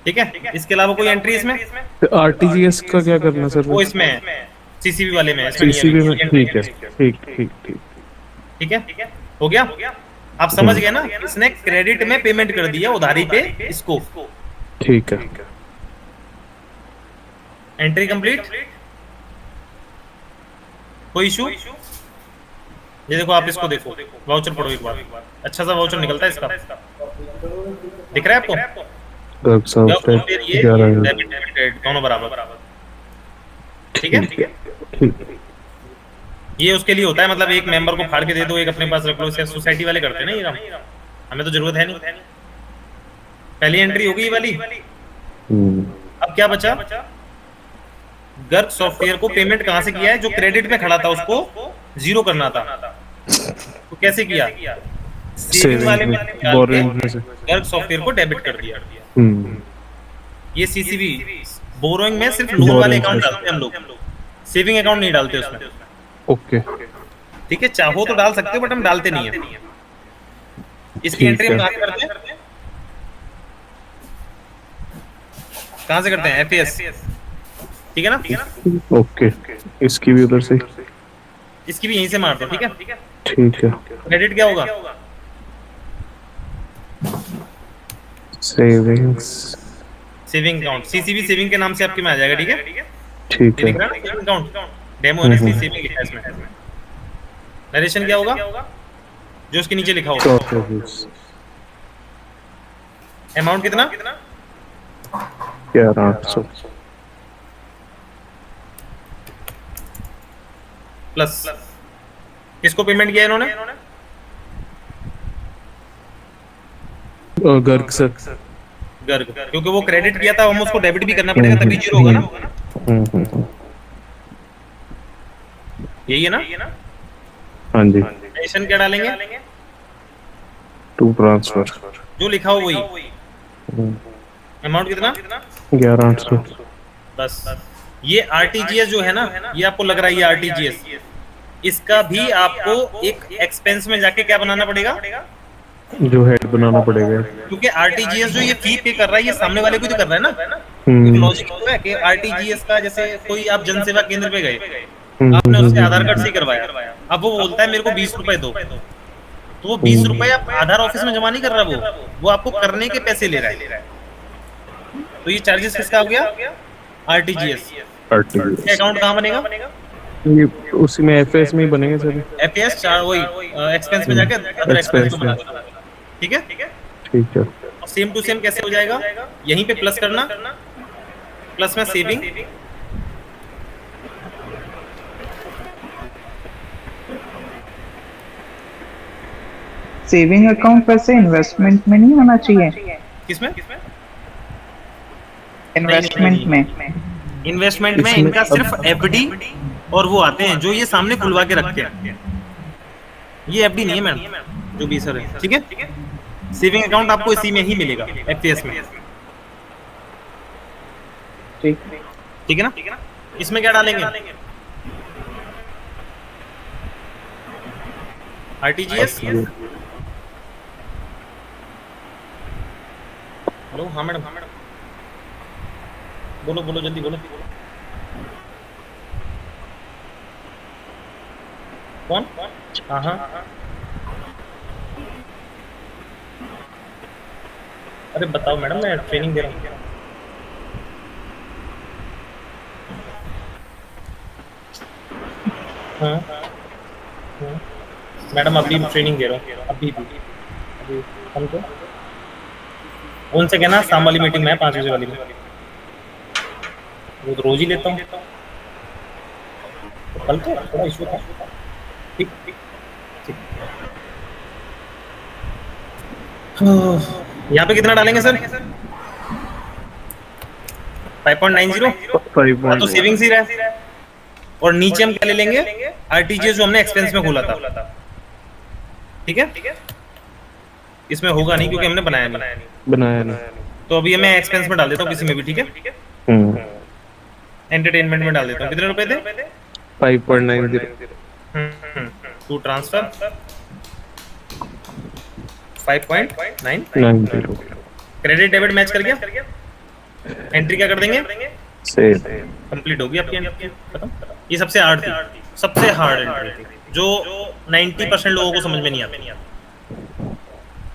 Speaker 1: ठीक है? इसके अलावा कोई एंट्री इसमें?
Speaker 5: RTGS का क्या करना सर?
Speaker 1: वो इसमें है, CCB वाले में,
Speaker 5: CCB में। ठीक है, ठीक।
Speaker 1: ठीक है, हो गया? आप समझ गए ना? इसने क्रेडिट में पेमेंट कर दिया, उधारी पे इसको।
Speaker 5: ठीक है।
Speaker 1: एंट्री कंप्लीट, कोई इशू? ये देखो, आप इसको देखो, वाउचर पढ़ो एक बार, अच्छा सा वाउचर निकलता है इसका, दिख रहा है आपको? ये डेबिट क्रेडिट दोनों बराबर, ठीक है? ये उसके लिए होता है, मतलब एक मेंबर को फाड़ के दे दो, एक अपने पास रख लो, सोसाइटी वाले करते हैं ना ये काम, हमें तो जरूरत है नहीं। पहली एंट्री होगी ये वाली। अब क्या बचा? गर्ग सॉफ्टवेयर को पेमेंट कहां से किया है? जो क्रेडिट पे खड़ा था उसको जीरो करना था, तो कैसे किया? सेविंग वाले में गर्ग सॉफ्टवेयर को डेबिट कर दिया। ये सीसीबी बोरोइंग में सिर्फ लोन वाले अकाउंट डालते हैं हम लोग, सेविंग अकाउंट नहीं डालते उसमें।
Speaker 5: ओके
Speaker 1: ठीक है, चाहो तो डाल सकते हो बट हम डालते नहीं है। इसकी एंट्री हम कहाँ से करते हैं? कहाँ से करते हैं? एफएस, ठीक है ना?
Speaker 5: ओके, इसकी भी उधर से,
Speaker 1: इसकी भी यहीं से मार दो, ठीक है?
Speaker 5: ठीक है।
Speaker 1: क्रेडिट क्या होगा?
Speaker 5: Savings,
Speaker 1: saving account, CCB saving के नाम से आपके में आ जाएगा, ठीक है?
Speaker 5: ठीक
Speaker 1: ये
Speaker 5: है।
Speaker 1: दिख रहा है ना सेविंग अकाउंट, डेमो है ना, इसलिए सेविंग लिखा है इसमें। नरेशन क्या होगा? जो उसके नीचे लिखा होगा। अमाउंट कितना?
Speaker 5: 11,800
Speaker 1: प्लस किसको पेमेंट किया इन्होंने?
Speaker 5: गर्ग सर।
Speaker 1: गर्ग, क्योंकि वो क्रेडिट किया था, हम उसको डेबिट भी करना पड़ेगा तभी जीरो होगा ना। यही है ना?
Speaker 5: हाँ जी।
Speaker 1: नरेशन क्या डालेंगे?
Speaker 5: टू ट्रांसफर,
Speaker 1: जो लिखा हो वही। अमाउंट कितना?
Speaker 5: 11,800।
Speaker 1: बस ये आरटीजीएस जो है ना, ये आपको लग रहा है ये आरटीजीएस, इसका भी आपको एक एक्सपेंस में जाके क्या बनाना पड़ेगा?
Speaker 5: जो हेड बनाना पड़ेगा,
Speaker 1: क्योंकि आरटीजीएस जो ये फी पे कर रहा है, ये सामने वाले को तो कर रहा है ना। लॉजिक तो है कि आरटीजीएस का, जैसे कोई आप जनसेवा केंद्र पे गए, आपने उससे आधार कार्ड से करवाया, अब वो बोलता है मेरे को 20 रुपए दो, तो वो 20 रुपए आप आधार ऑफिस में जमा नहीं कर रहा, वो आपको करने के पैसे ले रहा है। तो ये चार्जेस किसका हो गया? आरटीजीएस। अकाउंट कहाँ बनेगा?
Speaker 5: ये उसी में एफएस में ही बनेंगे सर।
Speaker 1: एफएस चार वही एक्सपेंस में जाके अदर एक्सपेंस में, ठीक है?
Speaker 5: ठीक है।
Speaker 1: सेम टू सेम कैसे हो जाएगा? यहीं पे प्लस करना, प्लस में सेविंग,
Speaker 2: सेविंग अकाउंट वैसे इन्वेस्टमेंट में नहीं होना चाहिए?
Speaker 1: किसमें?
Speaker 2: इन्वेस्टमेंट में।
Speaker 1: इन्वेस्टमेंट में इनका सिर्फ एफडी और वो आते हैं जो ये सामने खुलवा के रखते हैं, ये एफडी नहीं है मैम जो भी सर है, ठीक है? सेविंग अकाउंट आपको इसी में ही मिलेगा, एफपीएस में, ठीक है ना? इसमें क्या डालेंगे? आरटीजीएस। हेलो, हाँ मैडम, बोलो बोलो जल्दी बोलो। कौन? हाँ हाँ, अरे बताओ मैडम, मैं ट्रेनिंग दे रहा हूँ। हाँ मैडम, अभी ट्रेनिंग दे रहा हूँ, अभी हमको उनसे कहना शाम वाली मीटिंग में है, 5 बजे वाली में, वो तो रोज ही लेता हूँ, तो कल तो थोड़ा इशू था। ठीक ठीक ठीक। यहाँ पे कितना डालेंगे सर? 5.90। तो सेविंग्स ही रहे, और नीचे हम क्या ले लेंगे? आरटीजीएस जो हमने एक्सपेंस में खोला था, ठीक है? इसमें होगा नहीं क्योंकि हमने बनाया नहीं। तो अभी मैं एक्सपेंस में डाल देता हूँ किसी में भी, ठीक है? एंटरटेनमेंट में डाल देता हूँ। कितने रुपए थे?
Speaker 5: 5.90।
Speaker 1: To transfer 5.90। Credit debit match कर गया। एंट्री क्या कर देंगे? कंप्लीट होगी आपकी एंट्री, खत्म। ये सबसे हार्ड थी, सबसे हार्ड एंट्री थी, जो 90% लोगों को समझ में नहीं आती।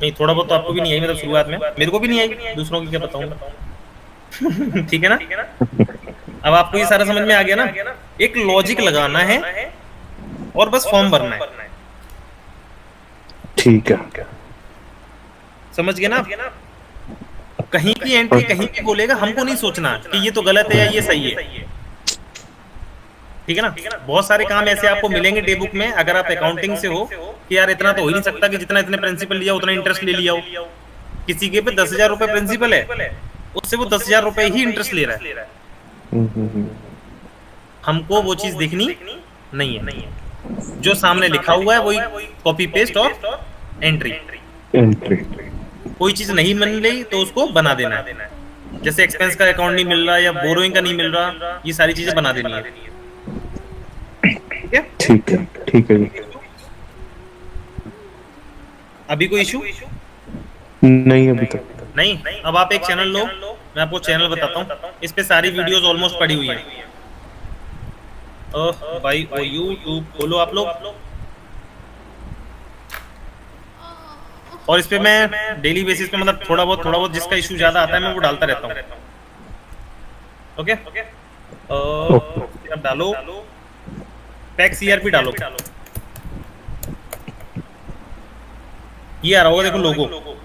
Speaker 1: नहीं, थोड़ा बहुत तो आपको भी नहीं आई, मतलब शुरुआत में मेरे को भी नहीं आई, दूसरों की क्या बताऊं। ठीक है ना? अब आपको ये सारा समझ में आ गया ना? एक लॉजिक लगाना है और बस फॉर्म भरना है,
Speaker 5: ठीक है?
Speaker 1: समझ गए ना? कहीं की एंट्री कहीं भी बोलेगा, हमको नहीं सोचना कि ये तो गलत है या ये सही है, ठीक है ना? बहुत सारे काम ऐसे आपको मिलेंगे डे बुक में, अगर आप अकाउंटिंग से हो, कि यार इतना तो हो ही नहीं सकता कि जितना इतने प्रिंसिपल लिया उतना इंटरेस्ट ले लिया हो। किसी के पे 10,000 रुपए प्रिंसिपल है, उससे वो 10,000 रुपए ही इंटरेस्ट ले रहा है। हमको वो चीज देखनी नहीं है, जो सामने लिखा हुआ है वही कॉपी पेस्ट और एंट्री। कोई चीज नहीं बन रही तो उसको बना देना है। जैसे एक्सपेंस का अकाउंट नहीं मिल रहा या बोरोइंग का नहीं मिल रहा, ये सारी चीजें बना देनी है। ठीक है,
Speaker 5: ठीक है जी।
Speaker 1: अभी कोई इशू
Speaker 5: नहीं अभी तक
Speaker 1: नहीं? अब आप एक चैनल लो, मैं आपको चैनल बताता हूँ, इस पे सारी वीडियोस ऑलमोस्ट पड़ी हुई हैं। भाई वो यूट्यूब खोलो आप लोग, और इस पे मैं डेली बेसिस पे मतलब थोड़ा बहुत जिसका इशू ज्यादा आता है मैं वो डालता रहता हूँ। ओके, अब डालो पैक सीआरपी डालो, ये आ रहा होगा देखो लोगो,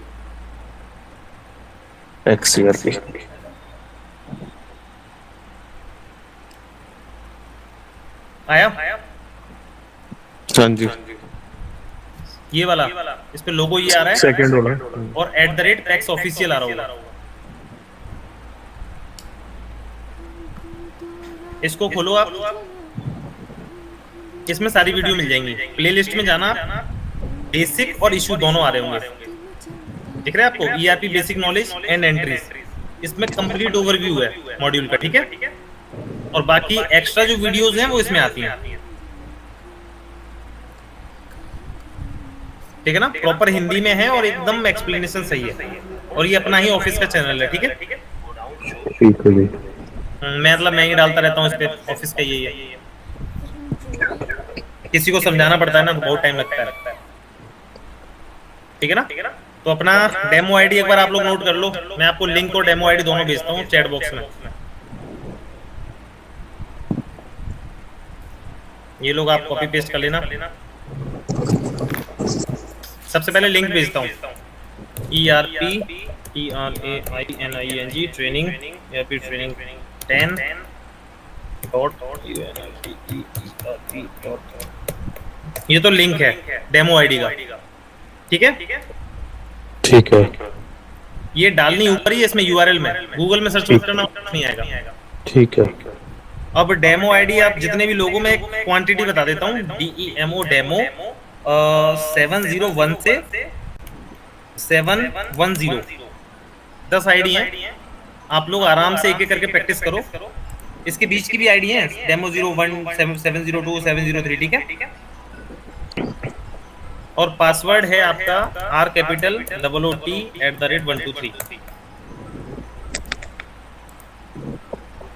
Speaker 5: XCRP
Speaker 1: आया
Speaker 5: हाँ जी,
Speaker 1: ये वाला, इस पे लोगो ये आ रहा है
Speaker 5: सेकंड वाला
Speaker 1: और @पैक्स ऑफिशियल आ रहा होगा। इसको खोलो आप, इसमें सारी वीडियो मिल जाएंगी। प्लेलिस्ट में जाना, बेसिक और इशू दोनों आ रहे होंगे, दिख रहा है आपको? ERP basic knowledge and entries, इसमें कंप्लीट ओवरव्यू है मॉड्यूल का। ठीक है, और बाकी एक्स्ट्रा जो वीडियोस हैं वो इसमें आती हैं। ठीक है ना, प्रॉपर हिंदी में है और एकदम एक्सप्लेनेशन सही है, और ये अपना ही ऑफिस का चैनल है। ठीक है, मैं मतलब मैं ही डालता रहता हूँ इस पे, ऑफिस का यही है। किसी को समझाना पड़ता है ना तो बहुत टाइम लगता है। ठीक है ना, तो अपना डेमो आईडी एक बार आप लोग नोट कर लो, मैं आपको लिंक और डेमो आईडी दोनों भेजता हूँ चैट बॉक्स में। ये लोग आप कॉपी पेस्ट कर लेना। सबसे पहले लिंक भेजता हूँ, ERP TRAINING training, ERP training 10.unit. ये तो लिंक है डेमो आईडी का। ठीक है, ये डालनी ऊपर ही है इसमें URL में, गूगल में सर्च करना नहीं आएगा।
Speaker 5: ठीक है,
Speaker 1: अब डेमो आईडी आप जितने भी लोगों में एक क्वांटिटी बता देता हूँ, DEMO डेमो 701 से 710, 10 आईडी हैं। आप लोग आराम से एक एक करके प्रैक्टिस करो। इसके बीच की भी आईडी है, डेमो 01, 702, 703। ठीक है, और पासवर्ड है आपका RCapital@123।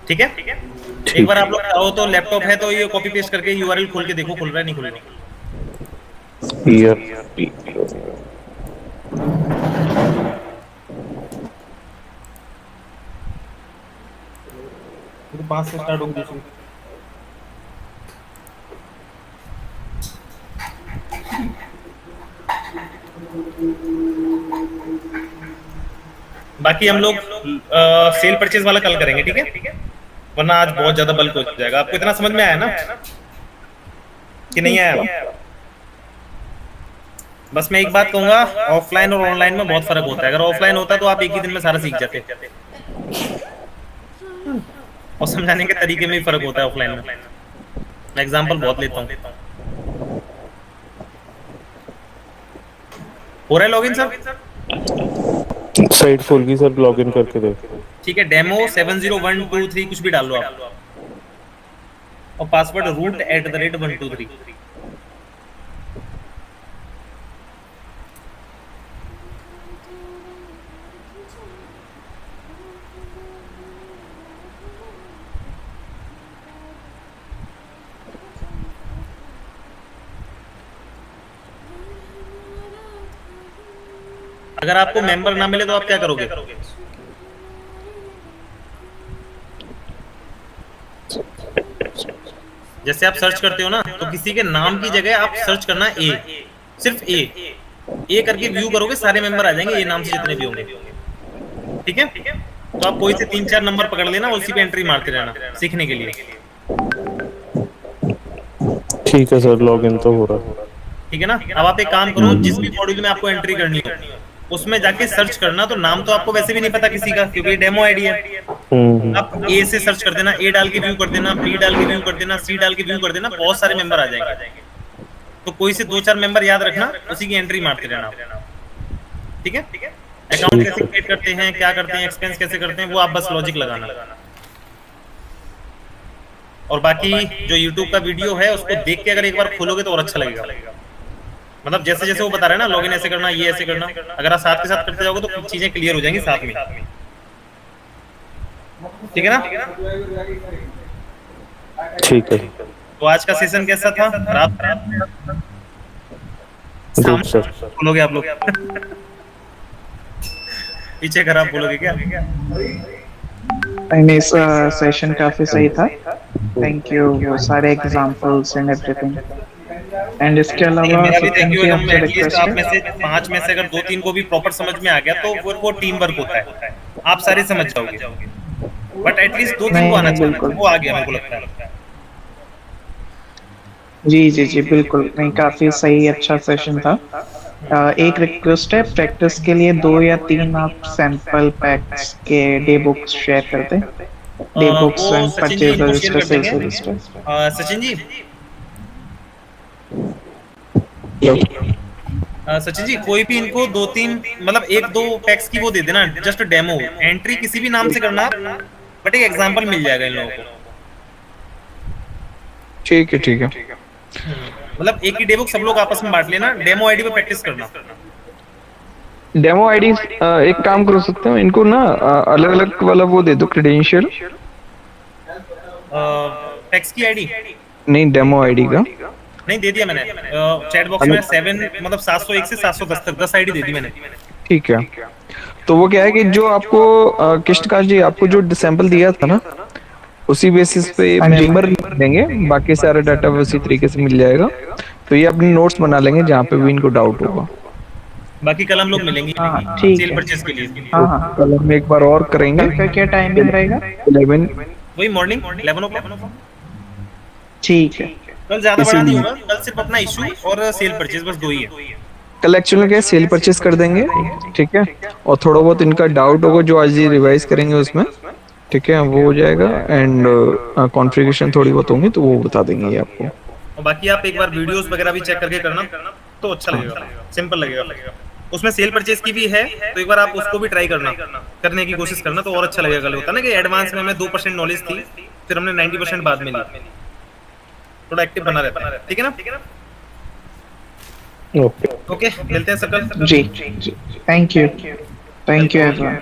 Speaker 1: ठीक है, एक बार आप लोग चाहो तो लैपटॉप है तो ये कॉपी पेस्ट करके URL खोल के देखो, खुल रहा है नहीं खुल रहा है। तो 5 से स्टार्ट होगी दूसरी। बाकी हम लोग सेल परचेज वाला कल करेंगे। ठीक है, वरना आज बहुत ज्यादा बल्क हो जाएगा। आपको इतना समझ में आया ना कि नहीं आया? बस मैं एक बात कहूंगा, ऑफलाइन और ऑनलाइन में बहुत फर्क होता है। अगर ऑफलाइन होता तो आप एक ही दिन में सारा सीख जाते, और समझाने के तरीके में भी फर्क होता है ऑफलाइन में। मैं एग्जांपल बहुत लेता हूँ। हो रहा है लॉगिन सर?
Speaker 5: साइट खोल गई सर, लॉगिन करके देखो।
Speaker 1: ठीक है, डेमो 70123 कुछ भी डाल लो आप, और पासवर्ड root@123। अगर आपको मेंबर ना मिले तो आप क्या करोगे? जैसे आप सर्च करते हो ना, तो किसी के नाम की जगह आप सर्च करना ए, सिर्फ ए करके व्यू करोगे, सारे मेंबर आ जाएंगे, ये नाम से जितने भी होंगे। ठीक है, तो आप कोई से 3-4 नंबर पकड़ लेना, उसी पे एंट्री मारते रहना सीखने के लिए।
Speaker 5: ठीक है सर, लॉगिन तो हो रहा है।
Speaker 1: ठीक है ना, अब आप एक काम करो, जिस भी मॉड्यूल में आपको एंट्री करनी हो उसमें जाके सर्च करना। तो नाम तो आपको वैसे भी नहीं पता किसी का, क्योंकि डेमो आईडी है। आप ए से सर्च कर देना, ए डाल के व्यू कर देना, बी डाल के व्यू कर देना, सी डाल के व्यू कर देना, बहुत सारे मेंबर आ जाएंगे। तो कोई से 2-4 मेंबर याद रखना, उसी की एंट्री मारते रहना। ठीक है, अकाउंट कैसे क्रिएट करते हैं, क्या करते हैं, एक्सपेंस कैसे करते हैं, वो आप बस लॉजिक लगाना। और बाकी जो YouTube का वीडियो है उसको देख के अगर एक बार खोलोगे तो और अच्छा लगेगा। मतलब जैसे जैसे वो बता रहे हैं ना, लॉगिन ऐसे करना, ये ऐसे करना, अगर आप साथ के साथ करते जाओगे तो चीजें क्लियर हो जाएंगी साथ में। ठीक है ना?
Speaker 5: ठीक है।
Speaker 1: तो आज का सेशन कैसा था?
Speaker 5: Good sir.
Speaker 1: बोलोगे आप लोग? पीछे खराब बोलोगे क्या?
Speaker 2: नहीं, सेशन काफी सही था। थैंक यू, वो सारे एग्जांपल्स एंड एवरीथिंग। एंड इसके अलावा
Speaker 1: मेरा भी थैंक यू।
Speaker 2: आपसे
Speaker 1: एटलीस्ट
Speaker 2: रिक्वेस्ट
Speaker 1: आप
Speaker 2: है,
Speaker 1: में से 5 में से अगर 2-3 को भी प्रॉपर समझ में आ गया तो वो टीम वर्क होता है, आप सारे समझ जाओगे। बट एटलीस्ट 2-3 को आना चाहिए,
Speaker 2: बिल्कुल।
Speaker 1: वो आ गया मेरे को लगता है।
Speaker 2: जी बिल्कुल। नहीं, काफी सही अच्छा सेशन था। एक रिक्वेस्ट है, प्रैक्टिस के लिए 2 या 3 आप सैंपल पैक्स के डे बुक्स शेयर कर दें। डे बुक्स
Speaker 1: वो
Speaker 2: एंड
Speaker 1: सचिन जी
Speaker 2: परचेज
Speaker 1: इनको शेयर
Speaker 2: रजिस्टर,
Speaker 1: कर
Speaker 2: सेल्स
Speaker 1: देंगे।
Speaker 2: रजिस्टर।
Speaker 1: सचिन जी, सचिन जी कोई भी इनको 2-3 मतलब 1-2 पैक्स की वो दे देना, जस्ट डेमो एंट्री किसी भी नाम से करना, बट एक एग्जांपल मिल जाएगा इन लोगों को।
Speaker 3: ठीक है।
Speaker 1: मतलब एक ही डे बुक सब लोग आपस में बांट लेना, डेमो आईडी पे प्रैक्टिस करना।
Speaker 3: डेमो आईडी एक काम कर सकते हो, इनको ना अलग अलग वाला वो दे दो, क्रेडेंशियल।
Speaker 1: पैक्स की आईडी
Speaker 3: नहीं, डेमो आईडी का।
Speaker 1: नहीं दे दिया मैंने चैट बॉक्स में। 7 मतलब 701 से 710 तक 10 आईडी दे दी मैंने।
Speaker 3: ठीक है। तो वो क्या है कि जो आपको किश्तकार जी आपको जो सैंपल दिया था ना, उसी बेसिस पे मेंबर देंगे, बाकी सारा डाटा उसी तरीके से मिल जाएगा। तो ये अपने नोट्स बना लेंगे जहाँ पे भी इनको डाउट होगा।
Speaker 1: बाकी कल हम लोग मिलेंगे
Speaker 2: ठीक
Speaker 1: सेल
Speaker 2: है।
Speaker 1: परचेज के लिए।
Speaker 2: हाँ,
Speaker 3: कल हम एक बार और करेंगे।
Speaker 2: कल का क्या टाइमिंग रहेगा?
Speaker 3: 11।
Speaker 1: वही मॉर्निंग 11 o'clock।
Speaker 2: ठीक है।
Speaker 1: कल ज्यादा बड़ा नहीं होगा, कल सिर्फ अपना इशू और सेल परचेज बस 2 ही है।
Speaker 3: कल एक्चुअली क्या सेल परचेज कर देंगे, ठीक है, और थोड़ा बहुत इनका डाउट होगा जो आज ही रिवाइज करेंगे उसमें, ठीक है, वो हो जाएगा। एंड कॉन्फ़िगरेशन थोड़ी बहुत होंगी तो वो बता देंगे ये आपको।
Speaker 1: और बाकी आप एक बार वीडियोस वगैरह भी चेक करके करना तो अच्छा लगेगा, सिंपल लगेगा। उसमें सेल परचेज की भी है तो एक बार आप उसको भी ट्राई करने की कोशिश करना तो और अच्छा लगेगा। कल होता ना कि एडवांस में हमें 2% नॉलेज थी, फिर हमने 90% बाद में ली, थोड़ा एक्टिव बना रहता है। ठीक है ना?
Speaker 5: ओके।
Speaker 1: ओके, मिलते हैं सर कल।
Speaker 2: जी, थैंक यू एवरीवन।